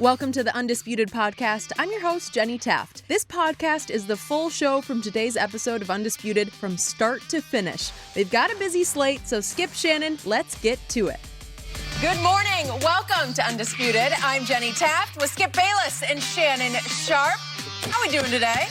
Welcome to the Undisputed podcast. I'm your host, Jenny Taft. This podcast is the full show from today's episode of Undisputed from start to finish. They've got a busy slate, so skip Shannon, let's get to it. Good morning. Welcome to Undisputed. I'm Jenny Taft with Skip Bayless and Shannon Sharp. How are we doing today?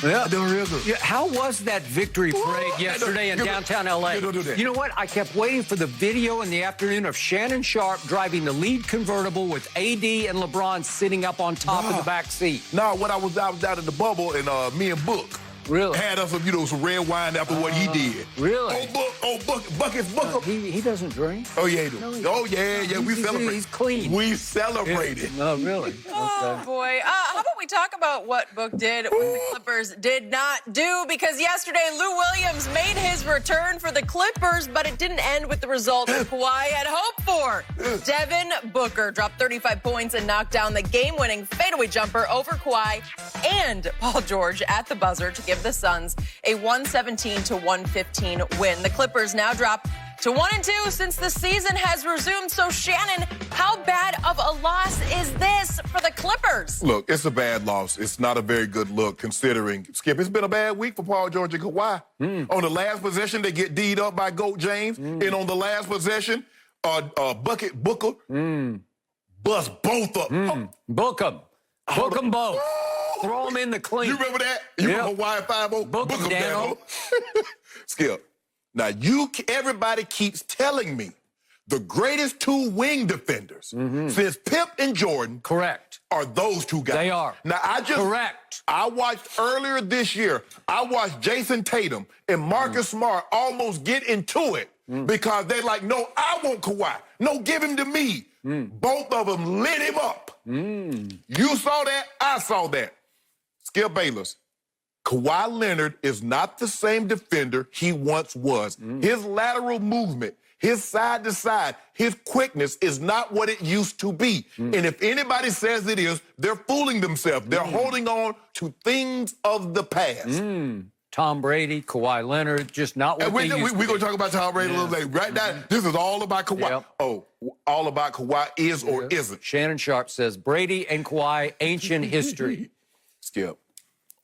Yeah, doing real good. Yeah, how was that victory parade yesterday in downtown L.A.? You know what? I kept waiting for the video in the afternoon of Shannon Sharp driving the lead convertible with AD and LeBron sitting up on top of the back seat. No, when I was out in the bubble, and me and Book had us some red wine after what he did. Really? Buckets. He doesn't drink? Oh, yeah, he do. We celebrate. He's clean. We celebrated. No, really? Oh, boy. How about we talk about what Book did when the Clippers did not do? Because yesterday, Lou Williams made his return for the Clippers, but it didn't end with the result that Kawhi had hoped for. Devin Booker dropped 35 points and knocked down the game-winning fadeaway jumper over Kawhi and Paul George at the buzzer to give the Suns a 117-115 win. The Clippers now drop to 1-2 since the season has resumed. So, Shannon, how bad of a loss is this for the Clippers? Look, it's a bad loss. It's not a very good look considering, Skip, it's been a bad week for Paul George and Kawhi. On the last possession, they get D'd up by Goat James. And on the last possession, Booker bust both up. Book them. Book them both. Throw them in the clean. You remember that? You remember Hawaii 5-0? Book them down. Skip. Now, everybody keeps telling me the greatest two wing defenders since Pip and Jordan are those two guys. They are. Now, I watched earlier this year, I watched Jason Tatum and Marcus Smart almost get into it because they're like, no, I want Kawhi. No, give him to me. Both of them lit him up. You saw that? I saw that. Skip Bayless. Kawhi Leonard is not the same defender he once was. His lateral movement, his side to side, his quickness is not what it used to be. And if anybody says it is, they're fooling themselves. They're holding on to things of the past. Tom Brady, Kawhi Leonard, just not what they used to be. We're going to talk about Tom Brady a little later. Right now, this is all about Kawhi. Yep. Oh, all about Kawhi is or isn't. Shannon Sharp says, Brady and Kawhi, ancient history. Skip.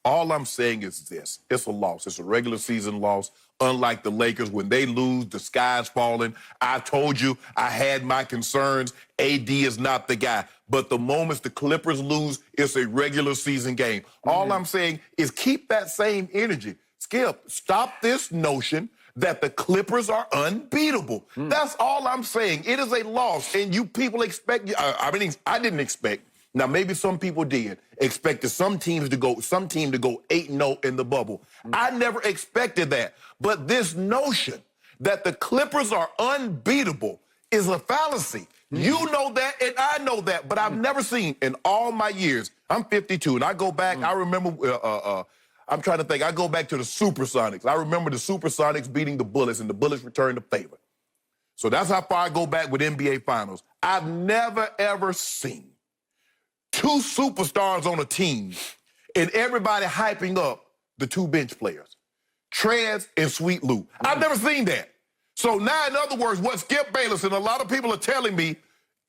All I'm saying is this. It's a loss. It's a regular season loss. Unlike the Lakers, when they lose, the sky's falling. I told you I had my concerns. AD is not the guy. But the moments the Clippers lose, it's a regular season game. All I'm saying is keep that same energy. Skip, stop this notion that the Clippers are unbeatable. That's all I'm saying. It is a loss. And you people expect, I didn't expect. Now, maybe some people did expect some team to go 8-0 in the bubble. I never expected that. But this notion that the Clippers are unbeatable is a fallacy. You know that, and I know that, but I've never seen in all my years. I'm 52, and I go back. I remember. I'm trying to think. I go back to the Supersonics. I remember the Supersonics beating the Bullets, and the Bullets returned the favor. So that's how far I go back with NBA Finals. I've never ever seen two superstars on a team and everybody hyping up the two bench players, Trez and Sweet Lou. I've never seen that. So now, in other words, what Skip Bayless and a lot of people are telling me,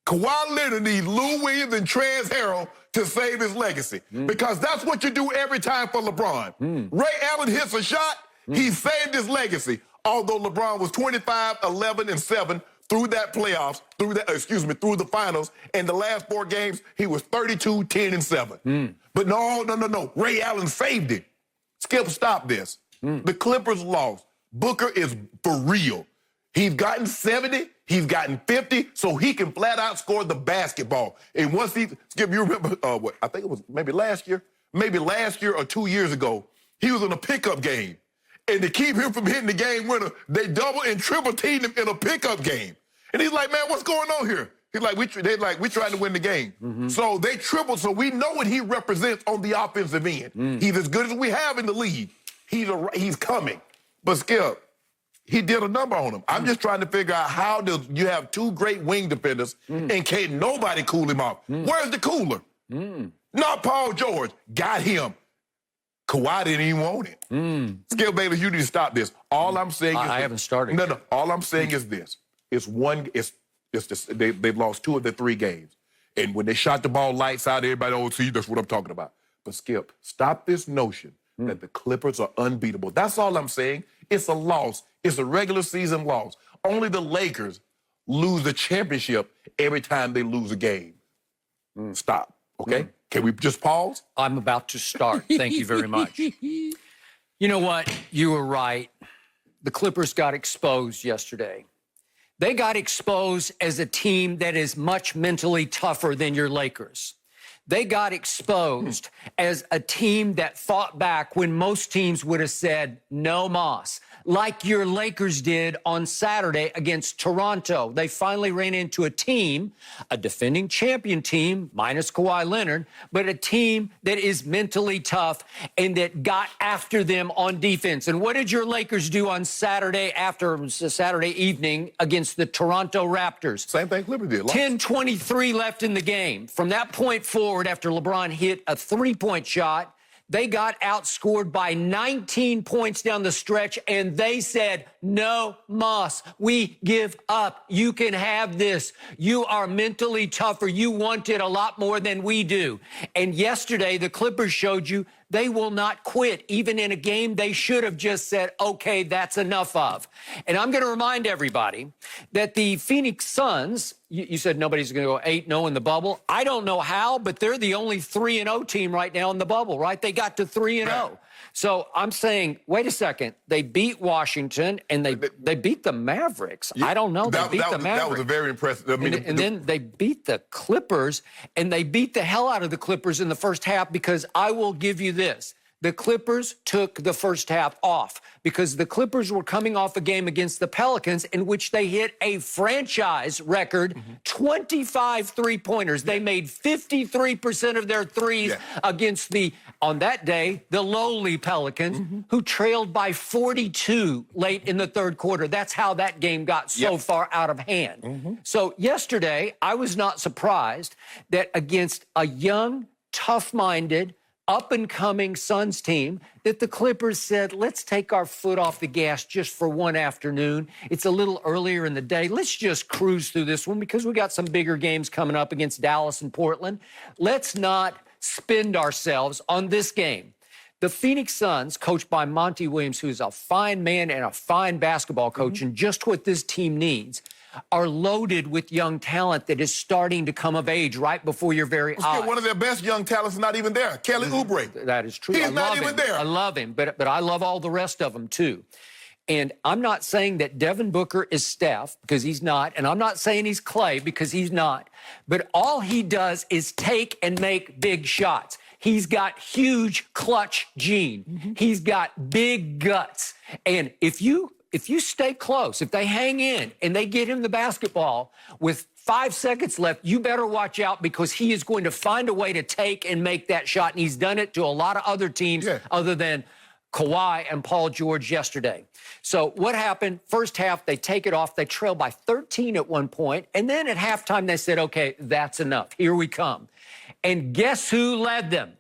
Kawhi Leonard needs Lou Williams and Trez Harrell to save his legacy. Because that's what you do every time for LeBron. Ray Allen hits a shot, he saved his legacy. Although LeBron was 25, 11, and 7 through that playoffs, through the finals, and the last 4 games, he was 32, 10, and 7. But no. Ray Allen saved it. Skip, stop this. The Clippers lost. Booker is for real. He's gotten 70, he's gotten 50, so he can flat out score the basketball. And once Skip, you remember, I think it was maybe last year or 2 years ago, he was in a pickup game. And to keep him from hitting the game winner, they double and triple teamed him in a pickup game. And he's like, man, what's going on here? He's like, we're trying to win the game. So they tripled, so we know what he represents on the offensive end. He's as good as we have in the league. He's coming. But Skip, he did a number on him. I'm just trying to figure out how do you have two great wing defenders and can't nobody cool him off. Where's the cooler? Not Paul George. Got him. Kawhi didn't even want it. Skip Bayless, you need to stop this. All I'm saying is I haven't started. No. All I'm saying is this. They've lost 2 of their 3 games. And when they shot the ball lights out, everybody, oh, see, that's what I'm talking about. But Skip, stop this notion that the Clippers are unbeatable. That's all I'm saying. It's a loss. It's a regular season loss. Only the Lakers lose the championship every time they lose a game. Stop, okay? Can we just pause? I'm about to start. Thank you very much. You know what? You were right. The Clippers got exposed yesterday. They got exposed as a team that is much mentally tougher than your Lakers. They got exposed as a team that fought back when most teams would have said, no mas, like your Lakers did on Saturday against Toronto. They finally ran into a team, a defending champion team, minus Kawhi Leonard, but a team that is mentally tough and that got after them on defense. And what did your Lakers do on Saturday Saturday evening against the Toronto Raptors? Same thing Clippers did. 10:23 left in the game. From that point forward, after LeBron hit a three-point shot, they got outscored by 19 points down the stretch, and they said, no mas, we give up. You can have this. You are mentally tougher. You want it a lot more than we do. And yesterday, the Clippers showed you they will not quit, even in a game they should have just said, okay, that's enough of. And I'm going to remind everybody that the Phoenix Suns, you said nobody's going to go 8-0 in the bubble. I don't know how, but they're the only 3-0 team right now in the bubble, right? They got to 3-0. Right. So I'm saying, wait a second. They beat Washington, and they beat the Mavericks. I don't know. They beat the Mavericks. That was a very impressive. I mean, and then they beat the Clippers, and they beat the hell out of the Clippers in the first half, because I will give you this. The Clippers took the first half off because the Clippers were coming off a game against the Pelicans in which they hit a franchise record 25 three-pointers. They made 53% of their threes against on that day, the lowly Pelicans, who trailed by 42 late in the third quarter. That's how that game got so far out of hand. So yesterday, I was not surprised that against a young, tough-minded, up-and-coming Suns team, that the Clippers said, let's take our foot off the gas just for one afternoon. It's a little earlier in the day. Let's just cruise through this one because we got some bigger games coming up against Dallas and Portland. Let's not spend ourselves on this game. The Phoenix Suns, coached by Monty Williams, who's a fine man and a fine basketball coach, and just what this team needs, are loaded with young talent that is starting to come of age right before your very eyes. One of their best young talents is not even there. Kelly Oubre. That is true. He's not even there. I love him, but I love all the rest of them too. And I'm not saying that Devin Booker is Steph, because he's not, and I'm not saying he's Clay, because he's not. But all he does is take and make big shots. He's got huge clutch gene. He's got big guts. And if you stay close, if they hang in and they get him the basketball with 5 seconds left, you better watch out, because he is going to find a way to take and make that shot. And he's done it to a lot of other teams other than Kawhi and Paul George yesterday. So what happened? First half, they take it off. They trail by 13 at one point. And then at halftime, they said, okay, that's enough. Here we come. And guess who led them?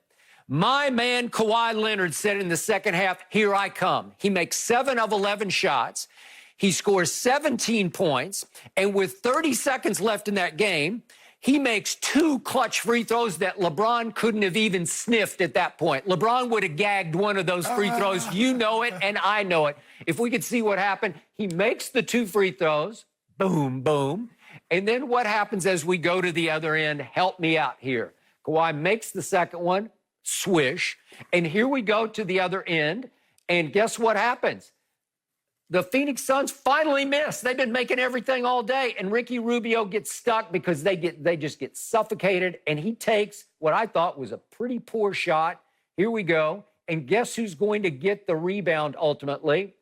My man Kawhi Leonard said in the second half, here I come. He makes 7 of 11 shots. He scores 17 points. And with 30 seconds left in that game, he makes 2 clutch free throws that LeBron couldn't have even sniffed at that point. LeBron would have gagged one of those free throws. You know it, and I know it. If we could see what happened, he makes the 2 free throws. Boom, boom. And then what happens as we go to the other end? Help me out here. Kawhi makes the second one. Swish. And here we go to the other end. And guess what happens? The Phoenix Suns finally miss. They've been making everything all day. And Ricky Rubio gets stuck because they just get suffocated. And he takes what I thought was a pretty poor shot. Here we go. And guess who's going to get the rebound ultimately?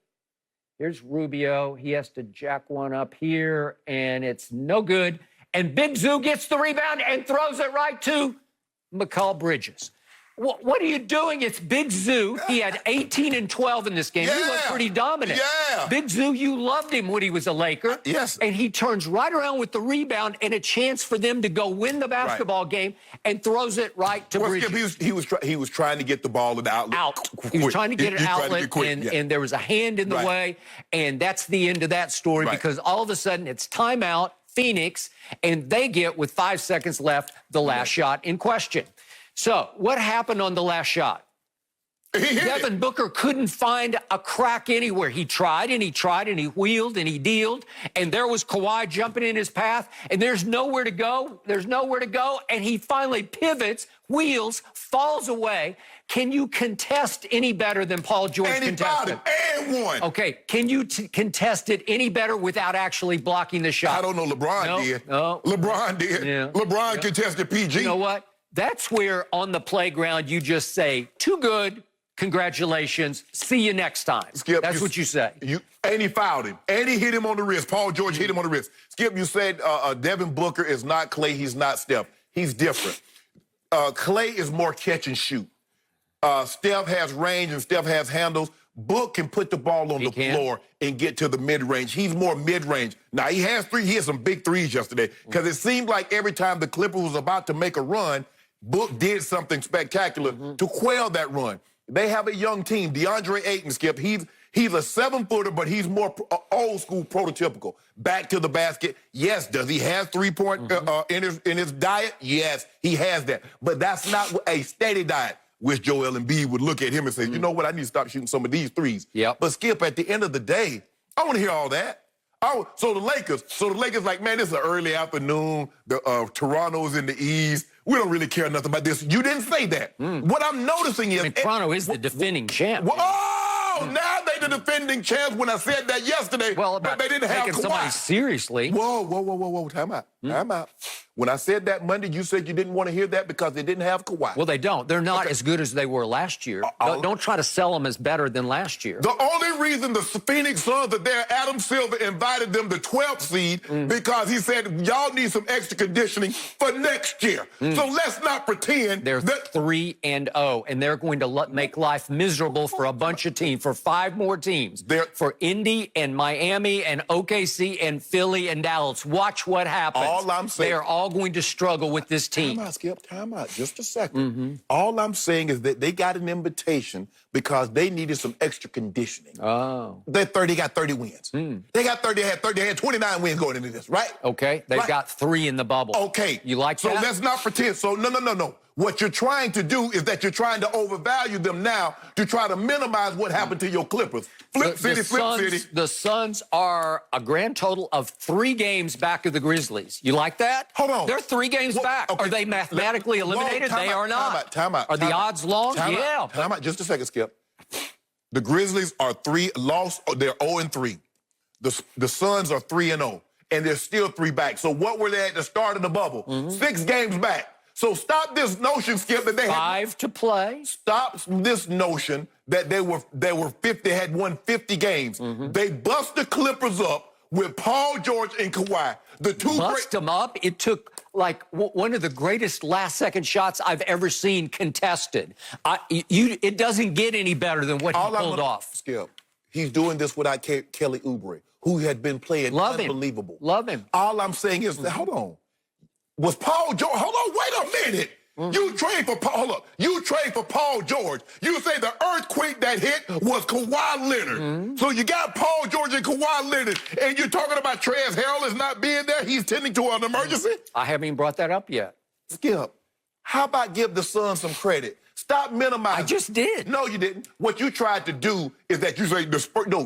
Here's Rubio. He has to jack one up here, and it's no good. And Big Zoo gets the rebound and throws it right to Mikal Bridges. What are you doing? It's Big Zoo. He had 18 and 12 in this game. He looked pretty dominant. Big Zoo, you loved him when he was a Laker. Yes. And he turns right around with the rebound and a chance for them to go win the basketball game, and throws it right to Bridges. He was trying to get the ball in the outlet. He was trying to get an outlet, and there was a hand in the way, and that's the end of that story, because all of a sudden it's timeout, Phoenix, and they get, with 5 seconds left, the last shot in question. So what happened on the last shot? Devin Booker couldn't find a crack anywhere. He tried and he tried and he wheeled and he dealed, and there was Kawhi jumping in his path, and there's nowhere to go. There's nowhere to go, and he finally pivots, wheels, falls away. Can you contest any better than Paul George contested? And won. Okay, can you contest it any better without actually blocking the shot? I don't know. LeBron did. No. LeBron did. Yeah. LeBron contested PG. You know what? That's where on the playground you just say, too good, congratulations, see you next time. Skip, that's what you say. And he fouled him. And he hit him on the wrist. Paul George hit him on the wrist. Skip, you said Devin Booker is not Clay. He's not Steph. He's different. Clay is more catch and shoot. Steph has range and Steph has handles. Book can put the ball on the floor and get to the mid-range. He's more mid-range. Now, he had some big threes yesterday because it seemed like every time the Clippers was about to make a run, Book did something spectacular to quell that run. They have a young team. DeAndre Ayton, Skip, he's a 7-footer, but he's more old school, prototypical. Back to the basket. Yes, does he have three-point in his diet? Yes, he has that. But that's not a steady diet. Wish Joel Embiid would look at him and say, you know what, I need to stop shooting some of these threes. Yep. But Skip, at the end of the day, I want to hear all that. So the Lakers like, man, this is an early afternoon. Toronto's in the East. We don't really care nothing about this. You didn't say that. What I'm noticing is... Toronto is the defending champ. Now they the defending champs when I said that yesterday. Well, but they didn't have Kawhi. Somebody seriously. Whoa. Time out. When I said that Monday, you said you didn't want to hear that because they didn't have Kawhi. Well, they don't. They're not as good as they were last year. Don't try to sell them as better than last year. The only reason the Phoenix Suns are there, Adam Silver invited them the 12th seed because he said, y'all need some extra conditioning for next year. So let's not pretend they're 3-0, and they're going to make life miserable for a bunch of teams, for 5 more teams. For Indy and Miami and OKC and Philly and Dallas. Watch what happens. All I'm saying, they are all going to struggle with this team. Time out, Skip. Time out. Just a second. All I'm saying is that they got an invitation because they needed some extra conditioning. They got 30 wins. They got 30. They had 29 wins going into this, right? Okay. They've got 3 in the bubble. Okay. You like that? So let's not pretend. So no. What you're trying to do is that you're trying to overvalue them now to try to minimize what happened to your Clippers. Flip City. The Suns are a grand total of 3 games back of the Grizzlies. You like that? Hold on. They're 3 games back. Okay. Are they mathematically eliminated? They are not. Time out. Are the odds long? Yeah. Time out. Just a second, Skip. The Grizzlies are 3 lost. They're 0-3. The Suns are 3-0, and they're still 3 back. So what were they at the start of the bubble? 6 games back. So stop this notion, Skip, that they had 5 to play. Stop this notion that they had won 50 games. They bust the Clippers up with Paul George and Kawhi. Bust them up. It took like one of the greatest last-second shots I've ever seen contested. It doesn't get any better than what he pulled off. Skip, he's doing this without Kelly Oubre, who had been playing unbelievable. Love him. All I'm saying is, hold on. Was Paul George? Hold on, wait a minute. You trade for Paul. Hold up. You trade for Paul George. You say the earthquake that hit was Kawhi Leonard. So you got Paul George and Kawhi Leonard, and you're talking about Trez Harrell is not being there. He's tending to an emergency. I haven't even brought that up yet. Skip, how about give the Suns some credit? Stop minimizing. I just did. No, you didn't. What you tried to do is that you say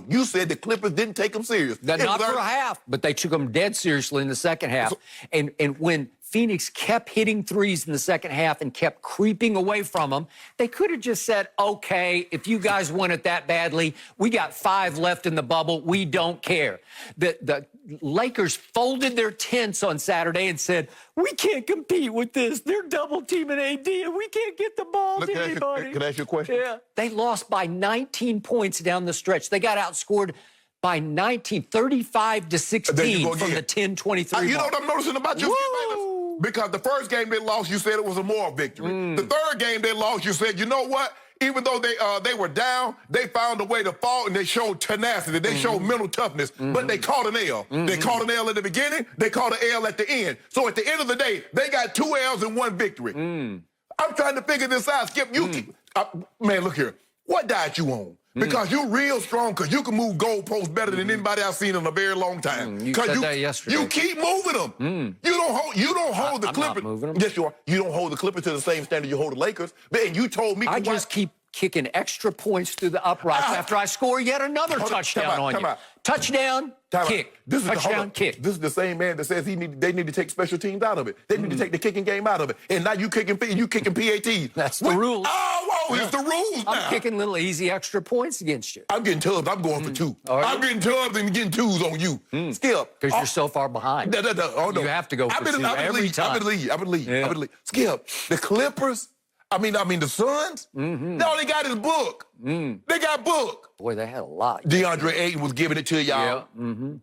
you said the Clippers didn't take them serious. Not for a half, but they took them dead seriously in the second half. And when Phoenix kept hitting threes in the second half and kept creeping away from them, they could have just said, okay, if you guys want it that badly, we got 5 left in the bubble. We don't care. The Lakers folded their tents on Saturday and said, we can't compete with this. They're double-teaming AD, and we can't get the ball to anybody. Can I ask you a question? Yeah. They lost by 19 points down the stretch. They got outscored by 35 to 16 from the 10-23 You know what I'm noticing about you? Because the first game they lost, you said it was a moral victory. The third game they lost, you said, you know what? Even though they were down, they found a way to fall, and they showed tenacity. They showed mental toughness, but they caught an L. They caught an L at the beginning. They caught an L at the end. So at the end of the day, they got 2 L's and 1 victory. I'm trying to figure this out. Skip, man, look here. What diet you on? Because you're real strong, because you can move goalposts better than anybody I've seen in a very long time. You said that yesterday. You keep moving them. You don't hold the Clippers. I'm not moving them. Yes, you are. You don't hold the Clippers to the same standard you hold the Lakers. And you told me... I just keep kicking extra points through the uprights after I score yet another touchdown on you. Touchdown, kick. Touchdown, kick. This is the same man that says they need to take special teams out of it. They need to take the kicking game out of it. And now you kicking PATs. That's the rules. It's the rules now. I'm kicking little easy extra points against you. I'm getting tubs. I'm going for 2. I'm getting tubs and getting 2s on you. Skip. Because you're so far behind. Oh, no. You have to go for 2 every time. I've been lead. Skip. The Clippers... I mean, the Suns, they only got his book. They got book. Boy, they had a lot. DeAndre Ayton was giving it to y'all. Yeah.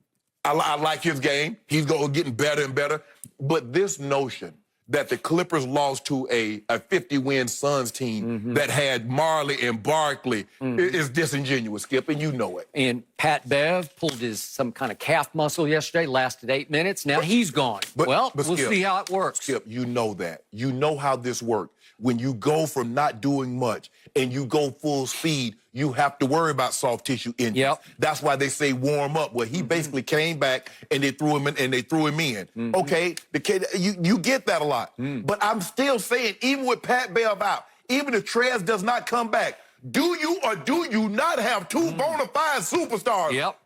I like his game. He's getting better and better. But this notion that the Clippers lost to a 50-win Suns team that had Marley and Barkley is disingenuous, Skip, and you know it. And Pat Bev pulled some kind of calf muscle yesterday, lasted 8 minutes. Now he's gone. We'll Skip, see how it works. Skip, you know that. You know how this works. When you go from not doing much and you go full speed, you have to worry about soft tissue injuries. Yep. That's why they say warm up. Well, he basically came back and they threw him in. Okay, the kid, you get that a lot. But I'm still saying, even with Pat Bev out, even if Trez does not come back, do you or do you not have 2 bona fide superstars? Yep.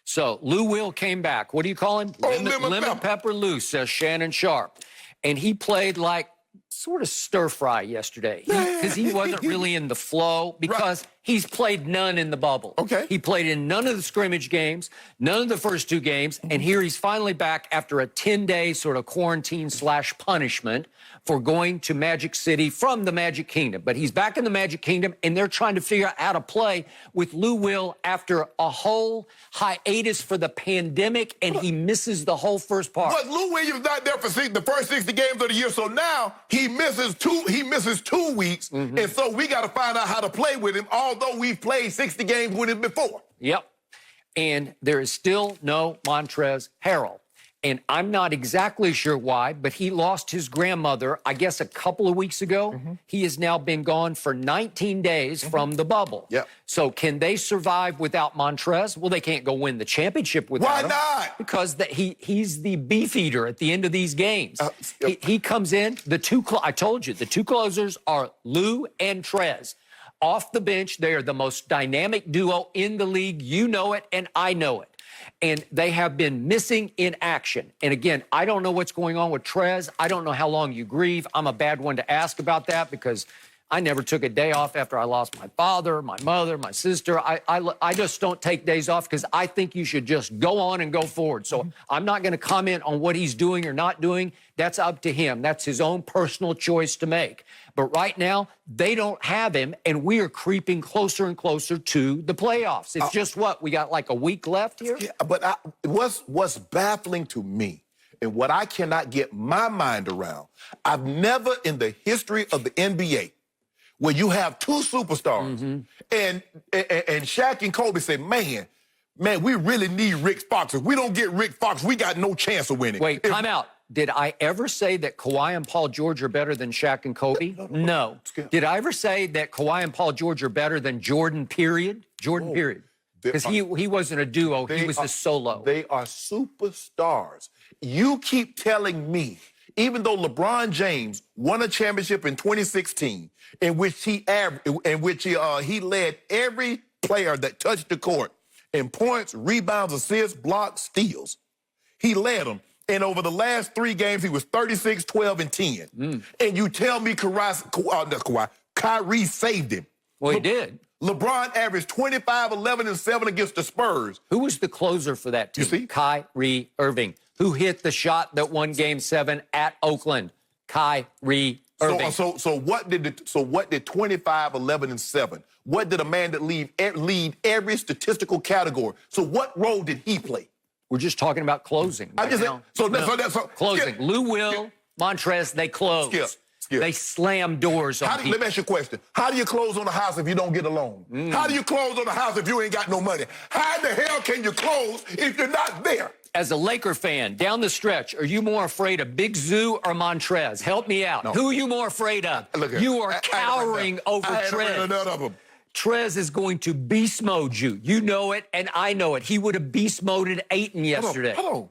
So Lou Will came back. What do you call him? Lemon Pepper Lou, says Shannon Sharp. And he played like sort of stir-fry yesterday because he wasn't really in the flow because he's played none in the bubble. Okay. He played in none of the scrimmage games, none of the first 2 games, and here he's finally back after a 10-day sort of quarantine/punishment for going to Magic City from the Magic Kingdom. But he's back in the Magic Kingdom, and they're trying to figure out how to play with Lou Will after a whole hiatus for the pandemic, and he misses the whole first part. But Lou Williams not there for the first 60 games of the year, so now he misses 2 weeks, and so we got to find out how to play with him, although we've played 60 games with him before. Yep. And there is still no Montrezl Harrell. And I'm not exactly sure why, but he lost his grandmother, I guess, a couple of weeks ago. He has now been gone for 19 days from the bubble. Yep. So can they survive without Montrezl? Well, they can't go win the championship without him. Why not? Because he's the beef eater at the end of these games. He comes in, I told you, the 2 closers are Lou and Trez. Off the bench, they are the most dynamic duo in the league. You know it, and I know it. And they have been missing in action. And again, I don't know what's going on with Trez. I don't know how long you grieve. I'm a bad one to ask about that because I never took a day off after I lost my father, my mother, my sister. I just don't take days off because I think you should just go on and go forward. So I'm not going to comment on what he's doing or not doing. That's up to him. That's his own personal choice to make. But right now, they don't have him, and we are creeping closer and closer to the playoffs. It's just what? We got like a week left here? Yeah, but what's baffling to me and what I cannot get my mind around, I've never in the history of the NBA where you have 2 superstars and Shaq and Kobe say, man, we really need Rick Fox. If we don't get Rick Fox, we got no chance of winning. Wait, time out. Did I ever say that Kawhi and Paul George are better than Shaq and Kobe? No. Did I ever say that Kawhi and Paul George are better than Jordan, period? Jordan, period. Because he wasn't a duo. He was a solo. They are superstars. You keep telling me, even though LeBron James won a championship in 2016, in which he led every player that touched the court in points, rebounds, assists, blocks, steals. He led them. And over the last 3 games, he was 36, 12, and 10. And you tell me Kyrie saved him. Well, he did. LeBron averaged 25, 11, and 7 against the Spurs. Who was the closer for that team? You see? Kyrie Irving. Who hit the shot that won Game 7 at Oakland? Kyrie Irving. So what did 25, 11, and 7? What did a man that lead every statistical category? So what role did he play? We're just talking about closing. I just closing. Lou Will, Montrezl, they close. Skip. They slam doors on people. Let me ask you a question. How do you close on a house if you don't get a loan? How do you close on a house if you ain't got no money? How in the hell can you close if you're not there? As a Laker fan, down the stretch, are you more afraid of Big Zoo or Montrezl? Help me out. No. Who are you more afraid of? You are cowering over Trez. None of them. Trez is going to beast mode you. You know it, and I know it. He would have beast moded Ayton yesterday. Hold on.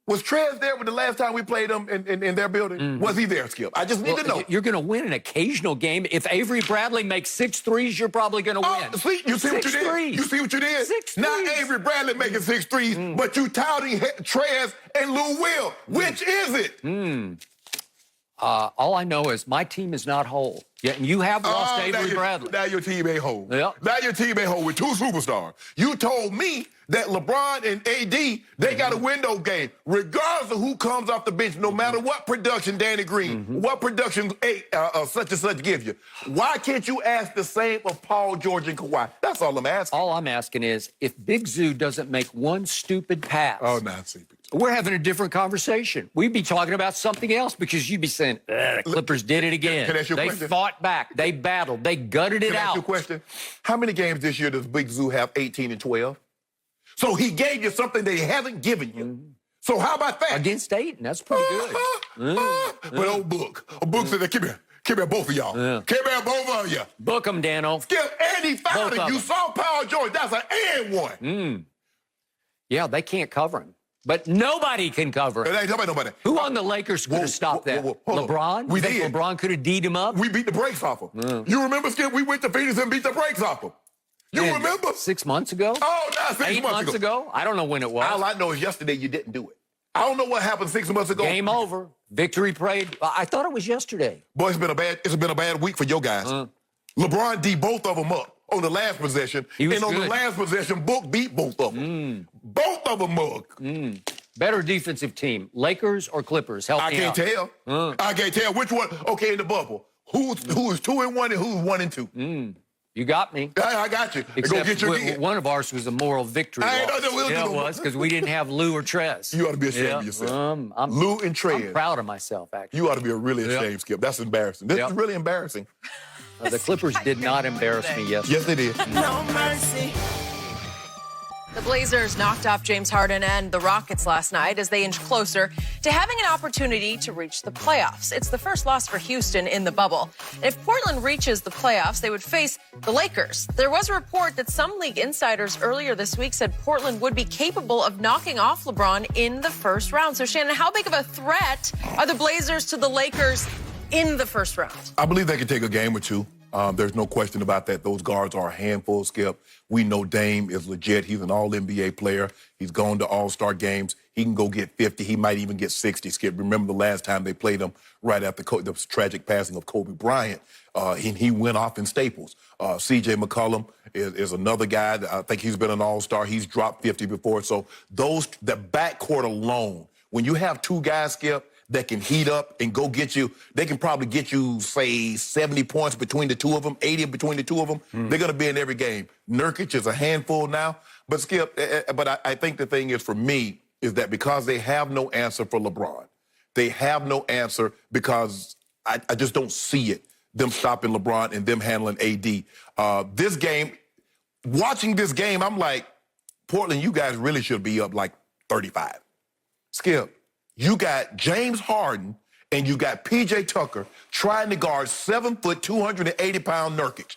Was Trez there with the last time we played them in their building? Was he there, Skip? I just need to know. You're going to win an occasional game. If Avery Bradley makes 6 threes, you're probably going to win. See, you see what you did? You see what you did? 6 Now threes. Avery Bradley making 6 threes, but you touting Trez and Lou Will. Which is it? All I know is my team is not whole. Yeah, and you have lost Avery Bradley. Now your team ain't whole. Yep. Now your team ain't whole with 2 superstars. You told me that LeBron and AD, they got a window game, regardless of who comes off the bench, no matter what production Danny Green, what production such and such give you. Why can't you ask the same of Paul George and Kawhi? That's all I'm asking. All I'm asking is if Big Zoo doesn't make one stupid pass. Oh, now see. We're having a different conversation. We'd be talking about something else because you'd be saying, the Clippers did it again. Can I ask you a They question? fought back. They battled. They gutted it Can I ask out. you a question? How many games this year does Big Zoo have 18 and 12? So he gave you something they haven't given you. So how about that? Against Ayton, that's pretty good. But old Book said, come here, both of y'all. Come here, both of you. Book them, Dano. Skip, and he fouled Both it. of You them. saw Paul George. That's an and one. Yeah, they can't cover him. But nobody can cover It him. ain't talking about nobody. Who on the Lakers could have stopped that? Hold on. LeBron? We You think did. LeBron could have D'd him up? We beat the brakes off him. You remember, Skip? We went to Phoenix and beat the brakes off him. You And remember? 6 months ago? Oh, no, 6 8 months months ago? I don't know when it was. All I know is yesterday you didn't do it. I don't know what happened 6 months ago. Game over. Victory parade. I thought it was yesterday. Boy, it's been a bad week for your guys. LeBron D both of them up on the last possession. He was and on the good. last possession, Book beat both of them. Both of them mug. Better defensive team, Lakers or Clippers? Help I me can't out. tell. I can't tell which one. Okay, in the bubble. Who is 2 and 1 and who's 1 and 2? You got me. I got you. Go Except get your kid. one of ours was a moral victory. I ain't loss. know that we'll Yeah, do it no was because we didn't have Lou or Trez. You ought to be ashamed of yourself. Lou and Trez. I'm proud of myself, actually. You ought to be really ashamed, Skip. That's embarrassing. This is really embarrassing. The Clippers did not embarrass me yesterday. Yes, they did. No mercy. The Blazers knocked off James Harden and the Rockets last night as they inch closer to having an opportunity to reach the playoffs. It's the first loss for Houston in the bubble. And if Portland reaches the playoffs, they would face the Lakers. There was a report that some league insiders earlier this week said Portland would be capable of knocking off LeBron in the first round. So, Shannon, how big of a threat are the Blazers to the Lakers in the first round? I believe they can take a game or two. There's no question about that. Those guards are a handful, Skip. We know Dame is legit. He's an all-NBA player. He's gone to all-star games. He can go get 50. He might even get 60, Skip. Remember the last time they played him right after the tragic passing of Kobe Bryant. He went off in Staples. C.J. McCollum is another guy that I think he's been an all-star. He's dropped 50 before. So the backcourt alone, when you have 2 guys, Skip, that can heat up and go get you, they can probably get you, say, 70 points between the 2 of them, 80 between the 2 of them. They're going to be in every game. Nurkic is a handful now. But, Skip, I think the thing is, for me, is that because they have no answer for LeBron, they have no answer because I just don't see it, them stopping LeBron and them handling AD. This game, watching this game, I'm like, Portland, you guys really should be up like 35. Skip. You got James Harden and you got P.J. Tucker trying to guard 7 foot, 280-pound Nurkic.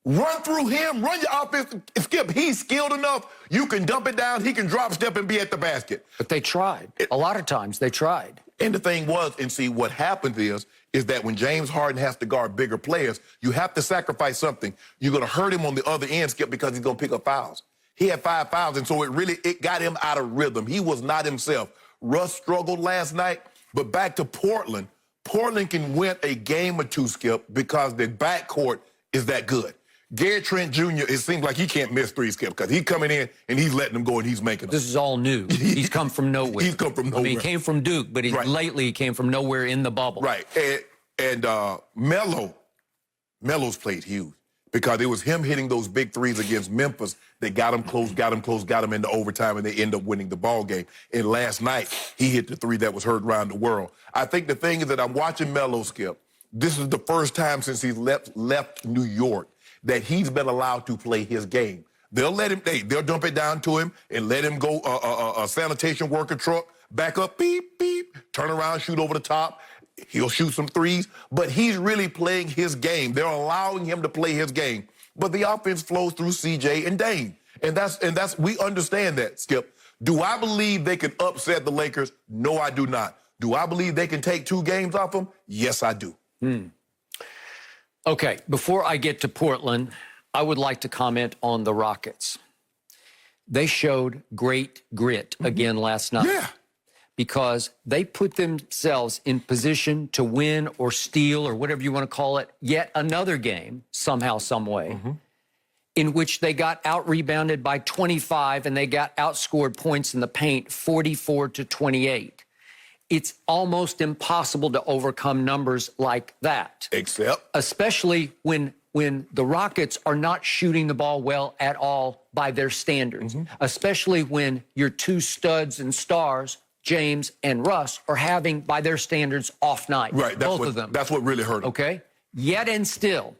Run through him, run your offense. Skip, he's skilled enough. You can dump it down. He can drop step and be at the basket. But they tried. A lot of times they tried. And the thing was, and see, what happened is that when James Harden has to guard bigger players, you have to sacrifice something. You're going to hurt him on the other end, Skip, because he's going to pick up fouls. He had 5 fouls, and so it got him out of rhythm. He was not himself. Russ struggled last night, but back to Portland. Portland can win a game or two, Skip, because their backcourt is that good. Gary Trent Jr., it seems like he can't miss 3, Skip, because he's coming in and he's letting them go and he's making them. This is all new. He's come from nowhere. He's come from nowhere. I mean, he came from Duke, but lately he came from nowhere in the bubble. Right. And Melo's played huge because it was him hitting those big 3s against Memphis that got him close, got him into overtime, and they end up winning the ball game. And last night, he hit the 3 that was heard around the world. I think the thing is that I'm watching Melo, Skip. This is the first time since he left New York that he's been allowed to play his game. They'll let him, they'll dump it down to him and let him go a sanitation worker truck, back up, beep, beep, turn around, shoot over the top. He'll shoot some 3s, but he's really playing his game. They're allowing him to play his game. but the offense flows through CJ and Dame. And that's we understand that, Skip. Do I believe they can upset the Lakers? No, I do not. Do I believe they can take 2 games off them? Yes, I do. Okay, before I get to Portland, I would like to comment on the Rockets. They showed great grit again last night. Yeah. Because they put themselves in position to win or steal or whatever you want to call it, yet another game, somehow, some way, in which they got out-rebounded by 25 and they got outscored points in the paint 44-28. It's almost impossible to overcome numbers like that. Especially when the Rockets are not shooting the ball well at all by their standards. Especially when your 2 studs and stars, James and Russ, are having, by their standards, off night. Right. Both of them. That's what really hurt them. Okay? Yet and still,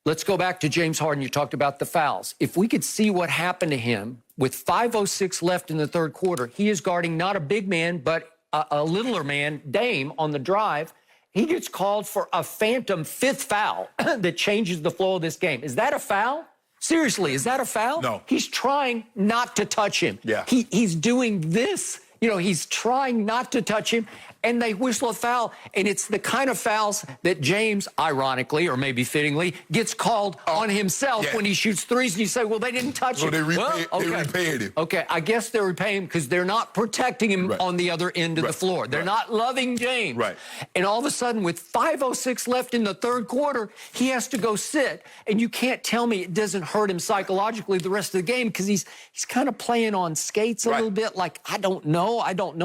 let's go back to James Harden. You talked about the fouls. If we could see what happened to him with 5:06 left in the third quarter, he is guarding not a big man, but a littler man, Dame, on the drive. He gets called for a phantom 5th foul that changes the flow of this game. Is that a foul? Seriously, is that a foul? No. He's trying not to touch him. Yeah. He's doing this. You know, he's trying not to touch him, and they whistle a foul. And it's the kind of fouls that James, ironically, or maybe fittingly, gets called on himself when he shoots threes. And you say, well, they didn't touch him. They repaid him. Okay, I guess they're repaying him because they're not protecting him on the other end of the floor. They're not loving James. Right. And all of a sudden, with 5:06 left in the third quarter, he has to go sit. And you can't tell me it doesn't hurt him psychologically the rest of the game because he's kind of playing on skates a little bit. Like, I don't know.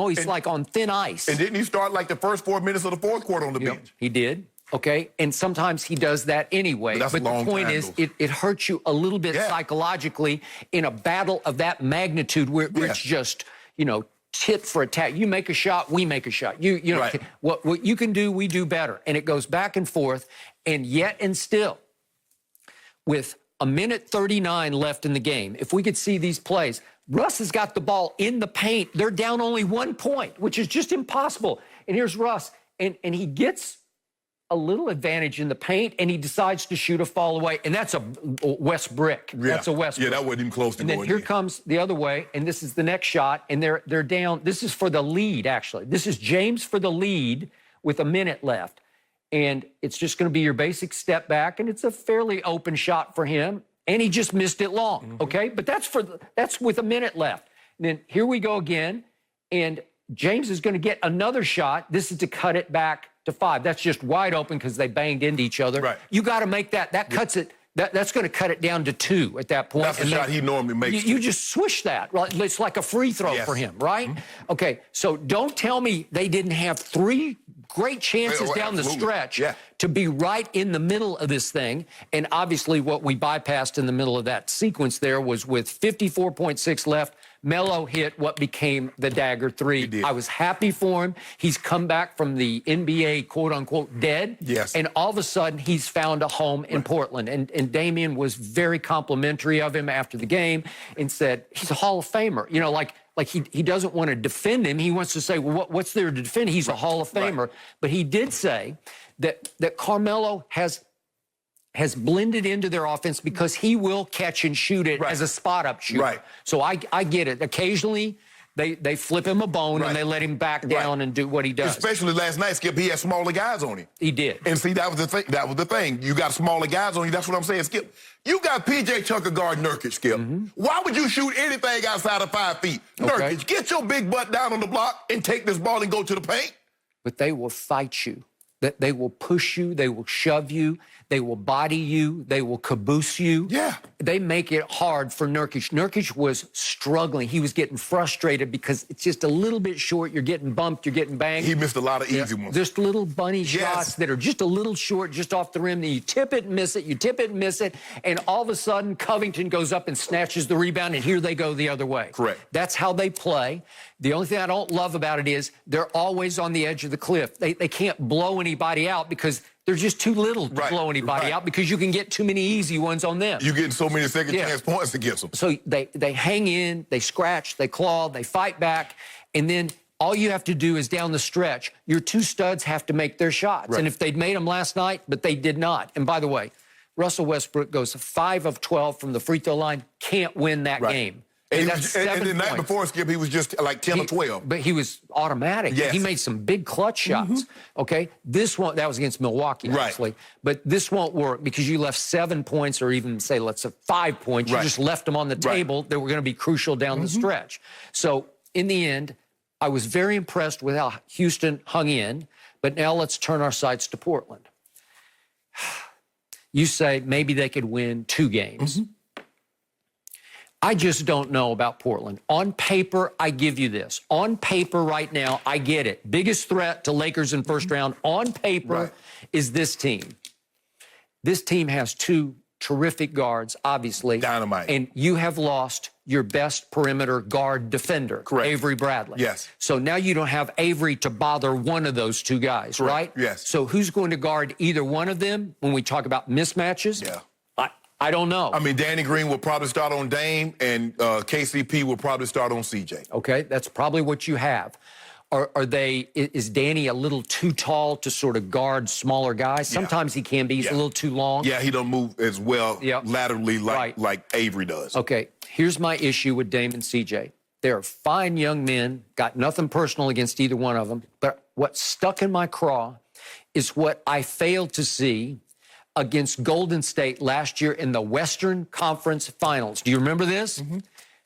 He's like on thin ice. And didn't he start like the first 4 minutes of the fourth quarter on the bench? He did. Okay. And sometimes he does that anyway. But the point is, it hurts you a little bit psychologically in a battle of that magnitude where it's just, you know, tit for tat. You make a shot, we make a shot. You know, what you can do, we do better. And it goes back and forth. And yet and still, with 1:39 left in the game, if we could see these plays, Russ has got the ball in the paint. They're down only 1 point, which is just impossible. And here's Russ, and he gets a little advantage in the paint, and he decides to shoot a fall away, and that's a West brick. That's a West brick. Yeah, that wasn't even close to going in. And then here comes the other way, and this is the next shot, and they're down. This is for the lead, actually. This is James for the lead with a minute left. And it's just going to be your basic step back, and it's a fairly open shot for him. And he just missed it long, okay? But that's with a minute left. And then here we go again, and James is going to get another shot. This is to cut it back to 5. That's just wide open because they banged into each other. Right. You got to make that. That cuts it. That's going to cut it down to 2 at that point. That's the shot he normally makes. You just swish that. It's like a free throw for him, right? Okay, so don't tell me they didn't have 3 great chances down the stretch to be right in the middle of this thing. And obviously what we bypassed in the middle of that sequence there was with 54.6 left, Melo hit what became the dagger 3. I was happy for him. He's come back from the NBA, quote-unquote, dead. And all of a sudden, he's found a home in Portland. And Damian was very complimentary of him after the game and said, he's a Hall of Famer. You know, like he doesn't want to defend him. He wants to say, well, what's there to defend? He's a Hall of Famer. But he did say that Carmelo has blended into their offense because he will catch and shoot it as a spot-up shooter. So I get it. Occasionally, they flip him a bone and they let him back down and do what he does. Especially last night, Skip, he had smaller guys on him. He did. And see, that was the thing. You got smaller guys on you. That's what I'm saying, Skip. You got P.J. Tucker guard Nurkic, Skip. Why would you shoot anything outside of 5 feet? Nurkic, get your big butt down on the block and take this ball and go to the paint. But they will fight you. They will push you. They will shove you. They will body you. They will caboose you. They make it hard for Nurkic. Nurkic was struggling. He was getting frustrated because it's just a little bit short. You're getting bumped. You're getting banged. He missed a lot of easy ones. Just little bunny shots that are just a little short, just off the rim. Then you tip it and miss it. You tip it and miss it. And all of a sudden, Covington goes up and snatches the rebound, and here they go the other way. That's how they play. The only thing I don't love about it is they're always on the edge of the cliff. They can't blow anybody out because they're just too little to blow anybody out because you can get too many easy ones on them. You're getting so many second chance points against them. So they hang in, they scratch, they claw, they fight back, and then all you have to do is down the stretch, your 2 studs have to make their shots. And if they'd made them last night, but they did not. And by the way, Russell Westbrook goes 5 of 12 from the free throw line, can't win that game. And the night before, Skip, he was just like 10 or 12. But he was automatic. Yes. He made some big clutch shots. Okay, this one, that was against Milwaukee, obviously. But this won't work because you left 7 points, or even say, let's say 5 points. You just left them on the table that were going to be crucial down the stretch. So in the end, I was very impressed with how Houston hung in. But now let's turn our sights to Portland. You say maybe they could win 2 games. I just don't know about Portland. On paper, I give you this. On paper right now, I get it. Biggest threat to Lakers in first round on paper is this team. This team has 2 terrific guards, obviously. Dynamite. And you have lost your best perimeter guard defender, Avery Bradley. Yes. So now you don't have Avery to bother one of those 2 guys, right? Yes. So who's going to guard either one of them when we talk about mismatches? Yeah. I don't know. I mean, Danny Green will probably start on Dame, and KCP will probably start on CJ. Okay, that's probably what you have. Is Danny a little too tall to sort of guard smaller guys? Sometimes he can be. He's a little too long. Yeah, he don't move as well laterally like Avery does. Okay, here's my issue with Dame and CJ. They're fine young men, got nothing personal against either one of them. But what stuck in my craw is what I failed to see against Golden State last year in the Western Conference Finals. Do you remember this?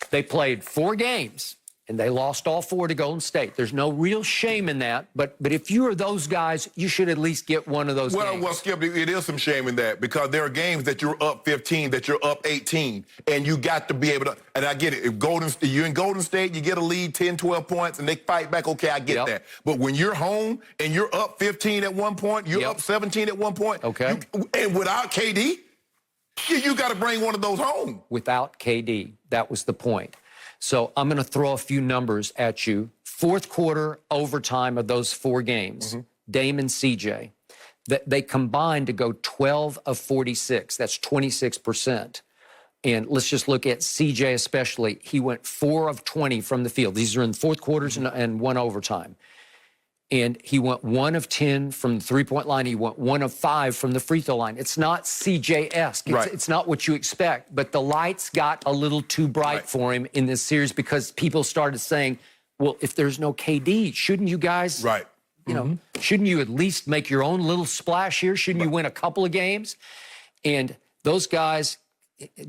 They played 4 games, and they lost all 4 to Golden State. There's no real shame in that, but if you are those guys, you should at least get one of those games. Well, Skip, it is some shame in that, because there are games that you're up 15, that you're up 18, and you got to be able to, and I get it, if you're in Golden State, you get a lead 10, 12 points, and they fight back, okay, I get that. But when you're home, and you're up 15 at one point, you're up 17 at one point, and without KD, you got to bring one of those home. Without KD, that was the point. So I'm going to throw a few numbers at you. 4th quarter overtime of those 4 games, Dame and CJ, they combined to go 12 of 46. That's 26%. And let's just look at CJ especially. He went 4 of 20 from the field. These are in 4th quarters and 1 overtime. And he went 1 of 10 from the three-point line. He went 1 of 5 from the free throw line. It's not CJ-esque. It's not what you expect. But the lights got a little too bright for him in this series, because people started saying, well, if there's no KD, shouldn't you guys, you know, shouldn't you at least make your own little splash here? Shouldn't you win a couple of games? And those guys,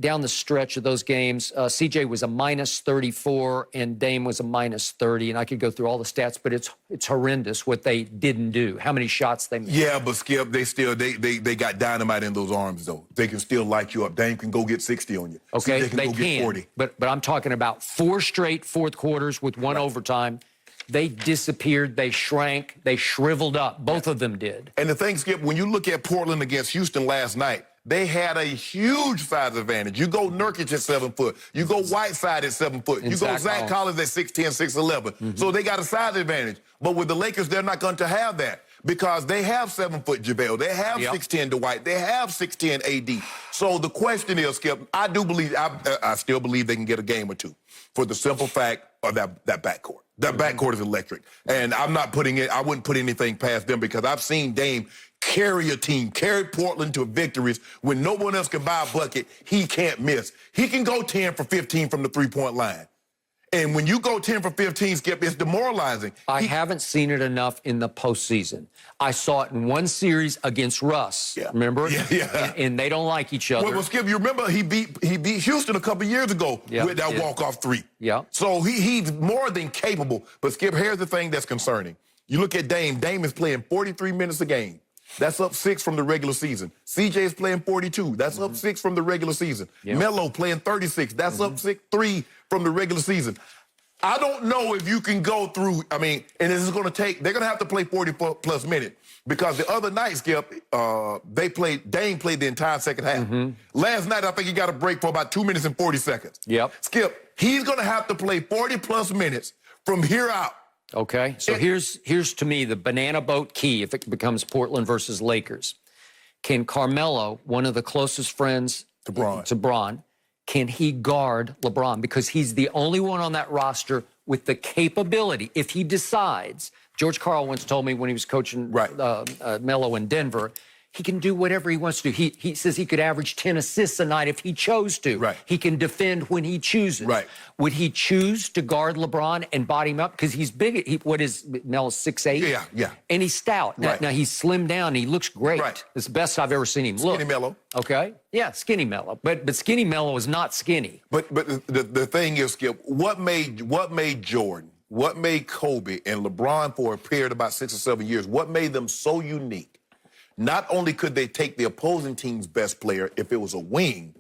down the stretch of those games, CJ was a -34 and Dame was a -30, and I could go through all the stats, but it's horrendous what they didn't do, how many shots they made. Yeah, but Skip, they got dynamite in those arms, though. They can still light you up. Dame can go get 60 on you. Okay, CJ can go get 40. But I'm talking about 4 straight 4th quarters with 1 overtime. They disappeared, they shrank, they shriveled up. Both of them did. And the thing, Skip, when you look at Portland against Houston last night, they had a huge size advantage. You go Nurkic at 7 foot. You go Whiteside at 7 foot. You go Zach Collins at 6'10", 6'11". So they got a size advantage. But with the Lakers, they're not going to have that, because they have 7 foot JaVale. They have 6'10" Dwight. They have 6'10" AD. So the question is, Skip, I still believe they can get a game or 2, for the simple fact of that backcourt. That backcourt is electric. And I wouldn't put anything past them, because I've seen Dame carry a team, carry Portland to victories when no one else can buy a bucket. He can't miss. He can go 10 for 15 from the three-point line. And when you go 10 for 15, Skip, it's demoralizing. I haven't seen it enough in the postseason. I saw it in one series against Russ. Remember? And they don't like each other. Well, Skip, you remember he beat Houston a couple years ago with that walk-off 3. So he's more than capable. But, Skip, here's the thing that's concerning. You look at Dame. Dame is playing 43 minutes a game. That's up 6 from the regular season. CJ is playing 42. That's up 6 from the regular season. Melo playing 36. That's up 3 from the regular season. I don't know if you can go through, and this is going to take, they're going to have to play 40-plus minutes, because the other night, Skip, Dame played the entire second half. Last night, I think he got a break for about 2 minutes and 40 seconds. Skip, he's going to have to play 40-plus minutes from here out. Okay, so here's to me the banana boat key if it becomes Portland versus Lakers. Can Carmelo, one of the closest friends to Bron, can he guard LeBron? Because he's the only one on that roster with the capability, if he decides. George Karl once told me when he was coaching Melo in Denver, He can do whatever he wants to do. He says he could average 10 assists a night if he chose to. Right. He can defend when he chooses. Right. Would he choose to guard LeBron and body him up? Because he's big. What is Mel, 6'8"? Yeah. And he's stout. Right. Now he's slimmed down. He looks great. Right. It's the best I've ever seen him look. Skinny Mellow. Okay. Yeah, skinny Mellow. But skinny Mellow is not skinny. But the thing is, Skip, what made Jordan, what made Kobe and LeBron for a period of about 6 or 7 years, what made them so unique? Not only could they take the opposing team's best player if it was a wing,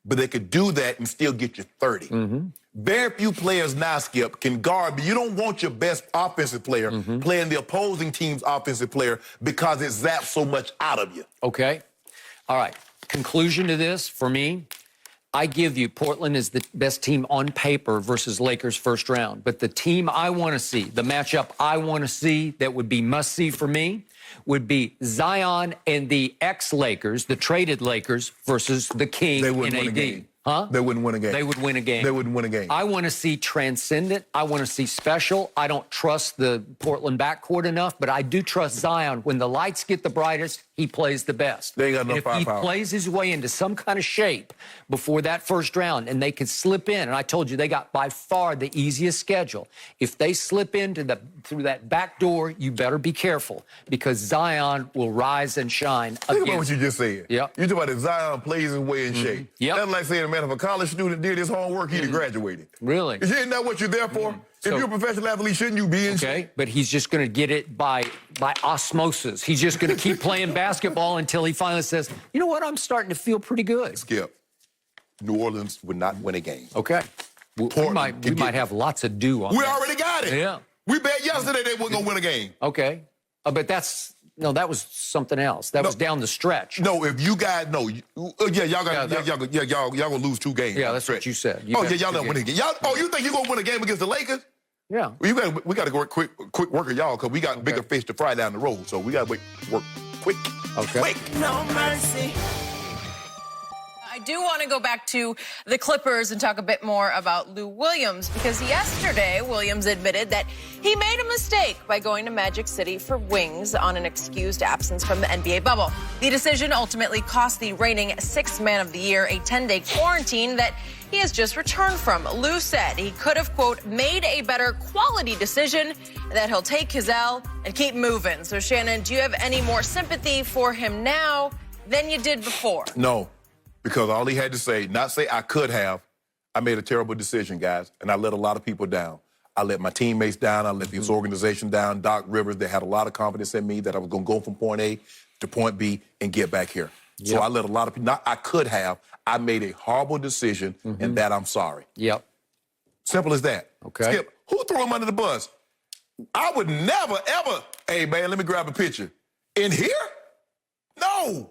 but they could do that and still get you 30. Very few players now, Skip, can guard, but you don't want your best offensive player playing the opposing team's offensive player because it zaps so much out of you. Okay. All right. Conclusion to this, for me, I give you Portland is the best team on paper versus Lakers first round. But the team I want to see, the matchup I want to see that would be must-see for me, would be Zion and the ex-Lakers, the traded Lakers, versus the King They and wouldn't win a AD. game. Huh? They wouldn't win a game. They would win a game. They wouldn't win a game. I want to see transcendent. I want to see special. I don't trust the Portland backcourt enough, but I do trust Zion. When the lights get the brightest, he plays the best. They ain't got enough and if firepower. he plays his way into some kind of shape before that first round and they can slip in, and I told you they got by far the easiest schedule. If they slip into through that back door, you better be careful because Zion will rise and shine Think again. about what you just said. Yep. You talking about if Zion plays his way in shape. Yep. That's like saying, man, if a college student did his homework, he'd have graduated. Really? Isn't that what you're there for? If So- you're a professional athlete, shouldn't you be in shape? Okay, but he's just going to get it by osmosis. He's just going to keep playing basketball until he finally says, you know what, I'm starting to feel pretty good. Skip, New Orleans would not win a game. Okay. We Portland might have lots of do on We that. already got it. Yeah. We bet yesterday they weren't going to win a game. Okay. But that was something else. That was down the stretch. No, if you guys know, y'all gonna lose 2 games. Yeah, that's what you said. Y'all not winning a game. You think you're gonna win a game against the Lakers? Yeah. Well, we got to go quick work at y'all because we got bigger fish to fry down the road. So we got to work quick. Okay. Quick. No mercy. I do want to go back to the Clippers and talk a bit more about Lou Williams because yesterday Williams admitted that he made a mistake by going to Magic City for wings on an excused absence from the NBA bubble. The decision ultimately cost the reigning 6th Man of the Year a 10-day quarantine that he has just returned from. Lou said he could have, quote, made a better quality decision, that he'll take his L and keep moving. So, Shannon, do you have any more sympathy for him now than you did before? No, because all he had to say, not say I could have, I made a terrible decision, guys, and I let a lot of people down. I let my teammates down. I let this organization down. Doc Rivers, they had a lot of confidence in me that I was going to go from point A to point B and get back here. Yep. So I let a lot of people, not I could have, I made a horrible decision, and that I'm sorry. Yep. Simple as that. Okay. Skip, who threw him under the bus? I would never, ever, hey, man, let me grab a picture. In here? No.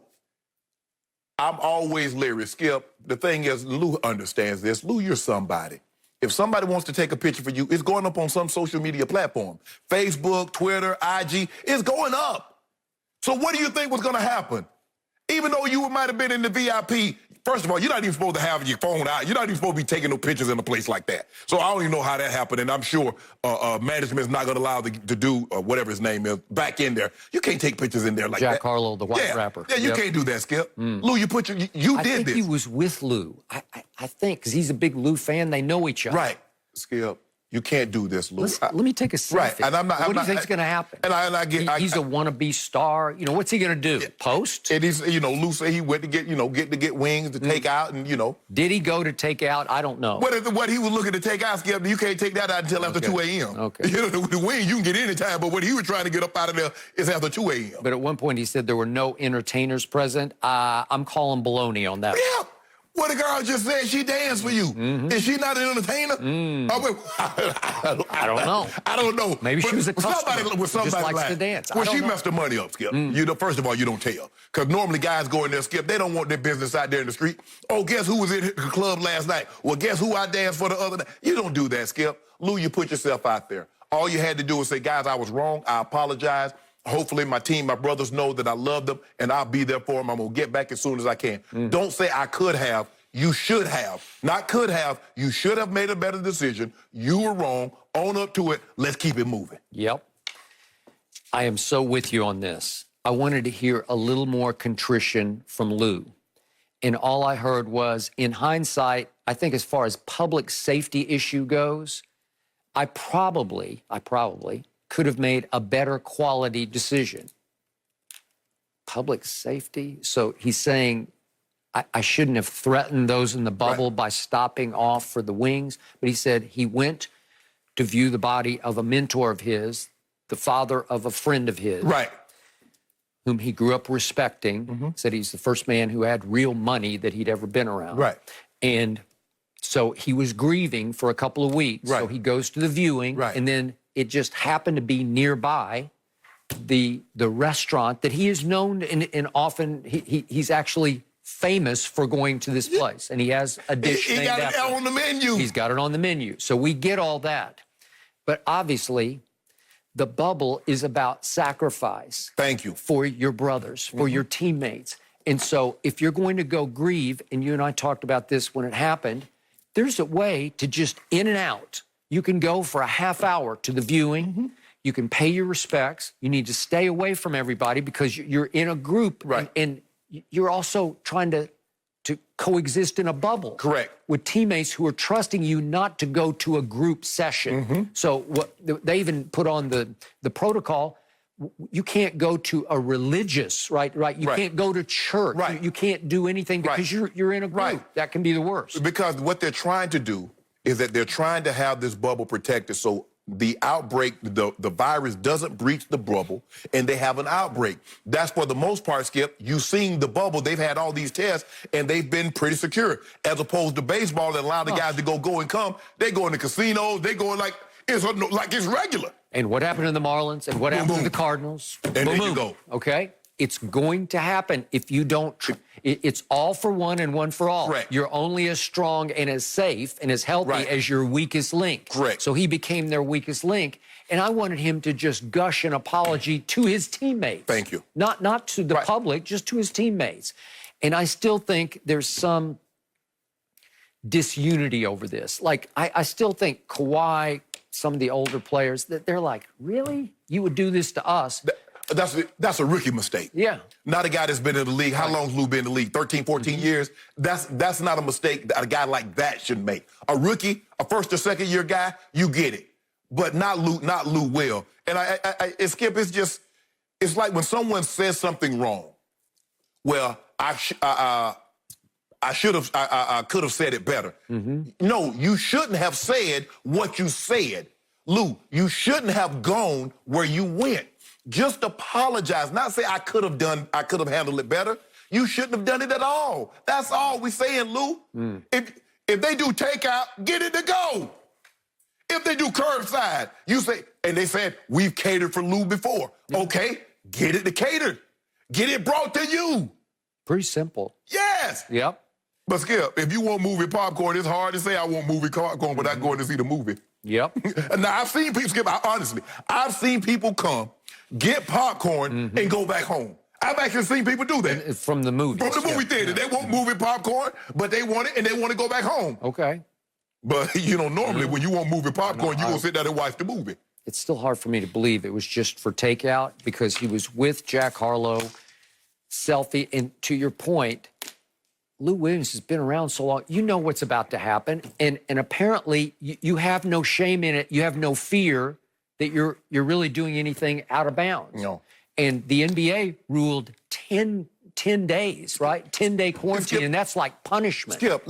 I'm always leery. Skip, the thing is, Lou understands this. Lou, you're somebody. If somebody wants to take a picture for you, it's going up on some social media platform. Facebook, Twitter, IG, it's going up. So what do you think was going to happen? Even though you might have been in the VIP, first of all, you're not even supposed to have your phone out. You're not even supposed to be taking no pictures in a place like that. So I don't even know how that happened, and I'm sure management's not going to allow to do whatever his name is back in there. You can't take pictures in there like that. Jack Harlow, the white rapper. Yeah, you can't do that, Skip. Lou, you did this. I think he was with Lou. I think, because he's a big Lou fan. They know each other. Right. Skip, you can't do this, Lou. Let me take a selfie. Right, and I'm not. What do you think's going to happen? He's a wannabe star. You know, what's he going to do? Post? And he's, Lou said he went to get wings to take out, and Did he go to take out? I don't know. What he was looking to take out, Skip, you can't take that out until after 2 a.m. Okay. The wing you can get any time, but what he was trying to get up out of there is after 2 a.m. But at one point he said there were no entertainers present. I'm calling baloney on that. Yeah. What the girl just said, she danced for you. Is she not an entertainer? I don't know. I don't know. Maybe she was a customer who just likes like, to dance. Well, she messed her money up, Skip. First of all, you don't tell. Because normally guys go in there, Skip, they don't want their business out there in the street. Oh, guess who was in the club last night? Well, guess who I danced for the other night? You don't do that, Skip. Lou, you put yourself out there. All you had to do was say, guys, I was wrong. I apologize. Hopefully my team, my brothers know that I love them, and I'll be there for them. I'm going to get back as soon as I can. Don't say I could have. You should have. Not could have. You should have made a better decision. You were wrong. Own up to it. Let's keep it moving. Yep. I am so with you on this. I wanted to hear a little more contrition from Lou. And all I heard was, in hindsight, I think as far as public safety issue goes, I probably could have made a better quality decision. Public safety? So he's saying I shouldn't have threatened those in the bubble by stopping off for the wings. But he said he went to view the body of a mentor of his, the father of a friend of his. Right. Whom he grew up respecting, said he's the first man who had real money that he'd ever been around. Right. And so he was grieving for a couple of weeks. Right. So he goes to the viewing, and then it just happened to be nearby the restaurant that he is known and often he's actually famous for going to this place. And he has a dish He named got after it him. on the menu. He's got it on the menu. So we get all that. But obviously, the bubble is about sacrifice. Thank you. For your brothers, for your teammates. And so if you're going to go grieve, and you and I talked about this when it happened, there's a way to just in and out. You can go for a half hour to the viewing. You can pay your respects. You need to stay away from everybody because you're in a group. Right. And you're also trying to coexist in a bubble. Correct. With teammates who are trusting you not to go to a group session. So what they even put on the protocol, you can't go to a religious, right? You can't go to church. You can't do anything because you're in a group. That can be the worst. Because what they're trying to do is that they're trying to have this bubble protected so the outbreak, the virus doesn't breach the bubble, and they have an outbreak. That's for the most part, Skip. You've seen the bubble. They've had all these tests, and they've been pretty secure. As opposed to baseball that allow the guys to go and come. They go in the casinos. They go like it's regular. And what happened to the Marlins? And what happened to the Cardinals? And there you go. Okay? It's going to happen if you don't. It's all for one and one for all. Correct. You're only as strong and as safe and as healthy as your weakest link. Correct. So he became their weakest link. And I wanted him to just gush an apology to his teammates. Thank you. Not to the public, just to his teammates. And I still think there's some disunity over this. Like, I still think Kawhi, some of the older players, that they're like, really? You would do this to us? That's a rookie mistake. Yeah. Not a guy that's been in the league. How long's Lou been in the league? 13, 14 years? That's not a mistake that a guy like that should make. A rookie, a first or second year guy, you get it. But not Lou Will. And Skip, it's like when someone says something wrong. Well, I could have said it better. No, you shouldn't have said what you said. Lou, you shouldn't have gone where you went. Just apologize. Not say I could have handled it better. You shouldn't have done it at all. That's all we're saying, Lou. If they do takeout, get it to go. If they do curbside, you say, and they said, we've catered for Lou before. Okay, get it to cater. Get it brought to you. Pretty simple. Yes. Yep. But Skip, if you want movie popcorn, it's hard to say I want movie popcorn without going to see the movie. Yep. Now, I've seen people, Skip, honestly, I've seen people come, get popcorn, and go back home. I've actually seen people do that. From the movie. From the movie theater. They want movie popcorn, but they want it, and they want to go back home. Okay. But, normally when you want movie popcorn, you're going to sit down and watch the movie. It's still hard for me to believe it was just for takeout because he was with Jack Harlow, selfie, and to your point, Lou Williams has been around so long. You know what's about to happen, and apparently you have no shame in it. You have no fear that you're really doing anything out of bounds. No. And the NBA ruled 10 days, right? 10-day quarantine, Skip, and that's like punishment. Skip,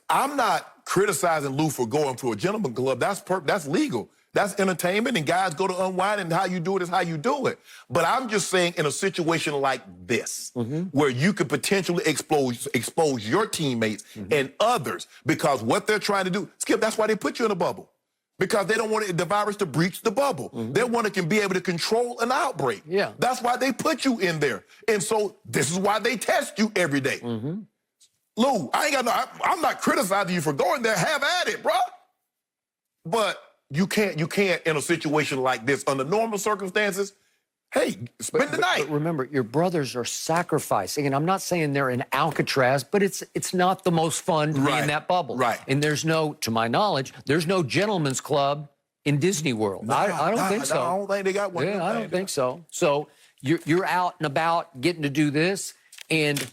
I'm not criticizing Lou for going to a gentleman club. That's legal. That's entertainment, and guys go to unwind, and how you do it is how you do it. But I'm just saying, in a situation like this, where you could potentially expose your teammates and others, because what they're trying to do, Skip, that's why they put you in a bubble. Because they don't want the virus to breach the bubble. They want to be able to control an outbreak. Yeah. That's why they put you in there. And so this is why they test you every day. Lou, I'm not criticizing you for going there. Have at it, bro. But you can't in a situation like this, under normal circumstances, hey, spend the night. But remember, your brothers are sacrificing, and I'm not saying they're in Alcatraz, but it's not the most fun to be in that bubble. Right. And there's no, to my knowledge, there's no gentleman's club in Disney World. I don't think so. I don't think they got one. Yeah, I don't think so. So You're out and about getting to do this, and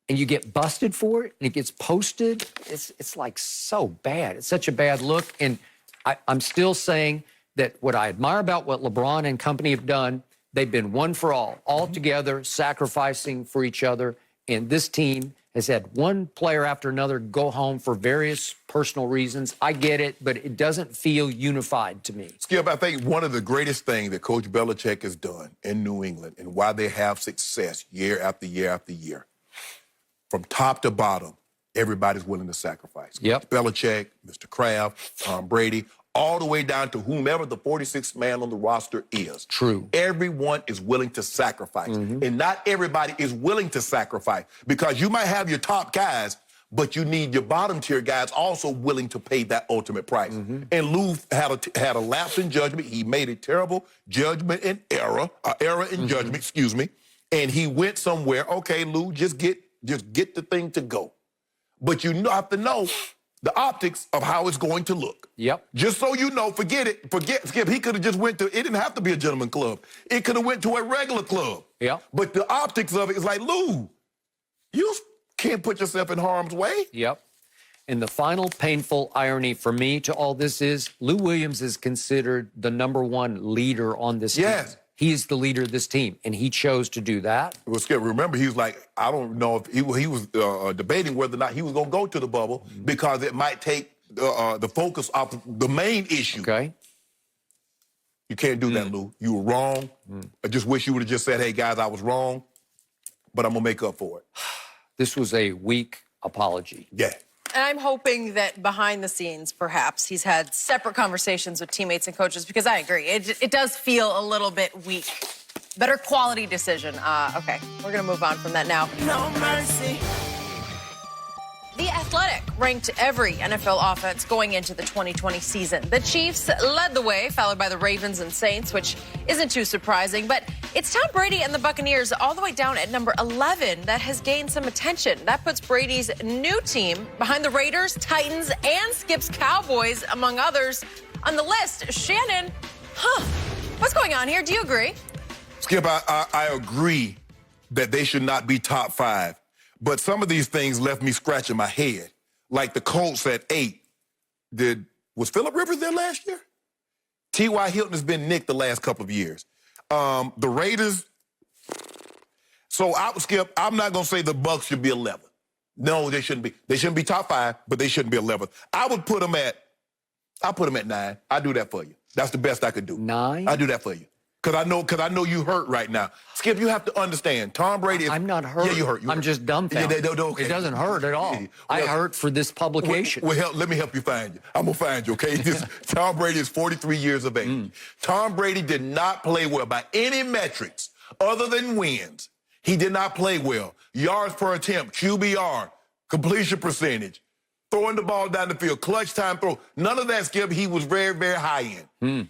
you get busted for it, and it gets posted. It's like so bad. It's such a bad look. And I'm still saying that what I admire about what LeBron and company have done, they've been one for all together, sacrificing for each other. And this team has had one player after another go home for various personal reasons. I get it, but it doesn't feel unified to me. Skip, I think one of the greatest things that Coach Belichick has done in New England and why they have success year after year after year, from top to bottom, everybody's willing to sacrifice. Yep. Belichick, Mr. Kraft, Tom Brady, all the way down to whomever the 46th man on the roster is. True. Everyone is willing to sacrifice. And not everybody is willing to sacrifice, because you might have your top guys, but you need your bottom tier guys also willing to pay that ultimate price. And Lou had a lapse in judgment. He made a terrible judgment and error in judgment, excuse me. And he went somewhere. Okay, Lou, just get the thing to go. But you have to know the optics of how it's going to look. Yep. Just so you know, forget Skip, he could have just went to, it didn't have to be a gentleman club. It could have went to a regular club. Yep. But the optics of it is like, Lou, you can't put yourself in harm's way. Yep. And the final painful irony for me to all this is Lou Williams is considered the #1 leader on this team. He's the leader of this team, and he chose to do that. Well, Skip, remember, he was like, I don't know if he was debating whether or not he was going to go to the bubble because it might take the focus off the main issue. Okay. You can't do that, Lou. You were wrong. I just wish you would have just said, hey, guys, I was wrong, but I'm going to make up for it. This was a weak apology. Yeah. And I'm hoping that behind the scenes, perhaps, he's had separate conversations with teammates and coaches, because I agree. It does feel a little bit weak. Better quality decision. Okay, we're going to move on from that now. No mercy. The Athletic ranked every NFL offense going into the 2020 season. The Chiefs led the way, followed by the Ravens and Saints, which isn't too surprising. But it's Tom Brady and the Buccaneers all the way down at number 11 that has gained some attention. That puts Brady's new team behind the Raiders, Titans, and Skip's Cowboys, among others, on the list. Shannon, what's going on here? Do you agree? Skip, I agree that they should not be top 5. But some of these things left me scratching my head. Like the Colts at 8. Was Phillip Rivers there last year? T.Y. Hilton has been nicked the last couple of years. The Raiders. So, Skip, I'm not going to say the Bucs should be 11. No, they shouldn't be. They shouldn't be top 5, but they shouldn't be 11th. I'll put them at 9. I'll do that for you. That's the best I could do. 9? I'll do that for you. Because I know you hurt right now. Skip, you have to understand, Tom Brady is... I'm not hurt. Yeah, you hurt. I'm just dumbfounded. Okay. It doesn't hurt at all. I hurt for this publication. Well, let me help you find you. I'm going to find you, okay? Tom Brady is 43 years of age. Tom Brady did not play well by any metrics other than wins. He did not play well. Yards per attempt, QBR, completion percentage, throwing the ball down the field, clutch time throw. None of that, Skip, he was very, very high in.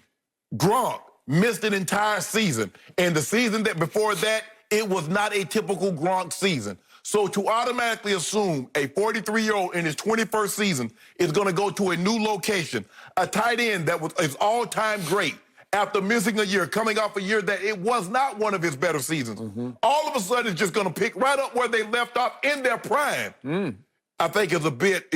Gronk missed an entire season. And the season that before that, it was not a typical Gronk season. So to automatically assume a 43-year-old in his 21st season is going to go to a new location, a tight end that was his all-time great, after missing a year, coming off a year that it was not one of his better seasons, all of a sudden it's just going to pick right up where they left off in their prime. I think is a bit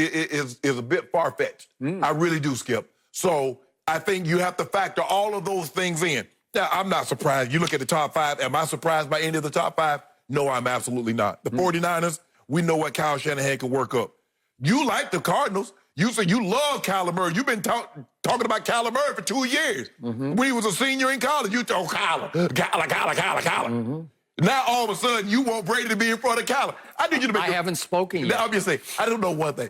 far-fetched. I really do, Skip. So I think you have to factor all of those things in. Now, I'm not surprised. You look at the top 5. Am I surprised by any of the top 5? No, I'm absolutely not. The 49ers, we know what Kyle Shanahan can work up. You like the Cardinals. You say you love Kyler Murray. You've been talking about Kyler Murray for 2 years. When he was a senior in college, you thought, Kyler. Now, all of a sudden, you want Brady to be in front of Kyler. I need you to make... I haven't spoken yet. Now, I'm just saying, I don't know one thing.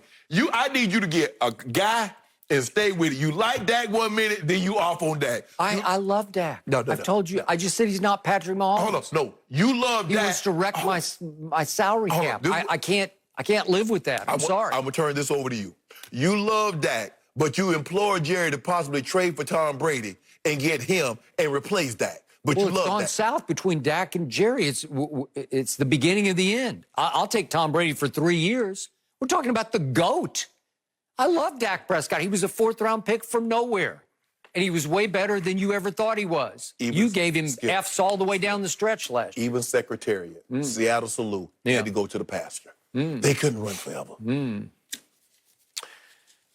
I need you to get a guy and stay with it. You like Dak 1 minute, then you off on Dak. I love Dak. No, I've told you. I just said he's not Patrick Mahomes. Hold on. No, you love Dak. He wants to wreck my salary cap. I can't live with that. I'm sorry. I'm going to turn this over to you. You love Dak, but you implore Jerry to possibly trade for Tom Brady and get him and replace Dak. But you love it's gone Dak. south between Dak and Jerry. It's the beginning of the end. I'll take Tom Brady for 3 years. We're talking about the GOAT. I love Dak Prescott. He was a 4th-round pick from nowhere. and he was way better than you ever thought he was. Even you gave him Skip. F's all the way down the stretch last year. Even Secretariat, Seattle Salute, had to go to the pasture. They couldn't run forever.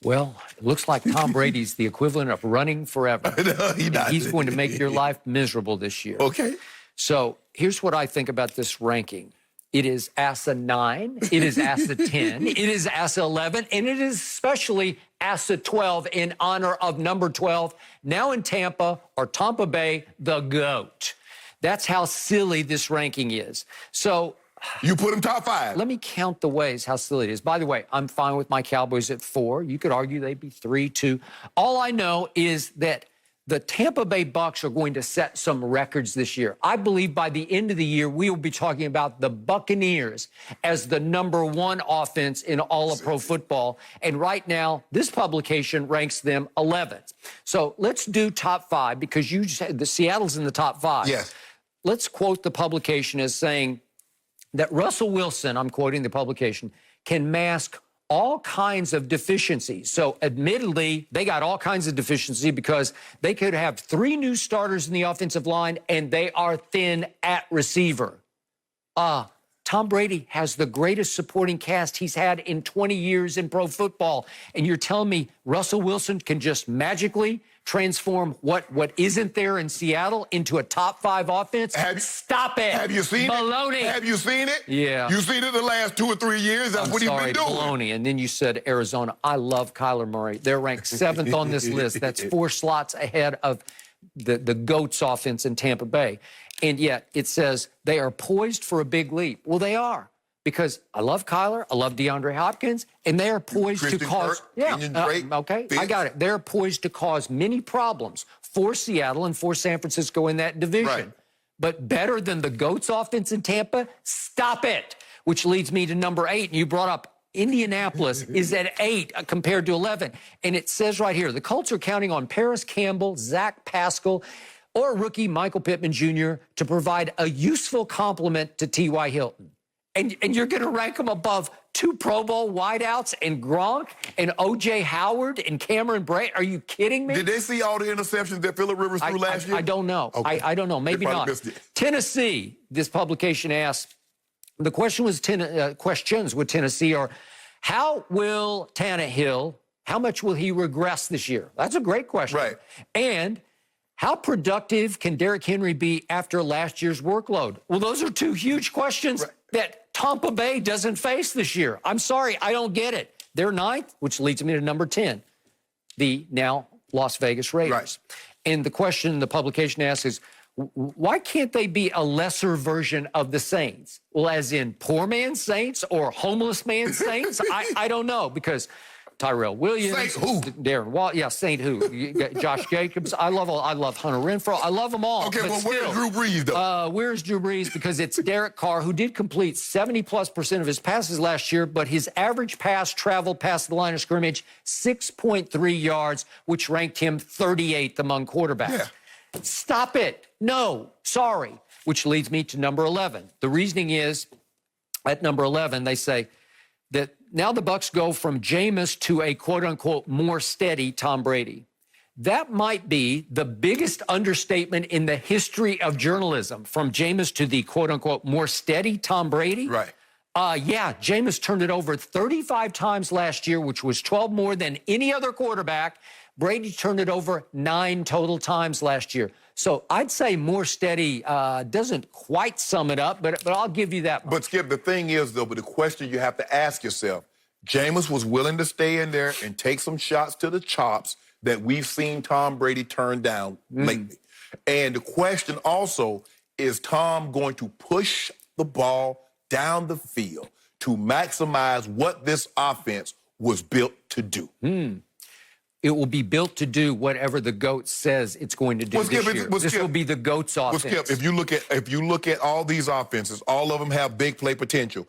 Well, it looks like Tom Brady's the equivalent of running forever. No, He's going to make your life miserable this year. Okay. So here's what I think about this ranking. It is ASA 9, it is ASA 10, it is ASA 11, and it is especially ASA 12 in honor of number 12, now in Tampa, or Tampa Bay, the GOAT. That's how silly this ranking is. So you put him top 5. let me count the ways how silly it is. By the way, I'm fine with my Cowboys at 4. You could argue they'd be 3, 2. All I know is that the Tampa Bay Bucs are going to set some records this year. I believe by the end of the year, we will be talking about the Buccaneers as the #1 offense in all of pro football. And right now, this publication ranks them 11th. So let's do top 5 because you said the Seattle's in the top 5. Yes. Let's quote the publication as saying that Russell Wilson, I'm quoting the publication, can mask all kinds of deficiencies. So admittedly, they got all kinds of deficiency because they could have 3 new starters in the offensive line and they are thin at receiver. Tom Brady has the greatest supporting cast he's had in 20 years in pro football. And you're telling me Russell Wilson can just magically transform what isn't there in Seattle into a top 5 offense? Stop it. Have you seen Baloney. it? Have you seen it? Yeah. You've seen it the last 2 or 3 years. That's what he's been doing. Baloney. And then you said Arizona. I love Kyler Murray. They're ranked 7th on this list. That's 4 slots ahead of the GOAT's offense in Tampa Bay. And yet it says they are poised for a big leap. Well, they are. Because I love Kyler, I love DeAndre Hopkins, and they are poised Christian to cause... Kirk, okay, Fitz. I got it. They're poised to cause many problems for Seattle and for San Francisco in that division. Right. But better than the GOAT's offense in Tampa? Stop it! Which leads me to number 8, and you brought up Indianapolis is at 8 compared to 11. And it says right here, the Colts are counting on Paris Campbell, Zach Pascal, or rookie Michael Pittman Jr. to provide a useful complement to T.Y. Hilton. And you're going to rank them above 2 Pro Bowl wideouts and Gronk and O.J. Howard and Cameron Brate? Are you kidding me? Did they see all the interceptions that Phillip Rivers threw last year? I don't know. Okay. I don't know. Maybe not. Tennessee, this publication asked, the question was questions with Tennessee are, how will Tannehill, how much will he regress this year? That's a great question. Right. And how productive can Derrick Henry be after last year's workload? Well, those are 2 huge questions that Tampa Bay doesn't face this year. I'm sorry, I don't get it. They're 9th, which leads me to number 10, the now Las Vegas Raiders. Right. And the question the publication asks is, why can't they be a lesser version of the Saints? Well, as in poor man's Saints or homeless man's Saints? I don't know, because Tyrell Williams, Saint who? Darren Watt, Saint who? You got Josh Jacobs. I love Hunter Renfrow. I love them all. Okay, but well, still, where's Drew Brees, though? Where's Drew Brees? Because it's Derek Carr, who did complete 70+% of his passes last year, but his average pass traveled past the line of scrimmage 6.3 yards, which ranked him 38th among quarterbacks. Yeah. Stop it. No, sorry. Which leads me to number 11. The reasoning is, at number 11, they say that now the Bucs go from Jameis to a quote-unquote more steady Tom Brady. That might be the biggest understatement in the history of journalism, from Jameis to the quote-unquote more steady Tom Brady. Right. Yeah, Jameis turned it over 35 times last year, which was 12 more than any other quarterback. Brady turned it over 9 total times last year. So I'd say more steady doesn't quite sum it up, but I'll give you that one. But, Skip, the thing is, though, but the question you have to ask yourself, Jameis was willing to stay in there and take some shots to the chops that we've seen Tom Brady turn down lately. And the question also, is Tom going to push the ball down the field to maximize what this offense was built to do? It will be built to do whatever the GOAT says it's going to do this year. This will be the GOAT's offense. Skip, if you look at all these offenses, all of them have big play potential.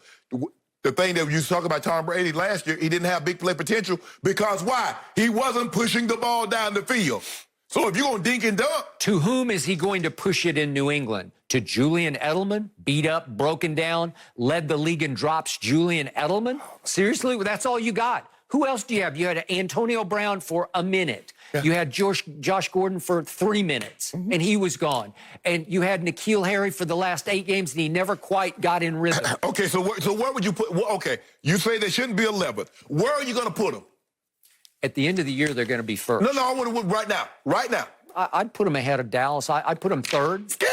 The thing that you talk about Tom Brady last year, he didn't have big play potential because why? He wasn't pushing the ball down the field. So if you're going to dink and dunk. To whom is he going to push it in New England? To Julian Edelman, beat up, broken down, led the league in drops, Julian Edelman? Seriously? That's all you got. Who else do you have? You had Antonio Brown for a minute. Yeah. You had Josh Gordon for 3 minutes, and he was gone. And you had N'Keal Harry for the last 8 games, and he never quite got in rhythm. Okay, so where would you put? Well, okay, you say they shouldn't be 11th. Where are you going to put them? At the end of the year, they're going to be first. No, I want to right now. Right now. I'd put them ahead of Dallas. I'd put them third. Skip!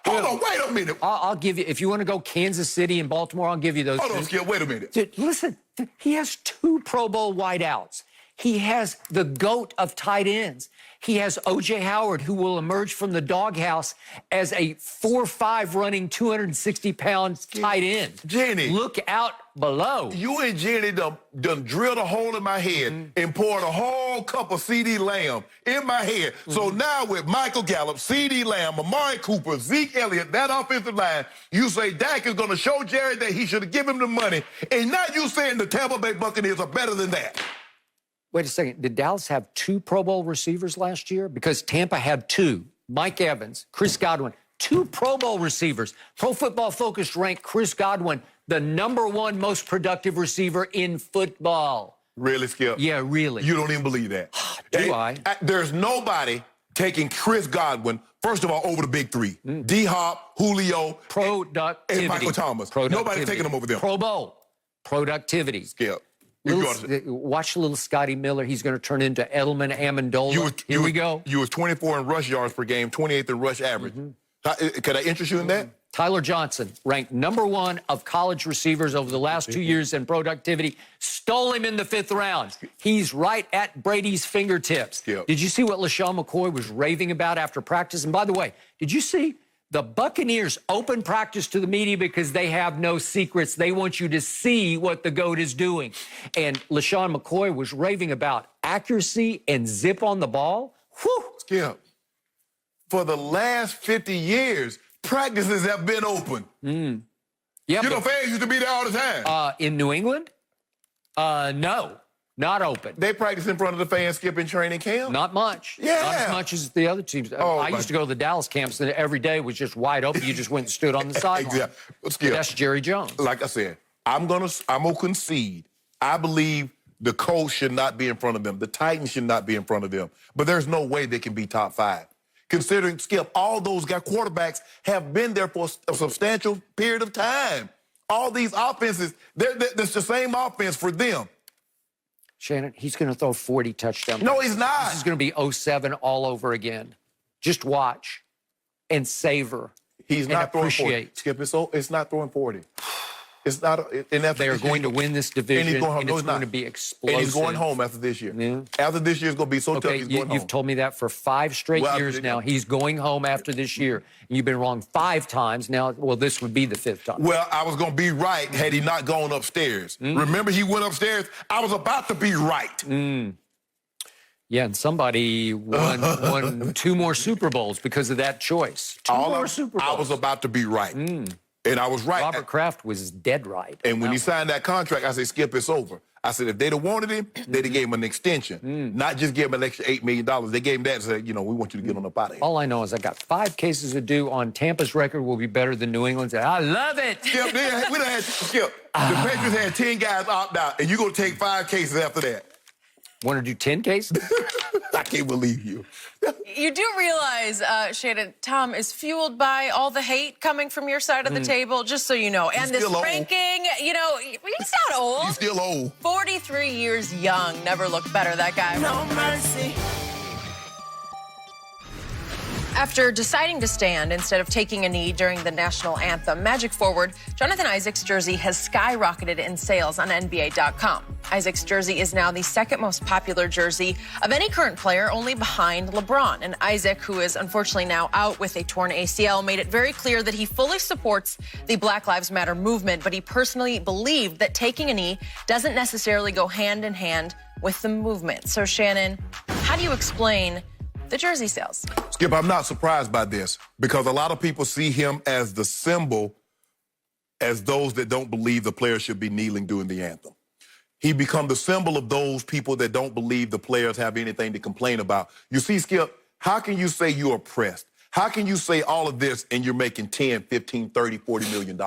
Hold on, wait a minute. I'll give you, if you want to go Kansas City and Baltimore, I'll give you those. Hold on, Skip, wait a minute. Dude, listen, he has 2 Pro Bowl wideouts. He has the GOAT of tight ends. He has O.J. Howard, who will emerge from the doghouse as a 4'5" running 260-pound tight end. Jenny. Look out below. You and Jenny done drilled a hole in my head and poured a whole cup of C.D. Lamb in my head. So now with Michael Gallup, C.D. Lamb, Amari Cooper, Zeke Elliott, that offensive line, you say Dak is going to show Jerry that he should have given him the money. And now you saying the Tampa Bay Buccaneers are better than that. Wait a second. Did Dallas have 2 Pro Bowl receivers last year? Because Tampa had 2. Mike Evans, Chris Godwin, 2 Pro Bowl receivers. Pro Football Focus ranked Chris Godwin the #1 most productive receiver in football. Really, Skip? Yeah, really. You don't even believe that. Do I? There's nobody taking Chris Godwin, first of all, over the big 3. D-Hop, Julio, productivity. and Michael Thomas. Nobody's taking them over them. Pro Bowl. Productivity. Skip. Watch little Scotty Miller. He's going to turn into Edelman Amendola. Here we go. You was 24 in rush yards per game, 28th in rush average. Could I interest you in that? Tyler Johnson, ranked #1 of college receivers over the last 2 years in productivity, stole him in the 5th round. He's right at Brady's fingertips. Yep. Did you see what LaShawn McCoy was raving about after practice? And by the way, did you see the Buccaneers open practice to the media because they have no secrets? They want you to see what the GOAT is doing. And LaShawn McCoy was raving about accuracy and zip on the ball. Whew. Skip. For the last 50 years, practices have been open. Yeah, you know, fans used to be there all the time. In New England? No, not open. They practice in front of the fans, Skip, in training camp? Not much. Yeah. Not as much as the other teams. I used to go to the Dallas camps, and every day was just wide open. You just went and stood on the sideline. Exactly. Skip, that's Jerry Jones. Like I said, I'm gonna concede. I believe the Colts should not be in front of them. The Titans should not be in front of them. But there's no way they can be top 5. Considering, Skip, all those quarterbacks have been there for a substantial period of time. All these offenses, it's the same offense for them. Shannon, he's going to throw 40 touchdowns. No, he's not. This is going to be 07 all over again. Just watch and savor. He's and not throwing 40. appreciate. Skip, it's not throwing 40. It's not. They are going to win this division, and it's going to be explosive. And he's going home after this year. Yeah. After this year, it's going to be so tough, he's going home. You've told me that for 5 straight years now. He's going home after this year. And you've been wrong 5 times now. Well, this would be the 5th time. Well, I was going to be right had he not gone upstairs. Remember he went upstairs? I was about to be right. Yeah, and somebody won 2 more Super Bowls because of that choice. 2 more Super Bowls. I was about to be right. And I was right. Robert Kraft was dead right. And when he signed that contract, I said, Skip, it's over. I said, if they'd have wanted him, they'd have gave him an extension. Not just give him an extra $8 million. They gave him that and said, you know, we want you to get on up out of here. All I know is I got 5 cases of due on Tampa's record will be better than New England's. I love it. Skip, we done had, Skip, the Patriots had 10 guys opt out, and you're going to take 5 cases after that. Want to do 10 cases? I can't believe you. You do realize, Shannon, Tom is fueled by all the hate coming from your side of the table, just so you know. And this ranking, you know, he's not old. He's still old. 43 years young. Never looked better, that guy. No mercy. After deciding to stand instead of taking a knee during the national anthem, Magic forward Jonathan Isaac's jersey has skyrocketed in sales on NBA.com. Isaac's jersey is now the 2nd most popular jersey of any current player, only behind LeBron. And Isaac, who is unfortunately now out with a torn ACL, made it very clear that he fully supports the Black Lives Matter movement, but he personally believed that taking a knee doesn't necessarily go hand in hand with the movement. So, Shannon, how do you explain the jersey sales? Skip, I'm not surprised by this because a lot of people see him as the symbol as those that don't believe the players should be kneeling during the anthem. He become the symbol of those people that don't believe the players have anything to complain about. You see, Skip, how can you say you're oppressed? How can you say all of this and you're making 10, 15, 30, $40 million?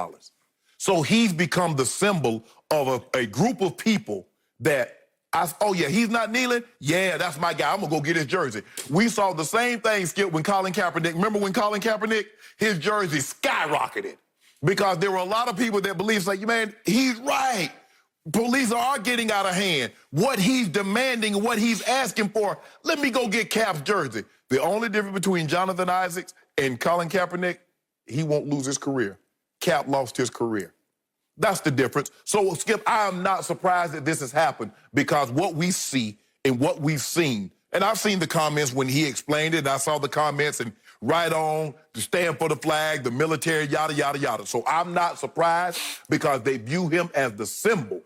So he's become the symbol of a group of people that Oh, yeah, he's not kneeling? Yeah, that's my guy. I'm going to go get his jersey. We saw the same thing, Skip, when Colin Kaepernick, remember when Colin Kaepernick, his jersey skyrocketed because there were a lot of people that believe, like, man, he's right. Police are getting out of hand. What he's demanding, what he's asking for, let me go get Cap's jersey. The only difference between Jonathan Isaacs and Colin Kaepernick, he won't lose his career. Cap lost his career. That's the difference. So, Skip, I am not surprised that this has happened because what we see and what we've seen, and I've seen the comments when he explained it, and I saw the comments and right on, to stand for the flag, the military, yada, yada, yada. So I'm not surprised because they view him as the symbol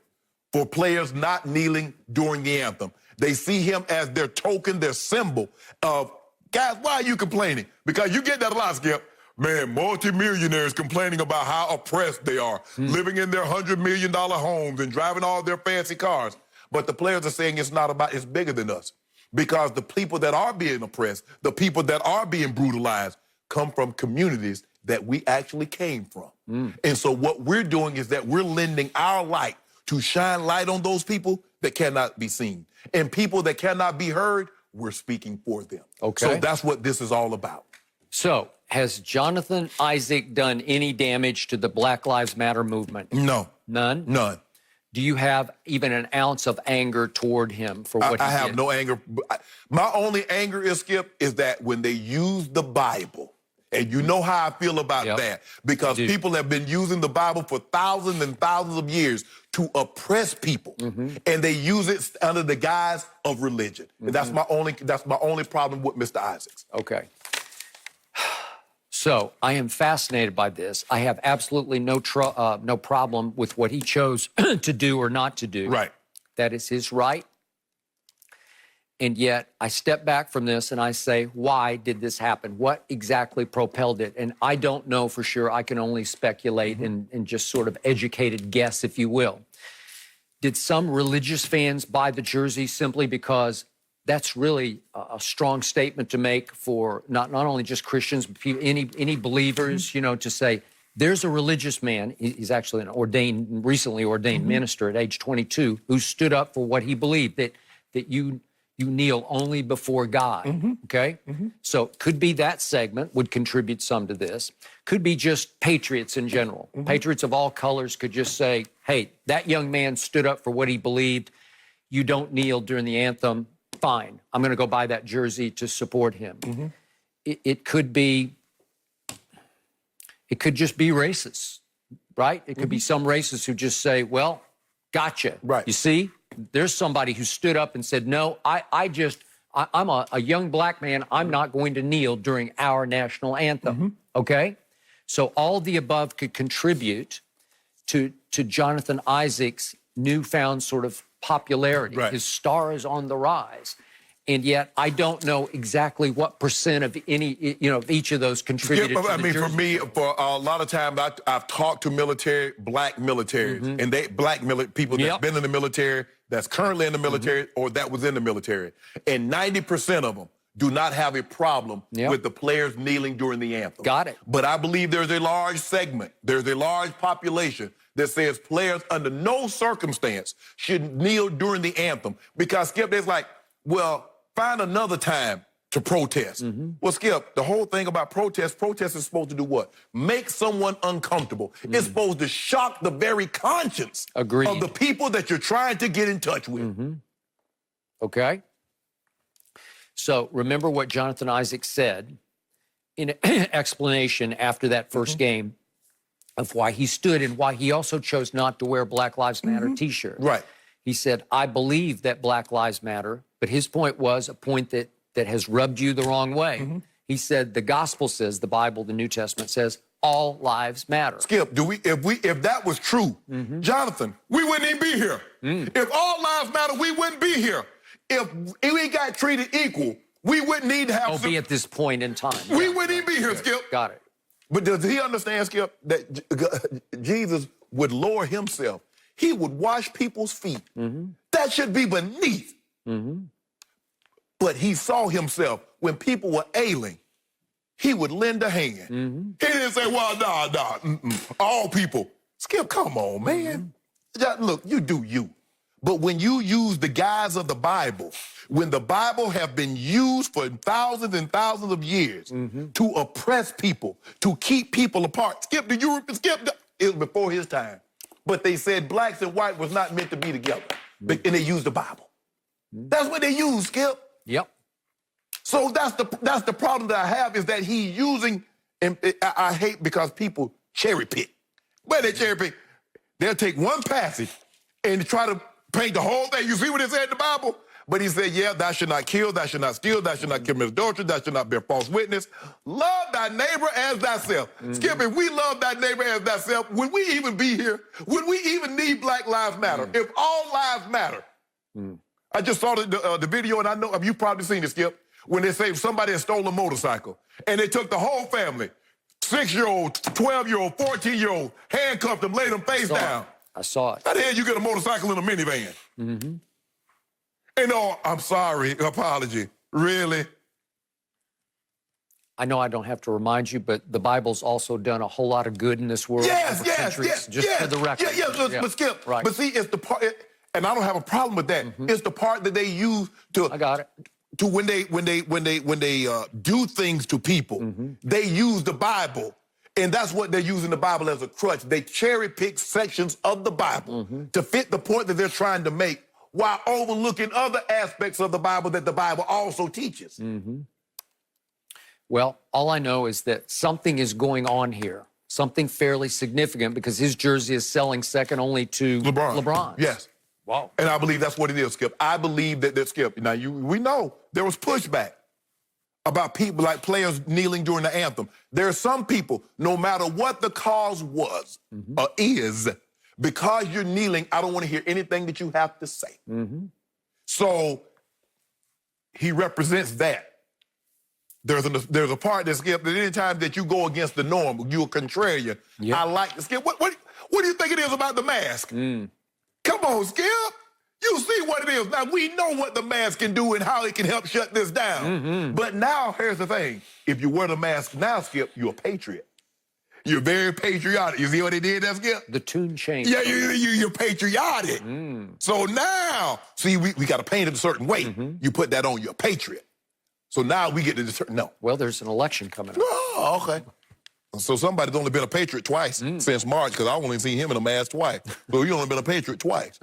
for players not kneeling during the anthem. They see him as their token, their symbol of, guys, why are you complaining? Because you get that a lot, Skip. Man, multimillionaires complaining about how oppressed they are, living in their $100 million homes and driving all their fancy cars. But the players are saying it's not about, it's bigger than us. Because the people that are being oppressed, the people that are being brutalized, come from communities that we actually came from. And so what we're doing is that we're lending our light to shine light on those people that cannot be seen. And people that cannot be heard, we're speaking for them. Okay. So that's what this is all about. So, has Jonathan Isaac done any damage to the Black Lives Matter movement? No. None? None. Do you have even an ounce of anger toward him for what he did? I have no anger. My only anger is, Skip, is that when they use the Bible, and you know how I feel about that, because people have been using the Bible for thousands and thousands of years to oppress people, and they use it under the guise of religion. And that's my only problem with Mr. Isaacs. Okay. So I am fascinated by this. I have absolutely no problem with what he chose to do or not to do. Right. That is his right. And yet I step back from this and I say, why did this happen? What exactly propelled it? And I don't know for sure. I can only speculate and just sort of educated guess, if you will. Did some religious fans buy the jersey simply because that's really a strong statement to make for not only just Christians, but any believers, you know, to say, there's a religious man, he's actually an recently ordained minister at age 22, who stood up for what he believed, that you kneel only before God, okay? So could be that segment would contribute some to this. Could be just patriots in general. Patriots of all colors could just say, hey, that young man stood up for what he believed. You don't kneel during the anthem. Fine, I'm going to go buy that jersey to support him. It could just be racist, right? It could be some racists who just say, well, gotcha. Right. You see, there's somebody who stood up and said, no, I'm a young black man. I'm not going to kneel during our national anthem, okay? So all the above could contribute to Jonathan Isaac's newfound sort of popularity. Right. His star is on the rise. And yet I don't know exactly what percent of each of those contributed to the jersey. For me, for a lot of time, I've talked to black militaries, and people that's been in the military, that's currently in the military, or that was in the military. And 90% of them do not have a problem with the players kneeling during the anthem. Got it. But I believe there's a large segment, there's a large population that says players under no circumstance should kneel during the anthem. Because, Skip, there's like, well, find another time to protest. Well, Skip, the whole thing about protest is supposed to do what? Make someone uncomfortable. It's supposed to shock the very conscience of the people that you're trying to get in touch with. Okay. So remember what Jonathan Isaac said in explanation after that first game of why he stood and why he also chose not to wear a Black Lives Matter t-shirt. Right. He said, I believe that Black Lives Matter, but his point was a point that has rubbed you the wrong way. He said, the gospel says, the Bible, the New Testament says, all lives matter. Skip, if that was true, Jonathan, we wouldn't even be here. If all lives matter, we wouldn't be here. If we got treated equal, we wouldn't need to have... be at this point in time. We wouldn't even be here, Skip. Got it. But does he understand, Skip, that Jesus would lower himself? He would wash people's feet. That should be beneath. But he saw himself when people were ailing. He would lend a hand. He didn't say, well, nah, all people. Skip, come on, man. Look, you do you. But when you use the guise of the Bible, when the Bible have been used for thousands and thousands of years to oppress people, to keep people apart. Skip, it was before his time. But they said blacks and white was not meant to be together. And they used the Bible. That's what they used, Skip. Yep. So that's the problem that I have, is that he's using, and I hate because people cherry pick. But they cherry pick. They'll take one passage and try to paint the whole thing. You see what it said in the Bible? But he said, yeah, thou should not kill, thou should not steal, thou should not commit adultery, thou should not bear false witness. Love thy neighbor as thyself. Skip, if we love thy neighbor as thyself, would we even be here? Would we even need Black Lives Matter? If all lives matter. I just saw the video, and I know you've probably seen it, Skip, when they say somebody had stolen a motorcycle, and they took the whole family, 6-year-old, 12-year-old, 14-year-old, handcuffed them, laid them face down. I saw it. How the hell you get a motorcycle in a minivan? And I'm sorry, apology. Really? I know I don't have to remind you, but the Bible's also done a whole lot of good in this world. Yes, Just for the record. But Skip, right. But see, it's the part, and I don't have a problem with that. It's the part that they use to. I got it. To when they do things to people, they use the Bible, and that's what they're using the Bible as a crutch. They cherry pick sections of the Bible to fit the point that they're trying to make, while overlooking other aspects of the Bible that the Bible also teaches. Well, all I know is that something is going on here, something fairly significant, because his jersey is selling second only to LeBron. Yes. Wow. And I believe that's what it is, Skip. I believe that Skip. Now, we know there was pushback about people, like players kneeling during the anthem. There are some people, no matter what the cause was or is, because you're kneeling, I don't want to hear anything that you have to say. So he represents that. There's a part that, Skip, that any time that you go against the norm, you're a contrarian. I like, Skip, what do you think it is about the mask? Come on, Skip. You see what it is. Now, we know what the mask can do and how it can help shut this down. But now, here's the thing. If you wear the mask now, Skip, you're a patriot. You're very patriotic. You see what they did there, Skip? The tune changed. Yeah, you're patriotic. So now, see, we got to paint it a certain way. You put that on, you're a patriot. So now we get to determine, no. Well, there's an election coming up. Oh, okay. So somebody's only been a patriot twice since March, because I only seen him in a mask twice. So you only been a patriot twice.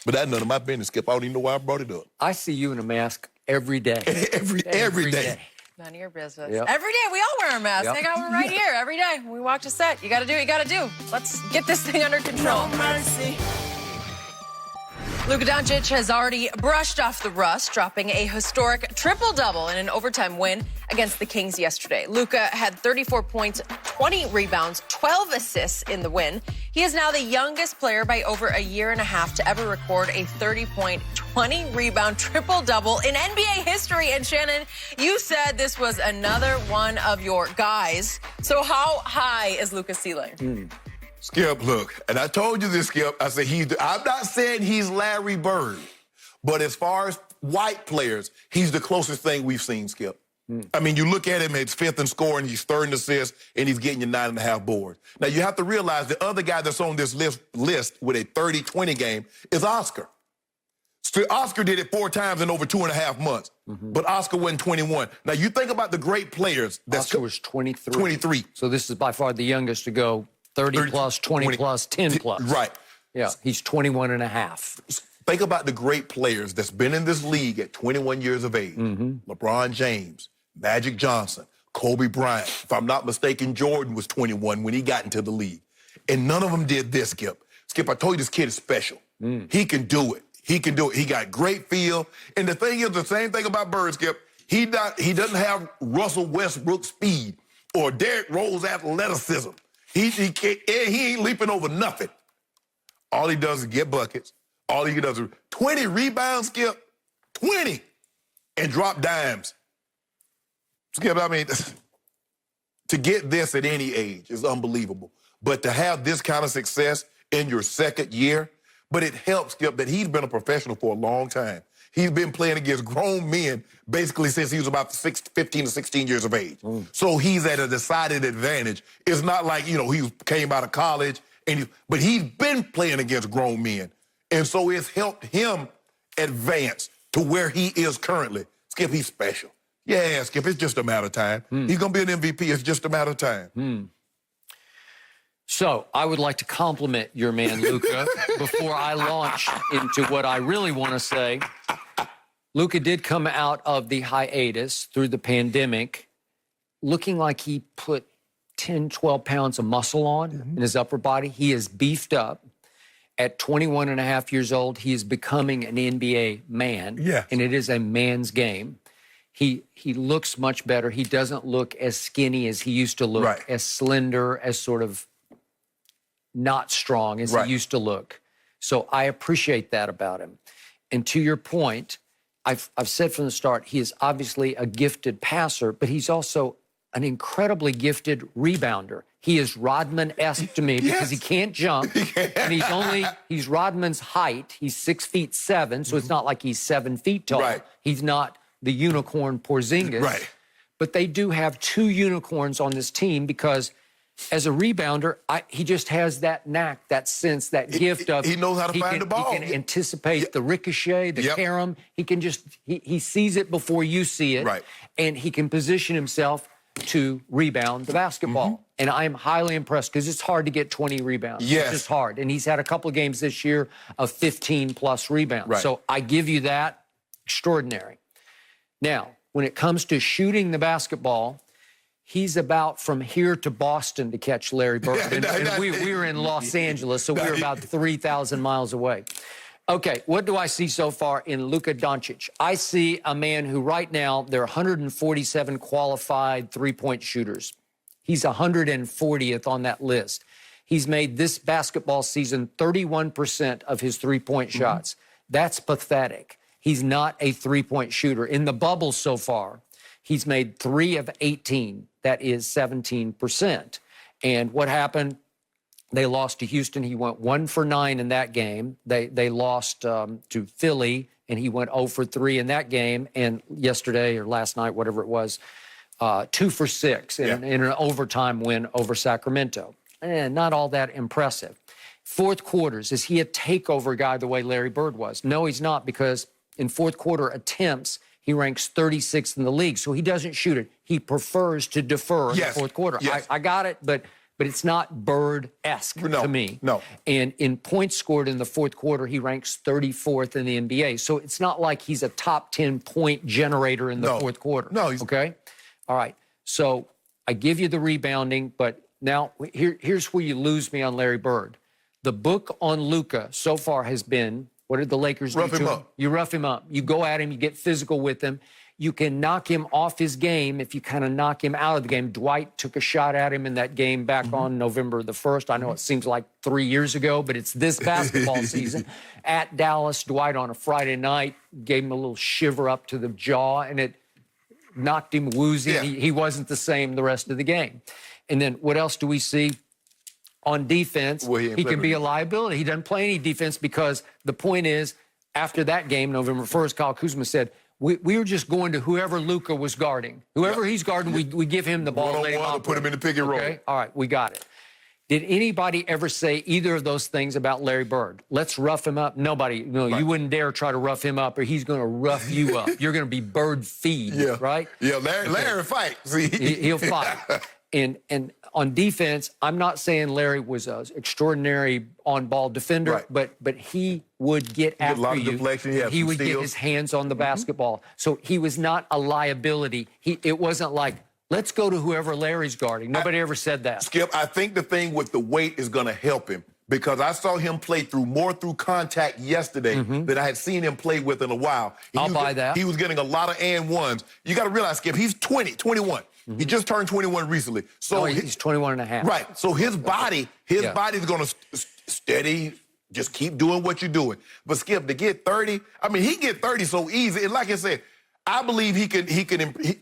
But that's none of my business, Skip. I don't even know why I brought it up. I see you in a mask every day. every day. None of your business. Every day we all wear a mask. I got one right here. Every day we walk to set. You got to do what you got to do. Let's get this thing under control. No mercy. Luka Dončić has already brushed off the rust, dropping a historic triple-double in an overtime win against the Kings yesterday. Luka had 34 points, 20 rebounds, 12 assists in the win. He is now the youngest player by over a year and a half to ever record a 30-point, 20-rebound triple-double in NBA history. And Shannon, you said this was another one of your guys. So how high is Luka's ceiling? Skip, look, and I told you this, Skip. I said I'm not saying he's Larry Bird, but as far as white players, he's the closest thing we've seen, Skip. I mean, you look at him, it's 5th in scoring, he's 3rd in assists, and he's getting you 9.5 boards. Now, you have to realize the other guy that's on this list with a 30-20 game is Oscar. So Oscar did it 4 times in over 2.5 months, but Oscar went 21. Now, you think about the great players. Oscar was 23. 23. So this is by far the youngest to go 30 plus, 20 plus, 10 plus. Right. Yeah, he's 21 and a half. Think about the great players that's been in this league at 21 years of age. LeBron James, Magic Johnson, Kobe Bryant. If I'm not mistaken, Jordan was 21 when he got into the league. And none of them did this, Skip. Skip, I told you this kid is special. He can do it. He can do it. He got great feel. And the thing is, the same thing about Bird, Skip. He doesn't have Russell Westbrook speed or Derrick Rose athleticism. He ain't leaping over nothing. All he does is get buckets. All he does is 20 rebounds, Skip. 20. And drop dimes. Skip, I mean, to get this at any age is unbelievable. But to have this kind of success in your second year, but it helps, Skip, that he's been a professional for a long time. He's been playing against grown men basically since he was about 15 to 16 years of age. So he's at a decided advantage. It's not like, he came out of college, but he's been playing against grown men. And so it's helped him advance to where he is currently. Skip, he's special. Yeah, Skip, it's just a matter of time. He's going to be an MVP. It's just a matter of time. So I would like to compliment your man, Luka, before I launch into what I really want to say. Luka did come out of the hiatus through the pandemic looking like he put 10, 12 pounds of muscle on in his upper body. He is beefed up. At 21 and a half years old, he is becoming an NBA man. Yes. And it is a man's game. He looks much better. He doesn't look as skinny as he used to look, Right. as slender, as sort of not strong as Right. he used to look. So I appreciate that about him. And to your point, I've said from the start, he is obviously a gifted passer, but he's also an incredibly gifted rebounder. He is Rodman-esque to me because he can't jump. And he's Rodman's height. He's 6'7", so it's not like he's 7 feet tall. Right. He's not the unicorn Porzingis. Right. But they do have 2 unicorns on this team because as a rebounder, he just has that knack, that sense, that gift of... He knows how to find the ball. He can anticipate the ricochet, the carom. He can just... He sees it before you see it. Right. And he can position himself to rebound the basketball. And I'm highly impressed because it's hard to get 20 rebounds. Yes. It's just hard. And he's had a couple of games this year of 15-plus rebounds. Right. So I give you that. Extraordinary. Now, when it comes to shooting the basketball, he's about from here to Boston to catch Larry Bird. And we were in Los Angeles, so we were about 3,000 miles away. Okay, what do I see so far in Luka Dončić? I see a man who right now, there are 147 qualified three-point shooters. He's 140th on that list. He's made this basketball season 31% of his three-point shots. That's pathetic. He's not a three-point shooter. In the bubble so far, he's made 3 of 18. That is 17%. And what happened? They lost to Houston. He went 1 for 9 in that game. They lost to Philly, and he went 0 for 3 in that game. And yesterday or last night, whatever it was, 2 for 6 in an overtime win over Sacramento. Not all that impressive. Fourth quarters, is he a takeover guy the way Larry Bird was? No, he's not, because in fourth quarter attempts, he ranks 36th in the league. So he doesn't shoot it. He prefers to defer in the fourth quarter. Yes. I got it, but it's not Bird-esque to me. No. And in points scored in the fourth quarter, he ranks 34th in the NBA. So it's not like he's a top 10 point generator in the fourth quarter. No. Okay? All right. So I give you the rebounding, but now here's where you lose me on Larry Bird. The book on Luka so far has been, what did the Lakers do to him? You rough him up. You go at him. You get physical with him. You can knock him off his game if you kind of knock him out of the game. Dwight took a shot at him in that game back on November the 1st. I know it seems like 3 years ago, but it's this basketball season. At Dallas, Dwight on a Friday night gave him a little shiver up to the jaw, and it knocked him woozy. Yeah. He wasn't the same the rest of the game. And then what else do we see? On defense, he can be a liability. He doesn't play any defense because the point is, after that game, November 1st, Kyle Kuzma said, we were just going to whoever Luka was guarding. Whoever he's guarding, we give him the ball. One-on-one to put him in the pick and roll. Okay? All right, we got it. Did anybody ever say either of those things about Larry Bird? Let's rough him up. Nobody. No, you wouldn't dare try to rough him up, or he's going to rough you up. You're going to be bird feed, right? Yeah, Larry fight. See? He'll fight. And on defense, I'm not saying Larry was an extraordinary on-ball defender, but he would get after a lot of you. deflection. He would get his hands on the basketball. So he was not a liability. It wasn't like, let's go to whoever Larry's guarding. Nobody ever said that. Skip, I think the thing with the weight is going to help him because I saw him play more through contact yesterday than I had seen him play with in a while. I'll buy that. He was getting a lot of and ones. You got to realize, Skip, he's 21. He just turned 21 recently. So he's 21 and a half. Right. So his body's going to steady, just keep doing what you're doing. But Skip, to get 30, I mean, he get 30 so easy. And like I said, I believe he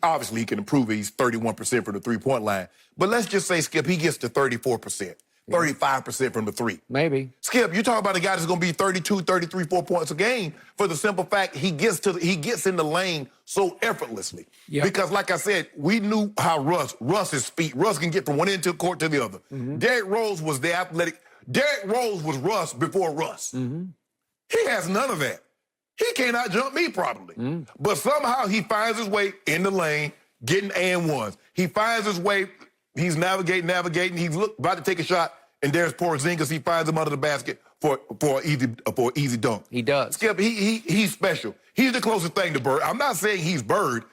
obviously he can improve it. He's 31% from the three-point line. But let's just say, Skip, he gets to 34%. 35% from the three. Maybe. Skip, you talk about a guy that's going to be 32, 33, 4 points a game for the simple fact he gets in the lane so effortlessly. Yep. Because like I said, we knew how Russ's feet. Russ can get from one end of the court to the other. Derrick Rose was the athletic. Derrick Rose was Russ before Russ. He has none of that. He cannot jump me probably. But somehow he finds his way in the lane, getting and ones. He finds his way, he's navigating. He's about to take a shot, and there's Porzingis. He finds him under the basket for an easy dunk. He does. Skip, he's special. He's the closest thing to Bird. I'm not saying he's Bird.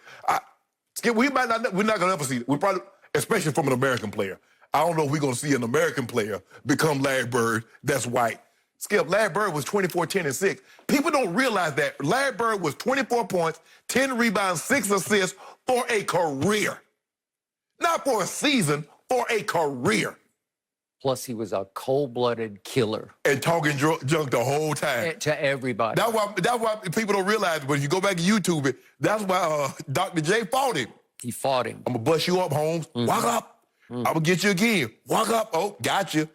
Skip, we're not going to ever see it. We probably, especially from an American player. I don't know if we're going to see an American player become Larry Bird that's white. Skip, Larry Bird was 24, 10, and 6. People don't realize that. Larry Bird was 24 points, 10 rebounds, 6 assists for a career. Not for a season, for a career. Plus, he was a cold-blooded killer. And talking junk the whole time. To everybody. That's why people don't realize it. But if you go back and YouTube it, that's why Dr. J fought him. He fought him. I'm going to bust you up, Holmes. Walk up. I'm going to get you again. Walk up. Oh, got you.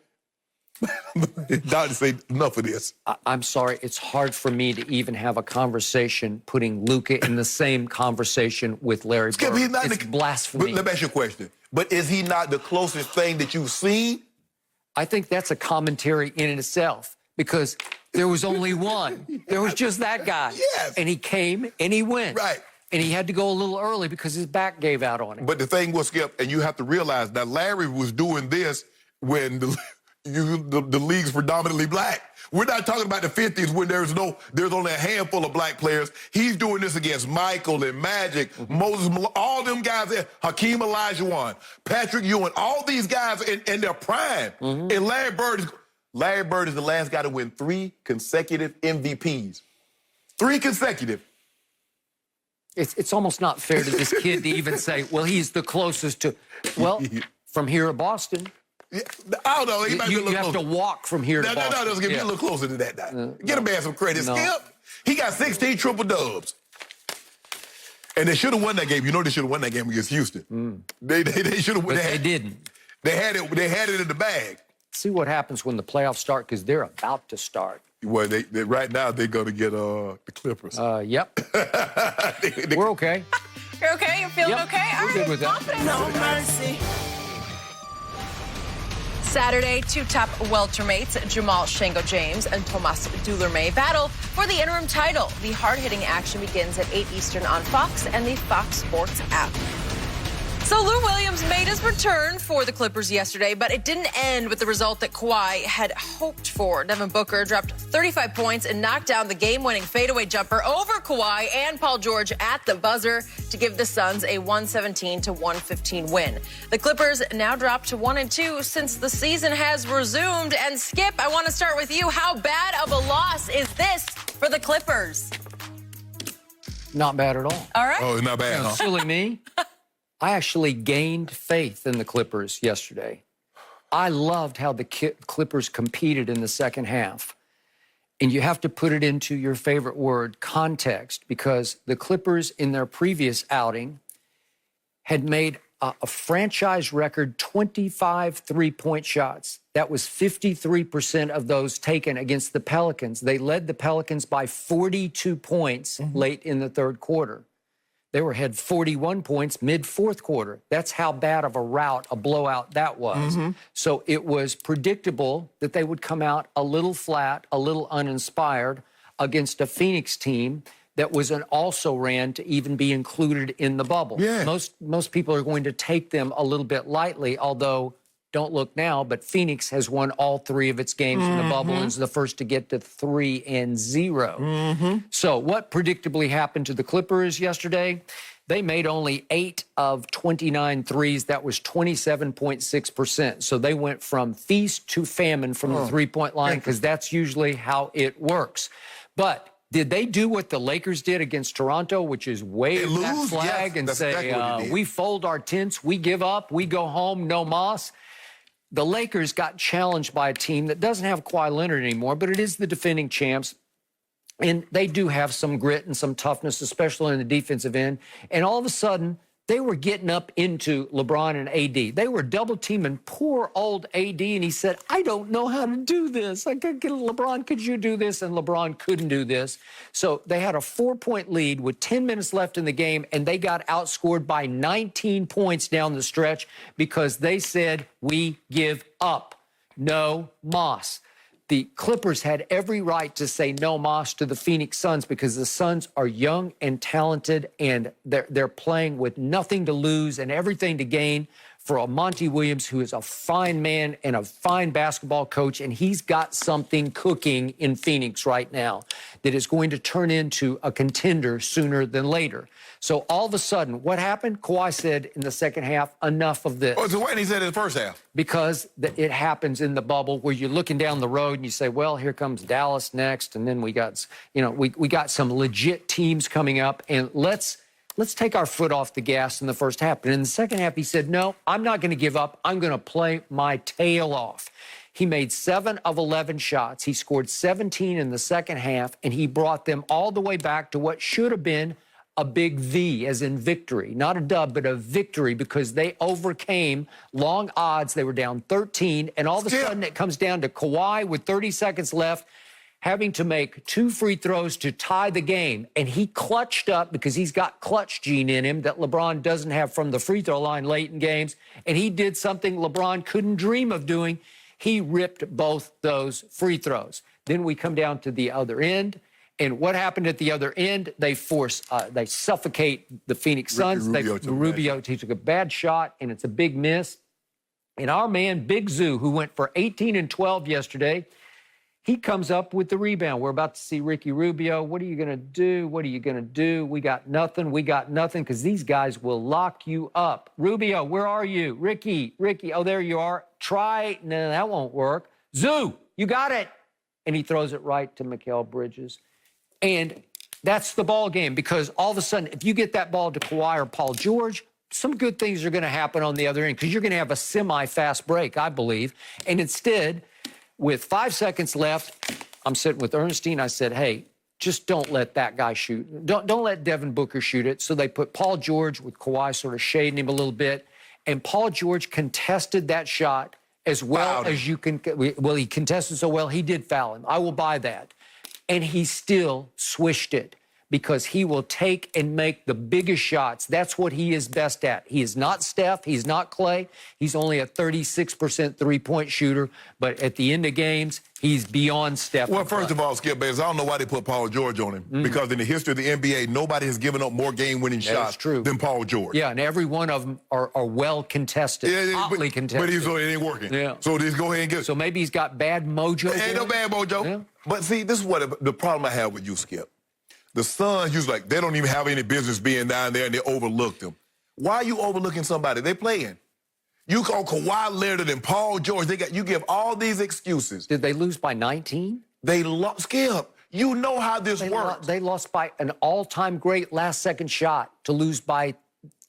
Doctor say enough of this. I'm sorry. It's hard for me to even have a conversation putting Luka in the same conversation with Larry Bird. It's blasphemy. Let me ask you a question. But is he not the closest thing that you've seen? I think that's a commentary in itself because there was only one. There was just that guy. Yes. And he came and he went. Right. And he had to go a little early because his back gave out on him. But the thing was, Skip, and you have to realize that Larry was doing this when the league's predominantly black. We're not talking about the 50s when there's only a handful of black players. He's doing this against Michael and Magic, Moses, all them guys there, Hakeem Olajuwon, Patrick Ewing, all these guys in their prime. And Larry Bird is the last guy to win 3 consecutive MVPs. 3 consecutive. It's almost not fair to this kid to even say, well, he's the closest to, well, from here at Boston. Yeah, I don't know. He might be a little have closer. to walk from here to Boston. No, give me a little closer to that. Get a man some credit. Skip, he got 16 triple dubs. And they should have won that game. You know they should have won that game against Houston. They should have won. But they didn't. They had it in the bag. See what happens when the playoffs start because they're about to start. Well, they right now they're going to get the Clippers. Yep. We're okay. You're okay? You're feeling okay? All We're good with that. Confident. No mercy. Saturday, 2 top weltermates, Jamal Shango James and Tomas Dulerme, battle for the interim title. The hard-hitting action begins at 8 Eastern on Fox and the Fox Sports app. So Lou Williams made his return for the Clippers yesterday, but it didn't end with the result that Kawhi had hoped for. Devin Booker dropped 35 points and knocked down the game-winning fadeaway jumper over Kawhi and Paul George at the buzzer to give the Suns a 117-115 win. The Clippers now drop to 1-2 since the season has resumed. And Skip, I want to start with you. How bad of a loss is this for the Clippers? Not bad at all. All right. Oh, it's not bad, huh? Silly me. I actually gained faith in the Clippers yesterday. I loved how the Clippers competed in the second half. And you have to put it into your favorite word, context, because the Clippers in their previous outing had made a franchise record 25 three-point shots. That was 53% of those taken against the Pelicans. They led the Pelicans by 42 points late in the third quarter. They were ahead 41 points mid-fourth quarter. That's how bad of a rout, a blowout that was. So it was predictable that they would come out a little flat, a little uninspired against a Phoenix team that was an also-ran to even be included in the bubble. Yeah. Most people are going to take them a little bit lightly, although don't look now, but Phoenix has won all 3 of its games in the bubble and is the first to get to 3-0. So what predictably happened to the Clippers yesterday? They made only 8 of 29 threes. That was 27.6%. So they went from feast to famine from the three-point line because that's usually how it works. But did they do what the Lakers did against Toronto, which is wave that flag and say, we fold our tents, we give up, we go home, no mas? The Lakers got challenged by a team that doesn't have Kawhi Leonard anymore, but it is the defending champs. And they do have some grit and some toughness, especially in the defensive end. And all of a sudden, they were getting up into LeBron and AD. They were double-teaming poor old AD, and he said, I don't know how to do this. I could get LeBron, could you do this? And LeBron couldn't do this. So they had a 4-point lead with 10 minutes left in the game, and they got outscored by 19 points down the stretch because they said, we give up. No mas. the Clippers had every right to say no mas to the Phoenix Suns because the Suns are young and talented, and they're playing with nothing to lose and everything to gain for a Monty Williams, who is a fine man and a fine basketball coach, and he's got something cooking in Phoenix right now that is going to turn into a contender sooner than later. So all of a sudden, what happened? Kawhi said in the second half, enough of this. Oh, so why didn't he say it in the first half? Because it happens in the bubble where you're looking down the road and you say, well, here comes Dallas next, and then we got, you know, we got some legit teams coming up, and let's take our foot off the gas in the first half. But in the second half, he said, no, I'm not going to give up. I'm going to play my tail off. He made 7 of 11 shots. He scored 17 in the second half, and he brought them all the way back to what should have been a big V, as in victory. Not a dub, but a victory, because they overcame long odds. They were down 13, and all of a sudden it comes down to Kawhi with 30 seconds left, having to make 2 free throws to tie the game. And he clutched up because he's got clutch gene in him that LeBron doesn't have from the free throw line late in games. And he did something LeBron couldn't dream of doing. He ripped both those free throws. Then we come down to the other end. And what happened at the other end? They suffocate the Phoenix Suns. Rubio took a bad shot, and it's a big miss. And our man, Big Zoo, who went for 18 and 12 yesterday, he comes up with the rebound. We're about to see Ricky Rubio. What are you going to do? What are you going to do? We got nothing. We got nothing, because these guys will lock you up. Rubio, where are you? Ricky, oh, there you are. Try. No, that won't work. Zoo, you got it. And he throws it right to Mikal Bridges. And that's the ball game, because all of a sudden, if you get that ball to Kawhi or Paul George, some good things are going to happen on the other end, because you're going to have a semi-fast break, I believe. And instead, with 5 seconds left, I'm sitting with Ernestine. I said, hey, just don't let that guy shoot. Don't let Devin Booker shoot it. So they put Paul George with Kawhi sort of shading him a little bit. And Paul George contested that shot as well as you can. Well, he contested so well, he did foul him. I will buy that. And he still swished it, because he will take and make the biggest shots. That's what he is best at. He is not Steph. He's not Clay. He's only a 36% three-point shooter. But at the end of games, he's beyond Steph. Well, first of all, Skip Bayless, I don't know why they put Paul George on him. Because in the history of the NBA, nobody has given up more game-winning shots than Paul George. Yeah, and every one of them are well contested, hotly contested. But it ain't working. Yeah. So just go ahead and get it. So maybe he's got bad mojo. Ain't no bad mojo. Yeah. But see, this is what the problem I have with you, Skip. The Suns, you like, they don't even have any business being down there, and they overlooked them. Why are you overlooking somebody? They playing. You call Kawhi Leonard and Paul George. You give all these excuses. Did they lose by 19? They lost. Skip, you know how this works. They lost by an all-time great last-second shot to lose by,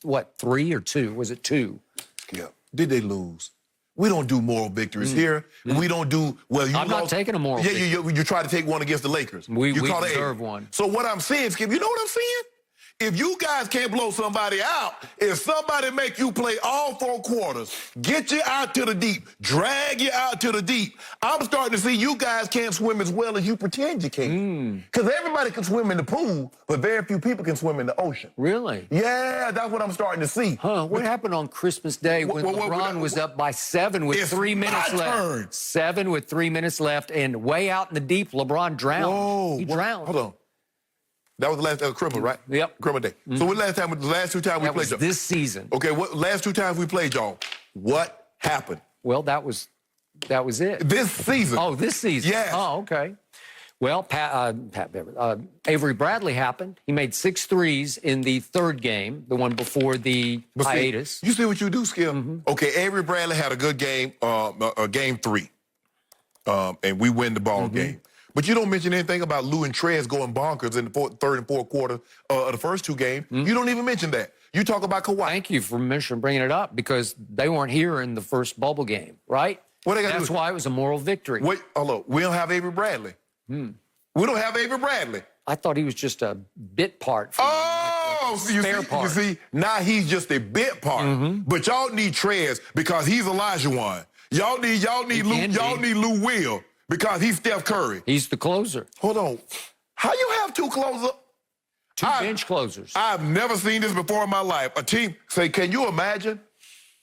what, 3 or 2? Was it 2? Skip, did they lose? We don't do moral victories here. We don't do, well, you I'm not taking a moral victory. You try to take one against the Lakers. We deserve one. So what I'm saying, Skip, you know what I'm saying? If you guys can't blow somebody out, if somebody make you play all 4 quarters, get you out to the deep, drag you out to the deep, I'm starting to see you guys can't swim as well as you pretend you can. Because everybody can swim in the pool, but very few people can swim in the ocean. Really? Yeah, that's what I'm starting to see. Huh, what happened on Christmas Day when LeBron was up by 7 with 3 minutes left? 7 with 3 minutes left, and way out in the deep, LeBron drowned. Whoa. He drowned. Hold on. That was the last criminal, right? Yep. Criminal day. So what last 2 times we played y'all? This season. Okay, what last 2 times we played y'all? What happened? Well, that was it. This season. Oh, this season. Yes. Oh, okay. Well, Avery Bradley happened. He made 6 threes in the 3rd game, the one before the hiatus. You see what you do, Skip? Okay, Avery Bradley had a good game, game 3. And we win the ball game. But you don't mention anything about Lou and Trez going bonkers in the 3rd and 4th quarter of the first 2 games. You don't even mention that. You talk about Kawhi. Thank you for bringing it up, because they weren't here in the first bubble game, right? That's why it was a moral victory. Wait, hello. We don't have Avery Bradley. We don't have Avery Bradley. I thought he was just a bit part. You see, now he's just a bit part. But y'all need Trez because he's Olajuwon. Y'all need Lou Will. Because he's Steph Curry. He's the closer. Hold on. How you have 2 closers? 2 bench closers. I've never seen this before in my life. A team, say, can you imagine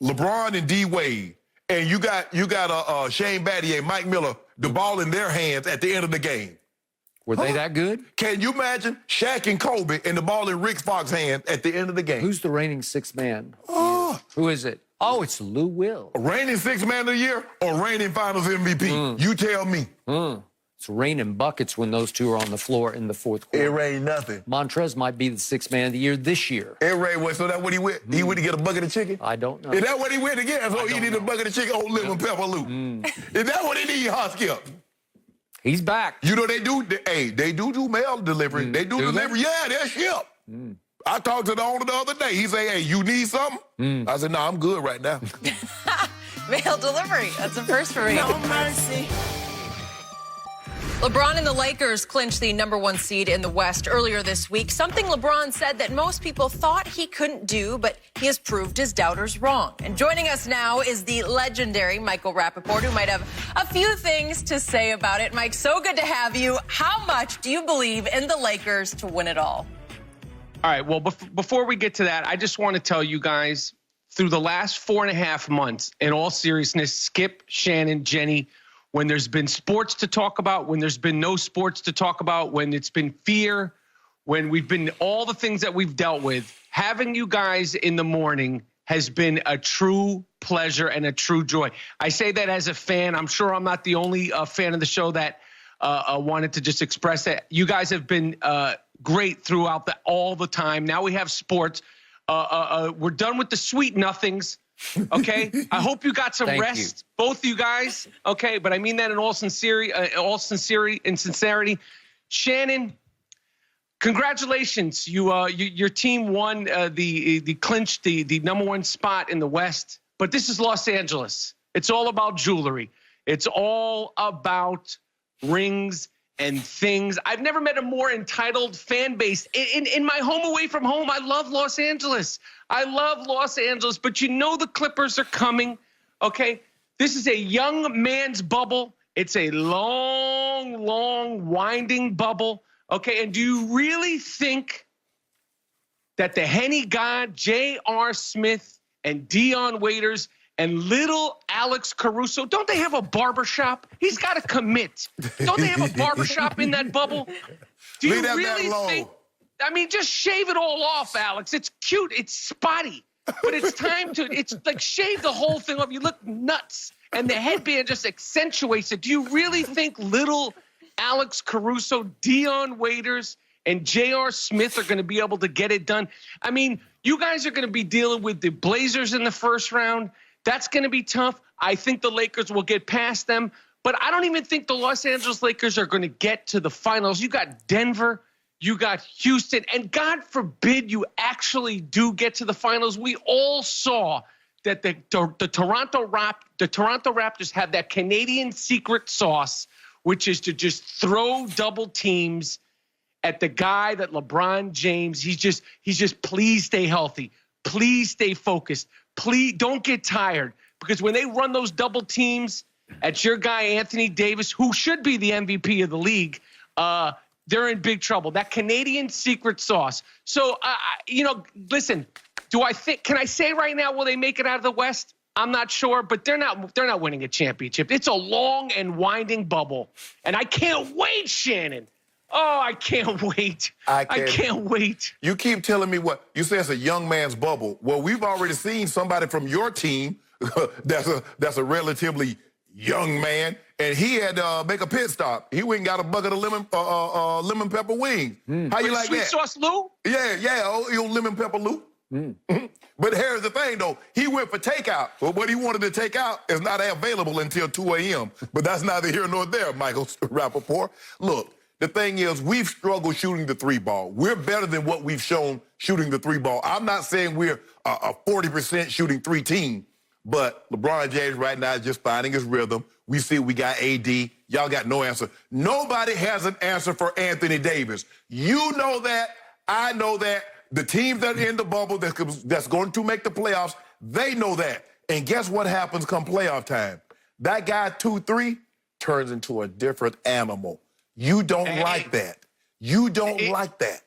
LeBron and D. Wade, and you got Shane Battier, Mike Miller the ball in their hands at the end of the game. Were they that good? Can you imagine Shaq and Kobe and the ball in Rick Fox's hands at the end of the game? Who's the reigning sixth man? Oh. Who is it? Oh, it's Lou Will. Reigning sixth man of the year or reigning finals MVP? You tell me. It's raining buckets when those two are on the floor in the fourth quarter. It rained nothing. Montrez might be the sixth man of the year this year. It rained what? So that's what he went? He went to get a bucket of chicken? I don't know. Is that what he went to get? So he needed a bucket of chicken, old lemon pepper Lou. Is that what he need, Skip? He's back. You know they do. They do mail delivery. They do delivery. Yeah, they're ship. I talked to the owner the other day. He say, "Hey, you need something?" I said, "No, I'm good right now." Mail delivery. That's a first for me. No mercy. LeBron and the Lakers clinched the #1 seed in the West earlier this week, something LeBron said that most people thought he couldn't do, but he has proved his doubters wrong. And joining us now is the legendary Michael Rapaport, who might have a few things to say about it. Mike, so good to have you. How much do you believe in the Lakers to win it all? All right, well, before we get to that, I just want to tell you guys, through the last 4.5 months, in all seriousness, Skip, Shannon, Jenny, when there's been sports to talk about, when there's been no sports to talk about, when it's been fear, when we've been all the things that we've dealt with, having you guys in the morning has been a true pleasure and a true joy. I say that as a fan. I'm sure I'm not the only fan of the show that wanted to just express that. You guys have been great throughout all the time. Now we have sports. We're done with the sweet nothings. Okay, I hope you got some rest, both of you guys. Okay, but I mean that in all sincerity. Shannon, congratulations! Your team won the clinched the #1 spot in the West. But this is Los Angeles. It's all about jewelry. It's all about rings and things. I've never met a more entitled fan base. In my home away from home, I love Los Angeles. I love Los Angeles, but you know the Clippers are coming, okay? This is a young man's bubble. It's a long, long, winding bubble, okay? And do you really think that the Henny God, J.R. Smith, and Dion Waiters and little Alex Caruso, don't they have a barbershop? He's got to commit. Don't they have a barbershop in that bubble? Do you really think? I mean, just shave it all off, Alex. It's cute. It's spotty. But it's time to, it's like shave the whole thing off. You look nuts. And the headband just accentuates it. Do you really think little Alex Caruso, Dion Waiters, and J.R. Smith are going to be able to get it done? I mean, you guys are going to be dealing with the Blazers in the first round. That's going to be tough. I think the Lakers will get past them. But I don't even think the Los Angeles Lakers are going to get to the finals. You got Denver. You got Houston, and God forbid you actually do get to the finals. We all saw that the Toronto Raptors have that Canadian secret sauce, which is to just throw double teams at the guy that LeBron James. He's just please stay healthy, please stay focused, please don't get tired, because when they run those double teams at your guy Anthony Davis, who should be the MVP of the league, they're in big trouble. That Canadian secret sauce. So, listen, can I say right now, will they make it out of the West? I'm not sure, but they're not winning a championship. It's a long and winding bubble. And I can't wait, Shannon. Oh, I can't wait. I can't wait. You keep telling me what you say it's a young man's bubble. Well, we've already seen somebody from your team that's a relatively young man, and he had to make a pit stop. He went and got a bucket of lemon pepper wings. How you like sweet that? Sweet sauce Lou? Yeah, your lemon pepper Lou. But here's the thing, though. He went for takeout. But what he wanted to take out is not available until 2 a.m. But that's neither here nor there, Michael Rapaport. Look, the thing is, we've struggled shooting the three ball. We're better than what we've shown shooting the three ball. I'm not saying we're a 40% shooting three team, but LeBron James right now is just finding his rhythm. We see we got AD. Y'all got no answer. Nobody has an answer for Anthony Davis. You know that. I know that. The teams that are in the bubble that's going to make the playoffs, they know that. And guess what happens come playoff time? That guy 2-3 turns into a different animal. You don't like that. You don't like that.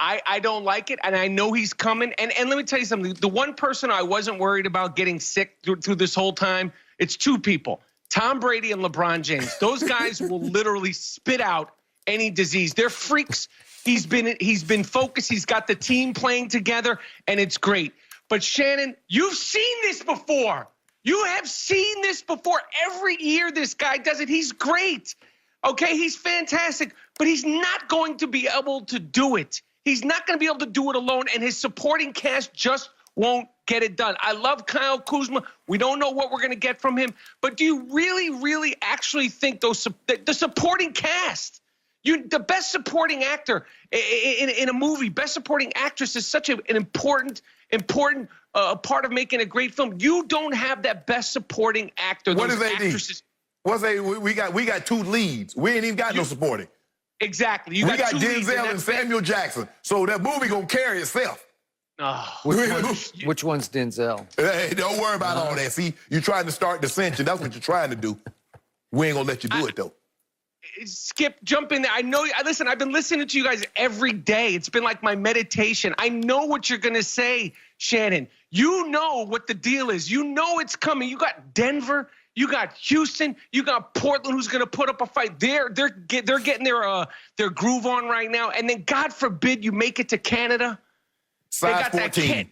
I don't like it, and I know he's coming. And let me tell you something. The one person I wasn't worried about getting sick through this whole time, it's two people. Tom Brady and LeBron James. Those guys will literally spit out any disease. They're freaks. He's been focused. He's got the team playing together, and it's great. But Shannon, you've seen this before. You have seen this before. Every year this guy does it. He's great. Okay, he's fantastic, but he's not going to be able to do it. He's not going to be able to do it alone, and his supporting cast just won't get it done. I love Kyle Kuzma. We don't know what we're going to get from him, but do you really, really actually think the supporting cast, the best supporting actor in a movie, best supporting actress is such an important part of making a great film. You don't have that best supporting actor. What those is actresses. We got 2 leads. We ain't even got no supporting. Exactly. We got Denzel and Samuel Jackson. So that movie gonna carry itself. Oh. Which one's Denzel? Hey, don't worry about all that. See, you're trying to start dissension. That's what you're trying to do. We ain't gonna let you do it though. Skip, jump in there. I know. Listen, I've been listening to you guys every day. It's been like my meditation. I know what you're gonna say, Shannon. You know what the deal is. You know it's coming. You got Denver. You got Houston. You got Portland, who's going to put up a fight. They're getting their groove on right now. And then, God forbid, you make it to Canada. Size 14.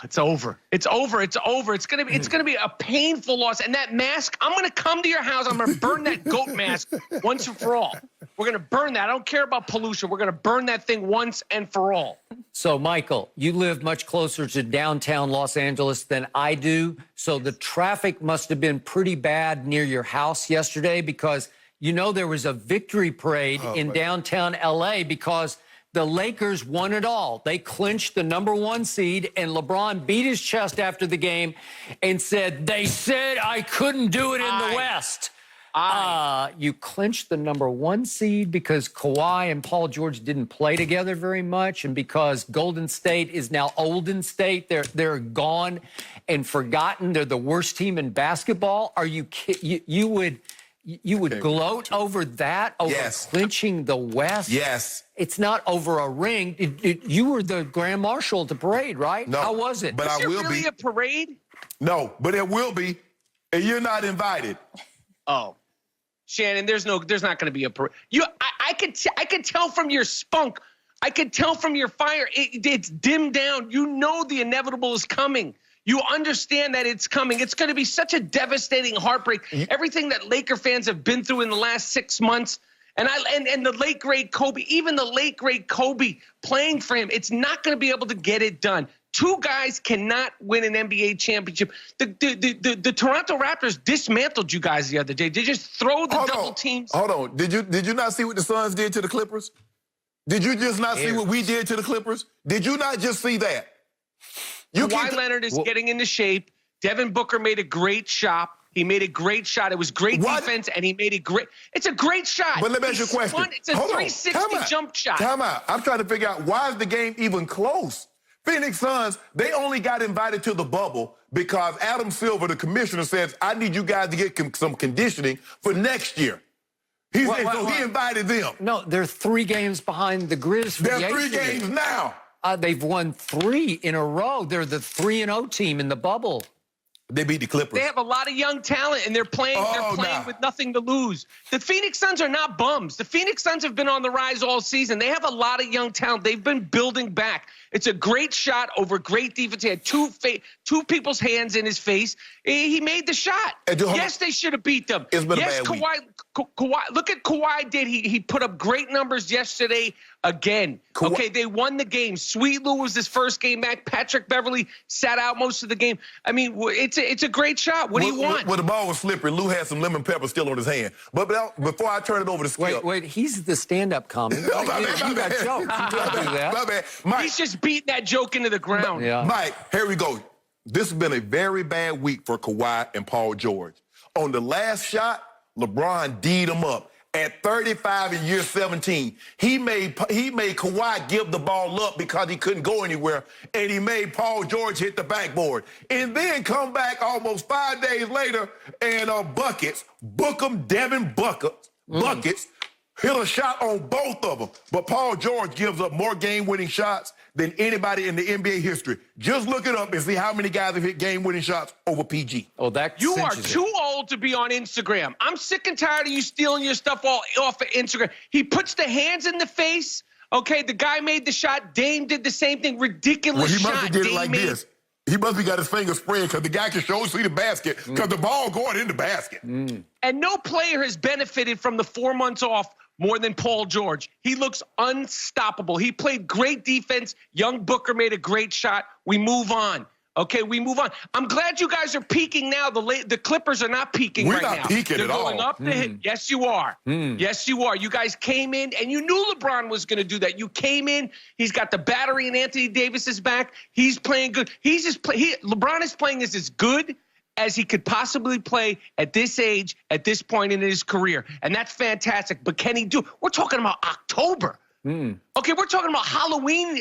It's over. It's over. It's over. It's gonna be a painful loss. And that mask, I'm gonna come to your house. I'm gonna burn that goat mask once and for all. We're gonna burn that. I don't care about pollution. We're gonna burn that thing once and for all. So, Michael, you live much closer to downtown Los Angeles than I do. So the traffic must have been pretty bad near your house yesterday because, there was a victory parade in downtown LA because the Lakers won it all. They clinched the #1 seed, and LeBron beat his chest after the game and said, they said I couldn't do it in the West. You clinched the #1 seed because Kawhi and Paul George didn't play together very much, and because Golden State is now Olden State. They're gone and forgotten. They're the worst team in basketball. Are you kidding? You would gloat over that, over clinching the West? Yes. It's not over a ring. You were the Grand Marshal at the parade, right? No. How was it? But I will really be. A parade? No, but it will be, and you're not invited. Oh, Shannon, there's not going to be a parade. I could tell from your spunk. I could tell from your fire. It's dimmed down. You know the inevitable is coming. You understand that it's coming. It's going to be such a devastating heartbreak. Everything that Laker fans have been through in the last 6 months, and the late great Kobe, even the late great Kobe playing for him, it's not going to be able to get it done. 2 guys cannot win an NBA championship. The Toronto Raptors dismantled you guys the other day. They just throw the double teams. Hold on. Did you not see what the Suns did to the Clippers? Did you just not see what we did to the Clippers? Did you not just see that? Kawhi Leonard is getting into shape. Devin Booker made a great shot. He made a great shot. It was great defense, and he made it's a great shot. But let me ask you a question. It's a 360 jump shot. Time out. I'm trying to figure out, why is the game even close? Phoenix Suns, they only got invited to the bubble because Adam Silver, the commissioner, says, I need you guys to get some conditioning for next year. He invited them. No, they're 3 games behind the Grizz. They're 3 games now. They've won 3 in a row. They're the 3-0 team in the bubble. They beat the Clippers. They have a lot of young talent, and they're playing with nothing to lose. The Phoenix Suns are not bums. The Phoenix Suns have been on the rise all season. They have a lot of young talent. They've been building back. It's a great shot over great defense. He had two people's hands in his face. He made the shot. Yes, they should have beat them. It's been a bad Kawhi, week. Kawhi, look at Kawhi did. He put up great numbers yesterday again. Okay, they won the game. Sweet Lou was his first game back. Patrick Beverly sat out most of the game. I mean, it's a great shot. What do you want? Well, the ball was slippery. Lou had some lemon pepper still on his hand. But before I turn it over to Skip. Wait, he's the stand-up comic. You got jokes. You can't do that. My bad. Mike, he's just beating that joke into the ground. Yeah. Mike, here we go. This has been a very bad week for Kawhi and Paul George. On the last shot, LeBron D'd him up. At 35 in year 17, he made Kawhi give the ball up because he couldn't go anywhere, and he made Paul George hit the backboard. And then come back almost 5 days later and buckets, Devin buckets, hit a shot on both of them. But Paul George gives up more game-winning shots than anybody in the NBA history. Just look it up and see how many guys have hit game-winning shots over PG. Oh, that you are too old to be on Instagram. I'm sick and tired of you stealing your stuff all off of Instagram. He puts the hands in the face. Okay, the guy made the shot. Dame did the same thing. Ridiculous shot. Well, he must have did it Dame like made. this. He must have got his finger spread because the guy can show see the basket because the ball going in the basket. And no player has benefited from the 4 months off more than Paul George. He looks unstoppable. He played great defense. Young Booker made a great shot. We move on. Okay, we move on. I'm glad you guys are peaking now. The Clippers are not peaking right now. We're not peaking They're at going all. Up the hit. Yes, you are. Yes, you are. You guys came in, and you knew LeBron was going to do that. You came in. He's got the battery in Anthony Davis's back. He's playing good. LeBron is playing as good as he could possibly play at this age, at this point in his career. And that's fantastic. But can he do? We're talking about October. Okay, we're talking about Halloween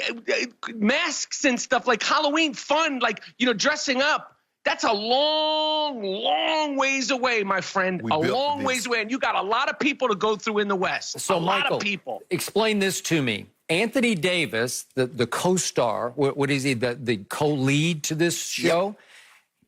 masks and stuff, like Halloween fun, like, dressing up. That's a long, long ways away, my friend. A long ways away. And you got a lot of people to go through in the West. So, lot of people. Explain this to me. Anthony Davis, the co-star, what is he, the co-lead to this show? Yep.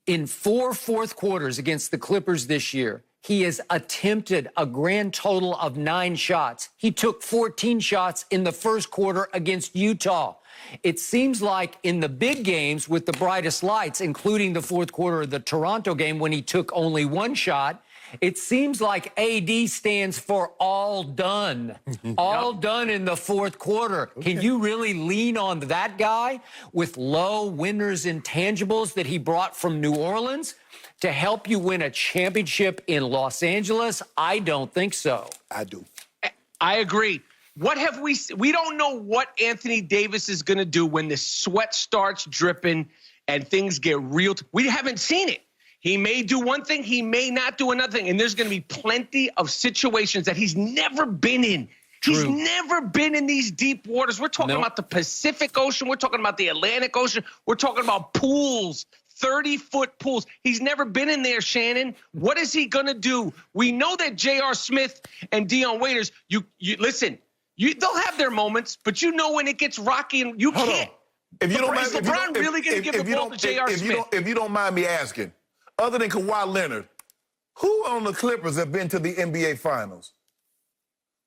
In 4 fourth quarters against the Clippers this year, he has attempted a grand total of 9 shots. He took 14 shots in the first quarter against Utah. It seems like in the big games with the brightest lights, including the fourth quarter of the Toronto game when he took only 1 shot, it seems like AD stands for all done. All done in the fourth quarter. Okay. Can you really lean on that guy with low winners intangibles that he brought from New Orleans to help you win a championship in Los Angeles? I don't think so. I do. I agree. What have we don't know what Anthony Davis is going to do when the sweat starts dripping and things get real. We haven't seen it. He may do one thing, he may not do another thing, and there's going to be plenty of situations that he's never been in. True. He's never been in these deep waters. We're talking about the Pacific Ocean. We're talking about the Atlantic Ocean. We're talking about pools, 30-foot pools. He's never been in there, Shannon. What is he going to do? We know that J.R. Smith and Dion Waiters, you listen, they'll have their moments, but you know when it gets rocky and you can't. If you don't mind, is LeBron really going to give the ball to J.R. Smith? If you don't mind me asking, other than Kawhi Leonard, who on the Clippers have been to the NBA Finals?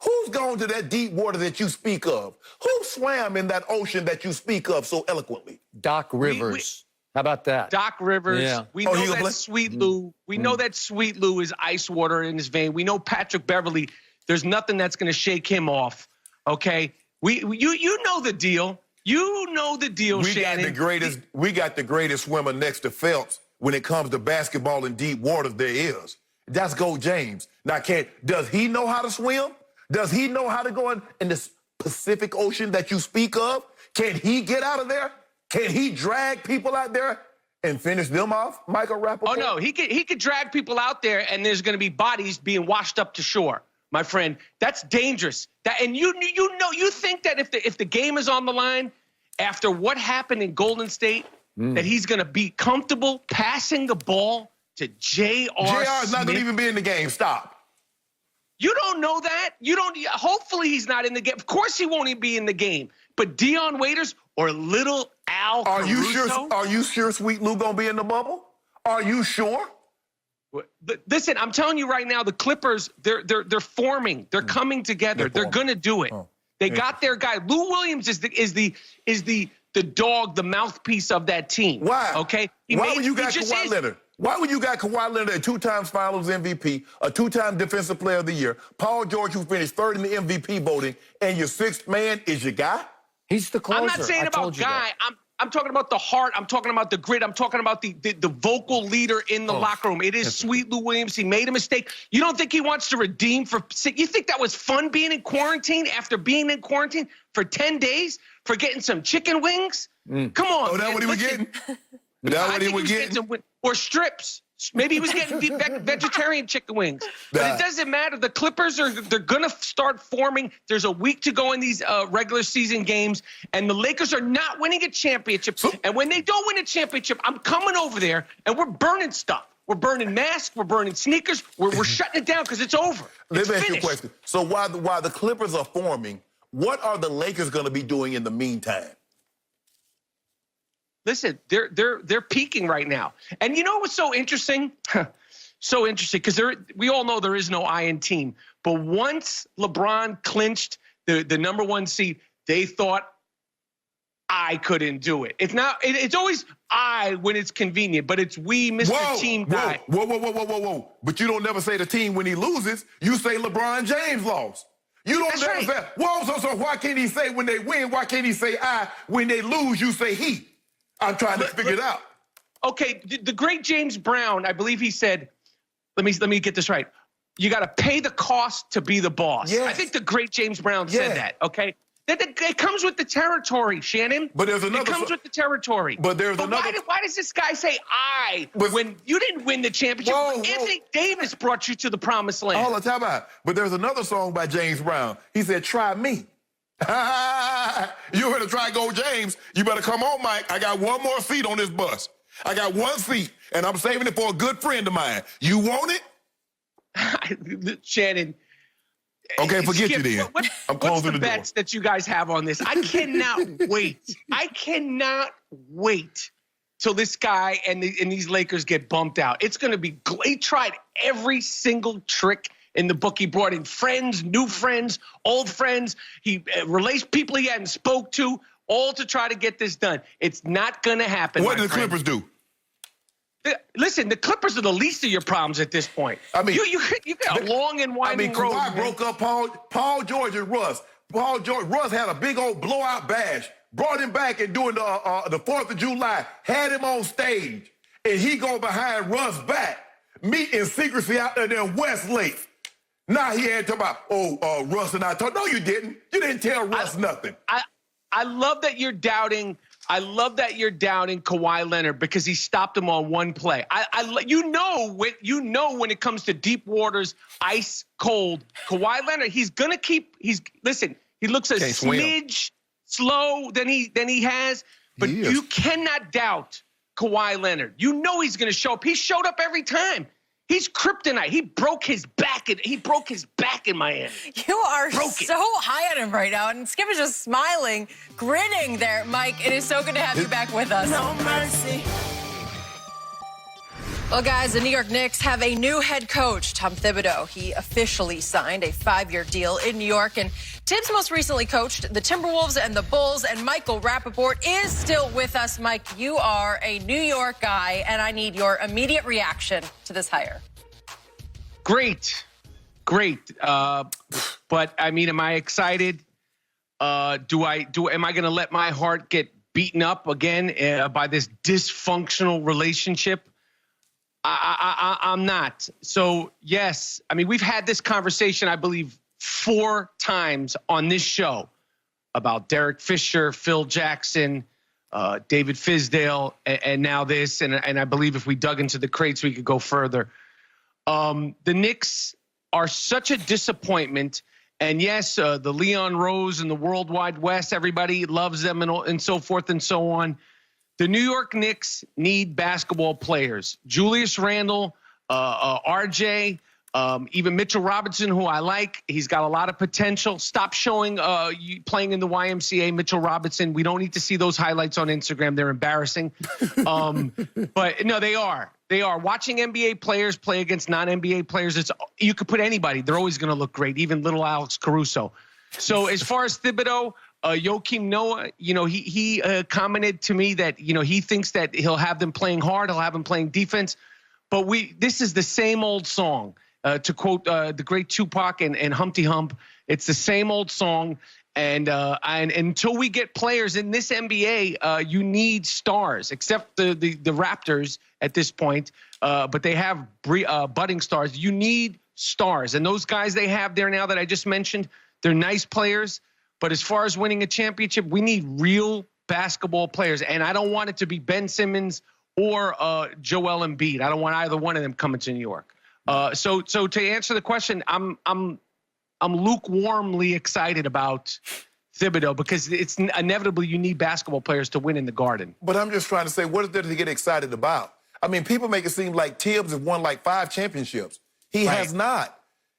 Who's gone to that deep water that you speak of? Who swam in that ocean that you speak of so eloquently? Doc Rivers. How about that? Doc Rivers. Yeah. We know that Sweet Lou. We know that Sweet Lou is ice water in his vein. We know Patrick Beverly. There's nothing that's going to shake him off. Okay? You know the deal. You know the deal, Shannon. We got the greatest swimmer next to Phelps when it comes to basketball in deep waters there is. That's Go James. Now, does he know how to swim? Does he know how to go in the Pacific Ocean that you speak of? Can he get out of there? Can he drag people out there and finish them off, Michael Rapaport? Oh, no, he could drag people out there, and there's going to be bodies being washed up to shore, my friend. That's dangerous. And you think that if the game is on the line, after what happened in Golden State, that he's going to be comfortable passing the ball to J.R. J.R. is not going to even be in the game. Stop. You don't know that. Hopefully he's not in the game. Of course he won't even be in the game. But Dion Waiters or little Al Caruso? Are you sure Sweet Lou going to be in the bubble? Are you sure? Listen, I'm telling you right now, the Clippers, they're forming. They're coming together. They're going to do it. They got their guy. Lou Williams is the dog, the mouthpiece of that team. Why? Okay? Why would you got Kawhi Leonard? Why would you got Kawhi Leonard, a 2-time Finals MVP, a 2-time Defensive Player of the Year, Paul George, who finished 3rd in the MVP voting, and your 6th man is your guy? He's the closer. I'm not saying about guy. I'm talking about the heart. I'm talking about the grit. I'm talking about the vocal leader in the locker room. It is Sweet Lou Williams. He made a mistake. You don't think he wants to redeem you think that was fun being in quarantine after being in quarantine for 10 days for getting some chicken wings? Come on. Oh, that's what he was getting? That's what he was getting? Or strips. Maybe he was getting vegetarian chicken wings. But it doesn't matter. The Clippers they're going to start forming. There's a week to go in these regular season games, and the Lakers are not winning a championship. And when they don't win a championship, I'm coming over there, and we're burning stuff. We're burning masks. We're burning sneakers. We're shutting it down because it's over. Let me ask you a finished. question. So while the Clippers are forming, what are the Lakers going to be doing in the meantime? Listen, they're peaking right now. And you know what's so interesting? So interesting, because we all know there is no I in team. But once LeBron clinched the number 1 seed, they thought I couldn't do it. It's always I when it's convenient, but it's we, Mr. Team Guy. Whoa. But you don't never say the team when he loses. You say LeBron James lost. You don't never say, whoa, so why can't he say when they win? Why can't he say I? When they lose, you say he. I'm trying to figure it out. Okay, the great James Brown, I believe he said, let me get this right. You got to pay the cost to be the boss. Yes. I think the great James Brown said that, okay? It comes with the territory, Shannon. But there's another. It comes with the territory. But there's another. Why does this guy say I when you didn't win the championship? Anthony Davis brought you to the promised land. Hold on, time out. But there's another song by James Brown. He said, "Try me." You better try Go James. You better come on, Mike. I got one more seat on this bus. I got one seat, and I'm saving it for a good friend of mine. You want it? Shannon. Okay, forget you then. I'm closing the door. What's the bets that you guys have on this? I cannot wait. I cannot wait till this guy and these Lakers get bumped out. It's going to be. He tried every single trick in the book. He brought in friends, new friends, old friends. He relates people he hadn't spoke to, all to try to get this done. It's not going to happen. What did the Clippers do? Listen, the Clippers are the least of your problems at this point. I mean, you got a long and winding road. Kawhi broke up Paul George and Russ. Russ had a big old blowout bash. Brought him back and doing the 4th of July. Had him on stage, and he go behind Russ back, meet in secrecy out there in Westlake. Now he had to talk about, Russ and I talked. No, you didn't. You didn't tell Russ nothing. I love that you're doubting. I love that you're doubting Kawhi Leonard because he stopped him on one play. You know when it comes to deep waters, ice cold. Kawhi Leonard, he's gonna keep. Listen. He looks a smidge slow than he has, but you cannot doubt Kawhi Leonard. You know he's gonna show up. He showed up every time. He's kryptonite. He broke his back in Miami. You are so high on him right now, and Skip is just smiling, grinning there. Mike, it is so good to have you back with us. No mercy. Well, guys, the New York Knicks have a new head coach, Tom Thibodeau. He officially signed a 5-year deal in New York, and Tibbs most recently coached the Timberwolves and the Bulls, and Michael Rapaport is still with us. Mike, you are a New York guy, and I need your immediate reaction to this hire. Great. But I mean, am I excited? Am I going to let my heart get beaten up again by this dysfunctional relationship? I'm not. So yes, I mean, we've had this conversation, I believe, 4 times on this show about Derek Fisher, Phil Jackson, David Fizdale, and now this. And I believe if we dug into the crates, we could go further. The Knicks are such a disappointment. And yes, the Leon Rose and the World Wide West, everybody loves them and so forth and so on. The New York Knicks need basketball players. Julius Randle, RJ, even Mitchell Robinson, who I like. He's got a lot of potential. Stop showing you playing in the YMCA, Mitchell Robinson. We don't need to see those highlights on Instagram. They're embarrassing. But no, they are. They are. Watching NBA players play against non-NBA players, you could put anybody. They're always going to look great, even little Alex Caruso. So as far as Thibodeau, Joakim Noah, he commented to me that, he thinks that he'll have them playing hard. He'll have them playing defense. But this is the same old song. To quote the great Tupac and Humpty Hump, it's the same old song. And until we get players in this NBA, you need stars, except the Raptors at this point. But they have budding stars. You need stars. And those guys they have there now that I just mentioned, they're nice players. But as far as winning a championship, we need real basketball players. And I don't want it to be Ben Simmons or Joel Embiid. I don't want either one of them coming to New York. So to answer the question, I'm lukewarmly excited about Thibodeau because it's inevitably you need basketball players to win in the Garden. But I'm just trying to say, what is there to get excited about? I mean, people make it seem like Tibbs has won like 5 championships. He has not.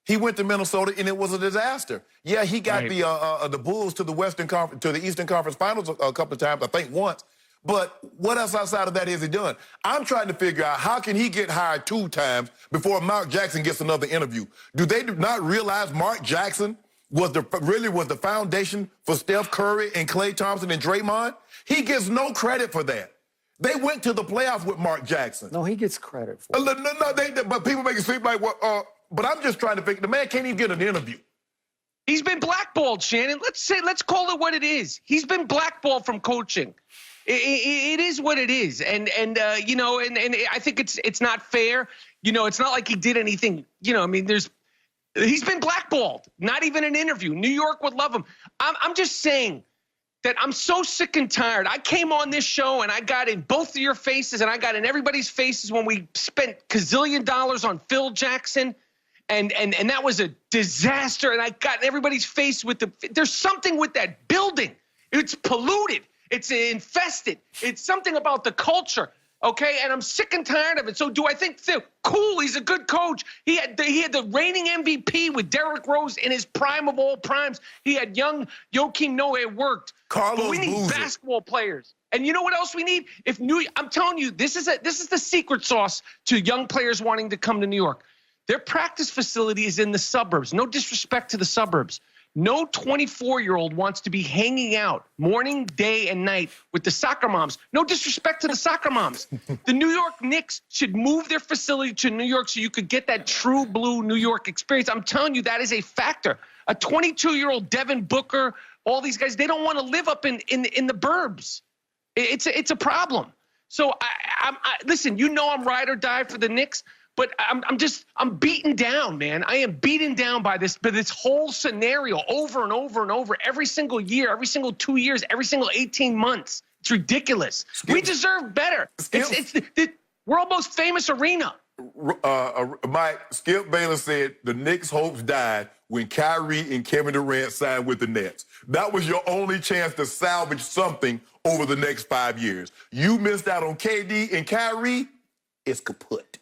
He went to Minnesota and it was a disaster. Yeah, he got the Bulls to the Eastern Conference Finals a couple of times, I think once. But what else outside of that has he done? I'm trying to figure out how can he get hired 2 times before Mark Jackson gets another interview. Do they not realize Mark Jackson was the foundation for Steph Curry and Klay Thompson and Draymond? He gets no credit for that. They went to the playoffs with Mark Jackson. No, he gets credit for it. But people make it seem like, but I'm just trying to figure, the man can't even get an interview. He's been blackballed, Shannon. Let's call it what it is. He's been blackballed from coaching. It is what it is, and I think it's not fair. It's not like he did anything. I mean, he's been blackballed. Not even an interview. New York would love him. I'm just saying that I'm so sick and tired. I came on this show and I got in both of your faces and I got in everybody's faces when we spent $gazillion on Phil Jackson. And that was a disaster. And I got in everybody's face with there's something with that building. It's polluted. It's infested. It's something about the culture. Okay. And I'm sick and tired of it. So do I think cool? He's a good coach. He had the reigning MVP with Derrick Rose in his prime of all primes. He had young Joakim Noah. It worked. But we need basketball players. And you know what else we need? I'm telling you, this is the secret sauce to young players wanting to come to New York. Their practice facility is in the suburbs. No disrespect to the suburbs. No 24-year-old wants to be hanging out morning, day, and night with the soccer moms. No disrespect to the soccer moms. The New York Knicks should move their facility to New York so you could get that true blue New York experience. I'm telling you, that is a factor. A 22-year-old Devin Booker, all these guys, they don't want to live up in the burbs. It's a problem. So listen, I'm ride or die for the Knicks. But I'm beaten down, man. I am beaten down by this whole scenario over and over and over every single year, every single 2 years, every single 18 months. It's ridiculous. We deserve better. We're almost famous arena. Mike, Skip Bayless said the Knicks' hopes died when Kyrie and Kevin Durant signed with the Nets. That was your only chance to salvage something over the next 5 years. You missed out on KD and Kyrie. It's kaput.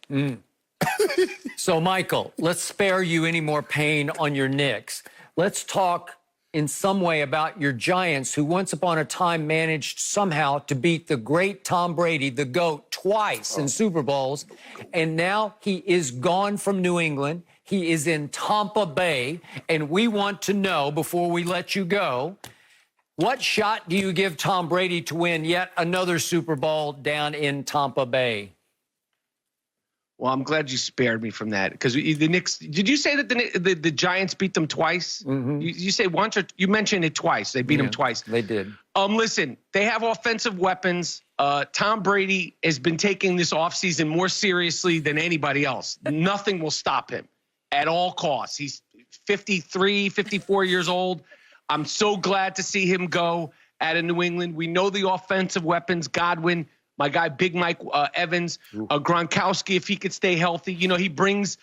So, Michael, let's spare you any more pain on your Knicks. Let's talk in some way about your Giants, who once upon a time managed somehow to beat the great Tom Brady, the GOAT, twice in Super Bowls. And now he is gone from New England. He is in Tampa Bay. And we want to know, before we let you go, what shot do you give Tom Brady to win yet another Super Bowl down in Tampa Bay? Well, I'm glad you spared me from that, because the Knicks. Did you say that the Giants beat them twice? Mm-hmm. You say once, or you mentioned it twice. They beat them twice. They did. Listen, they have offensive weapons. Tom Brady has been taking this offseason more seriously than anybody else. Nothing will stop him at all costs. He's 53, 54 years old. I'm so glad to see him go out of New England. We know the offensive weapons. Godwin. My guy, Big Mike Evans, Gronkowski, if he could stay healthy. He brings,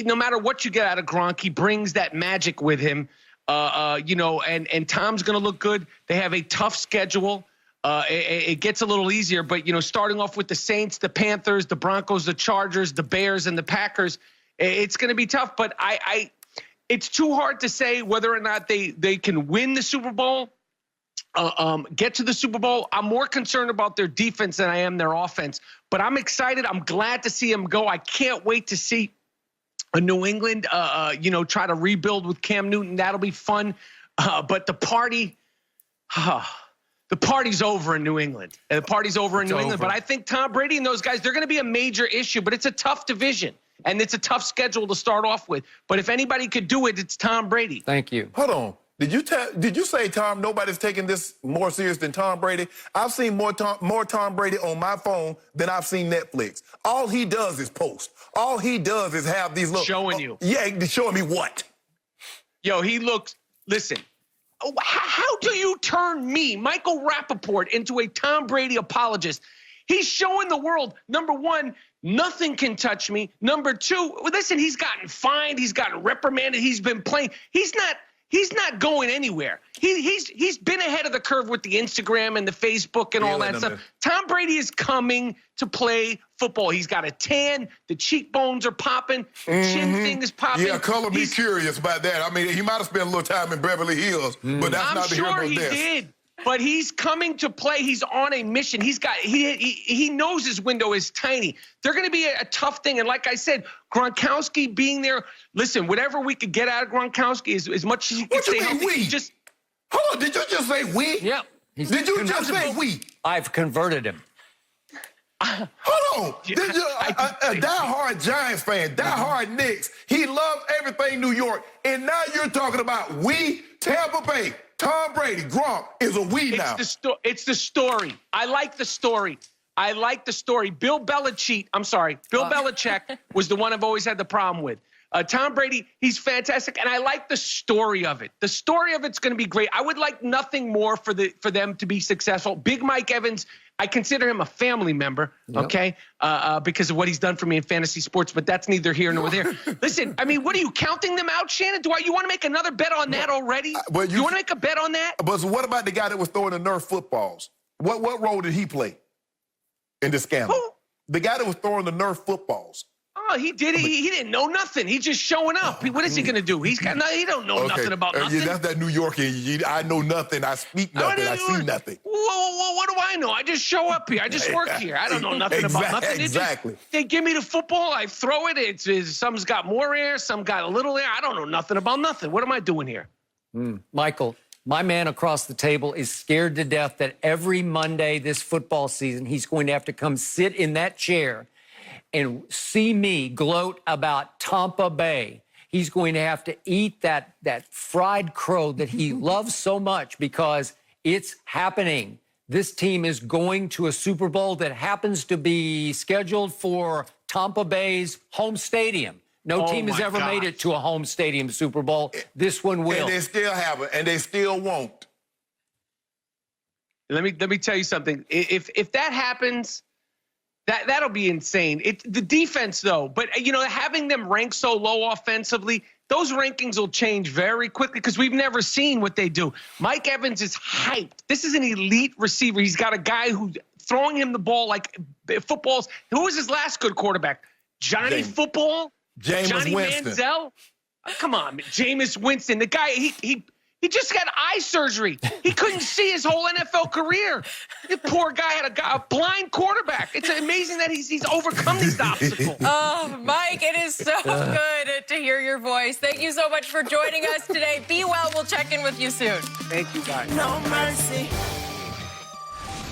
no matter what you get out of Gronk, he brings that magic with him. And Tom's going to look good. They have a tough schedule. It gets a little easier, but, starting off with the Saints, the Panthers, the Broncos, the Chargers, the Bears, and the Packers, it's going to be tough. But it's too hard to say whether or not they can win the Super Bowl. Get to the Super Bowl. I'm more concerned about their defense than I am their offense. But I'm excited. I'm glad to see them go. I can't wait to see a New England, try to rebuild with Cam Newton. That'll be fun. But the party's over in New England. The party's over in New England. But I think Tom Brady and those guys, they're going to be a major issue. But it's a tough division. And it's a tough schedule to start off with. But if anybody could do it, it's Tom Brady. Thank you. Hold on. Did you say, Tom, nobody's taking this more serious than Tom Brady? I've seen more Tom Brady on my phone than I've seen Netflix. All he does is post. All he does is have these little... Showing you. Yeah, showing me what? Yo, he looks... Listen, how do you turn me, Michael Rapaport, into a Tom Brady apologist? He's showing the world, number one, nothing can touch me. Number two, listen, he's gotten fined. He's gotten reprimanded. He's been playing. He's not... He's not going anywhere. He's been ahead of the curve with the Instagram and the Facebook and all that stuff. Tom Brady is coming to play football. He's got a tan. The cheekbones are popping. The chin thing is popping. Yeah, color me curious about that. I mean, he might have spent a little time in Beverly Hills, but that's not the hero I'm sure he did. But he's coming to play. He's on a mission. He knows his window is tiny. They're going to be a tough thing. And like I said, Gronkowski being there. Listen, whatever we could get out of Gronkowski is as much as he can stay healthy. Hold on, did you just say we? Yeah. Did you just say we? I've converted him. Hold on. A diehard Giants fan, diehard Knicks. He loves everything New York. And now you're talking about we, Tampa Bay. Tom Brady, Gronk is a we now. It's the story. I like the story. Bill Belichick was the one I've always had the problem with. Tom Brady, he's fantastic, and I like the story of it. The story of it's going to be great. I would like nothing more for them to be successful. Big Mike Evans, I consider him a family member, okay, because of what he's done for me in fantasy sports, but that's neither here nor there. Listen, I mean, what are you counting them out, Shannon? You want to make another bet on that already? You want to make a bet on that? But what about the guy that was throwing the Nerf footballs? What role did he play in this scandal? Who? The guy that was throwing the Nerf footballs. Oh, he did. He didn't know nothing. He's just showing up. What is he going to do? He don't know nothing about nothing. Yeah, that's that New York. I know nothing. I speak nothing. I see nothing. What do I know? I just show up here. I just work here. I don't know nothing about nothing. Exactly. They give me the football. I throw it. Some's got more air. Some got a little air. I don't know nothing about nothing. What am I doing here? Michael, my man across the table is scared to death that every Monday this football season, he's going to have to come sit in that chair and see me gloat about Tampa Bay. He's going to have to eat that fried crow that he loves so much because it's happening. This team is going to a Super Bowl that happens to be scheduled for Tampa Bay's home stadium. No team has ever made it to a home stadium Super Bowl. This one will. And they still haven't, and they still won't. Let me tell you something. If that happens, that'll be insane. The defense, though, but, having them rank so low offensively, those rankings will change very quickly because we've never seen what they do. Mike Evans is hyped. This is an elite receiver. He's got a guy who's throwing him the ball like footballs. Who was his last good quarterback? Johnny Football? Johnny Winston. Manziel? Come on, Jameis Winston. The guy, he just got eye surgery. He couldn't see his whole NFL career. The poor guy had a blind quarterback. It's amazing that he's overcome these obstacles. Oh, Mike, it is so good to hear your voice. Thank you so much for joining us today. Be well. We'll check in with you soon. Thank you, guys. No mercy.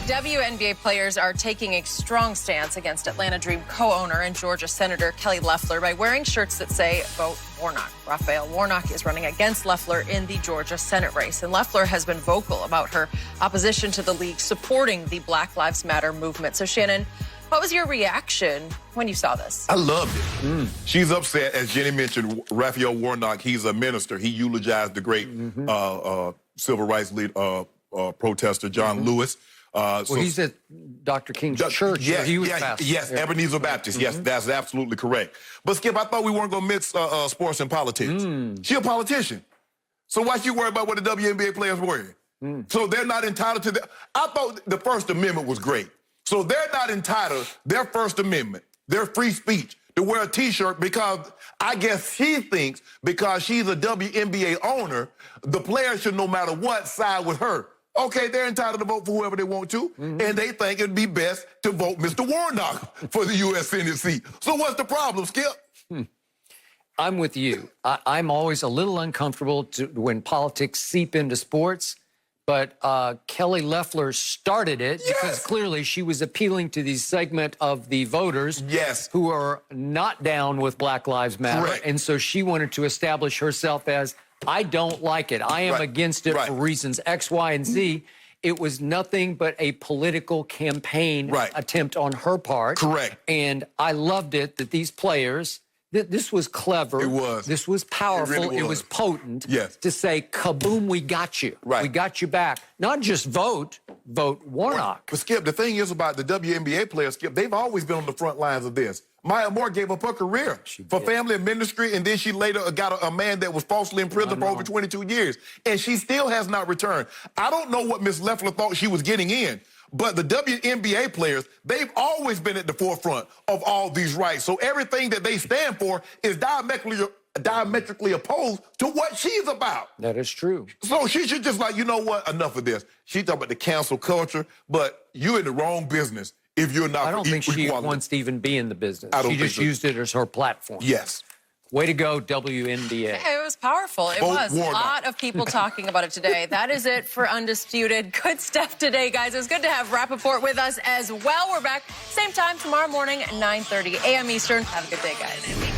WNBA players are taking a strong stance against Atlanta Dream co-owner and Georgia Senator Kelly Loeffler by wearing shirts that say, "Vote Warnock." Raphael Warnock is running against Loeffler in the Georgia Senate race. And Loeffler has been vocal about her opposition to the league supporting the Black Lives Matter movement. So, Shannon, what was your reaction when you saw this? I loved it. She's upset, as Jenny mentioned, Raphael Warnock, he's a minister. He eulogized the great civil rights protester, John Lewis. He's at Dr. King's church. Yes, Ebenezer Baptist. Yes, that's absolutely correct. But, Skip, I thought we weren't going to mix sports and politics. She's a politician. So why she worry about what the WNBA players wearing? So they're not entitled to that. I thought the First Amendment was great. So they're not entitled, their First Amendment, their free speech, to wear a T-shirt because I guess she thinks because she's a WNBA owner, the players should, no matter what, side with her. Okay, they're entitled to vote for whoever they want to, and they think it'd be best to vote Mr. Warnock for the U.S. Senate seat. So what's the problem, Skip? I'm with you. I'm always a little uncomfortable when politics seep into sports, but Kelly Loeffler started it because clearly she was appealing to the segment of the voters who are not down with Black Lives Matter. Correct. And so she wanted to establish herself as, I don't like it. I am against it for reasons X, Y, and Z. It was nothing but a political campaign attempt on her part. Correct. And I loved it that these players, this was clever. It was. This was powerful. It really was. It was potent. Yes. To say, kaboom, we got you. Right. We got you back. Not just vote Warnock. But, Skip, the thing is about the WNBA players, Skip, they've always been on the front lines of this. Maya Moore gave up her career for family and ministry, and then she later got a man that was falsely imprisoned for over 22 years, and she still has not returned. I don't know what Ms. Loeffler thought she was getting in, but the WNBA players, they've always been at the forefront of all these rights. So everything that they stand for is diametrically opposed to what she's about. That is true. So she should just like, you know what, enough of this. She talking about the cancel culture, but you're in the wrong business if you're not. I don't think she wants to even be in the business. She just used it as her platform. Yes. Way to go, WNBA. It was powerful. It was. A lot of people talking about it today. That is it for Undisputed. Good stuff today, guys. It's good to have Rapaport with us as well. We're back same time tomorrow morning at 9:30 a.m. Eastern. Have a good day, guys.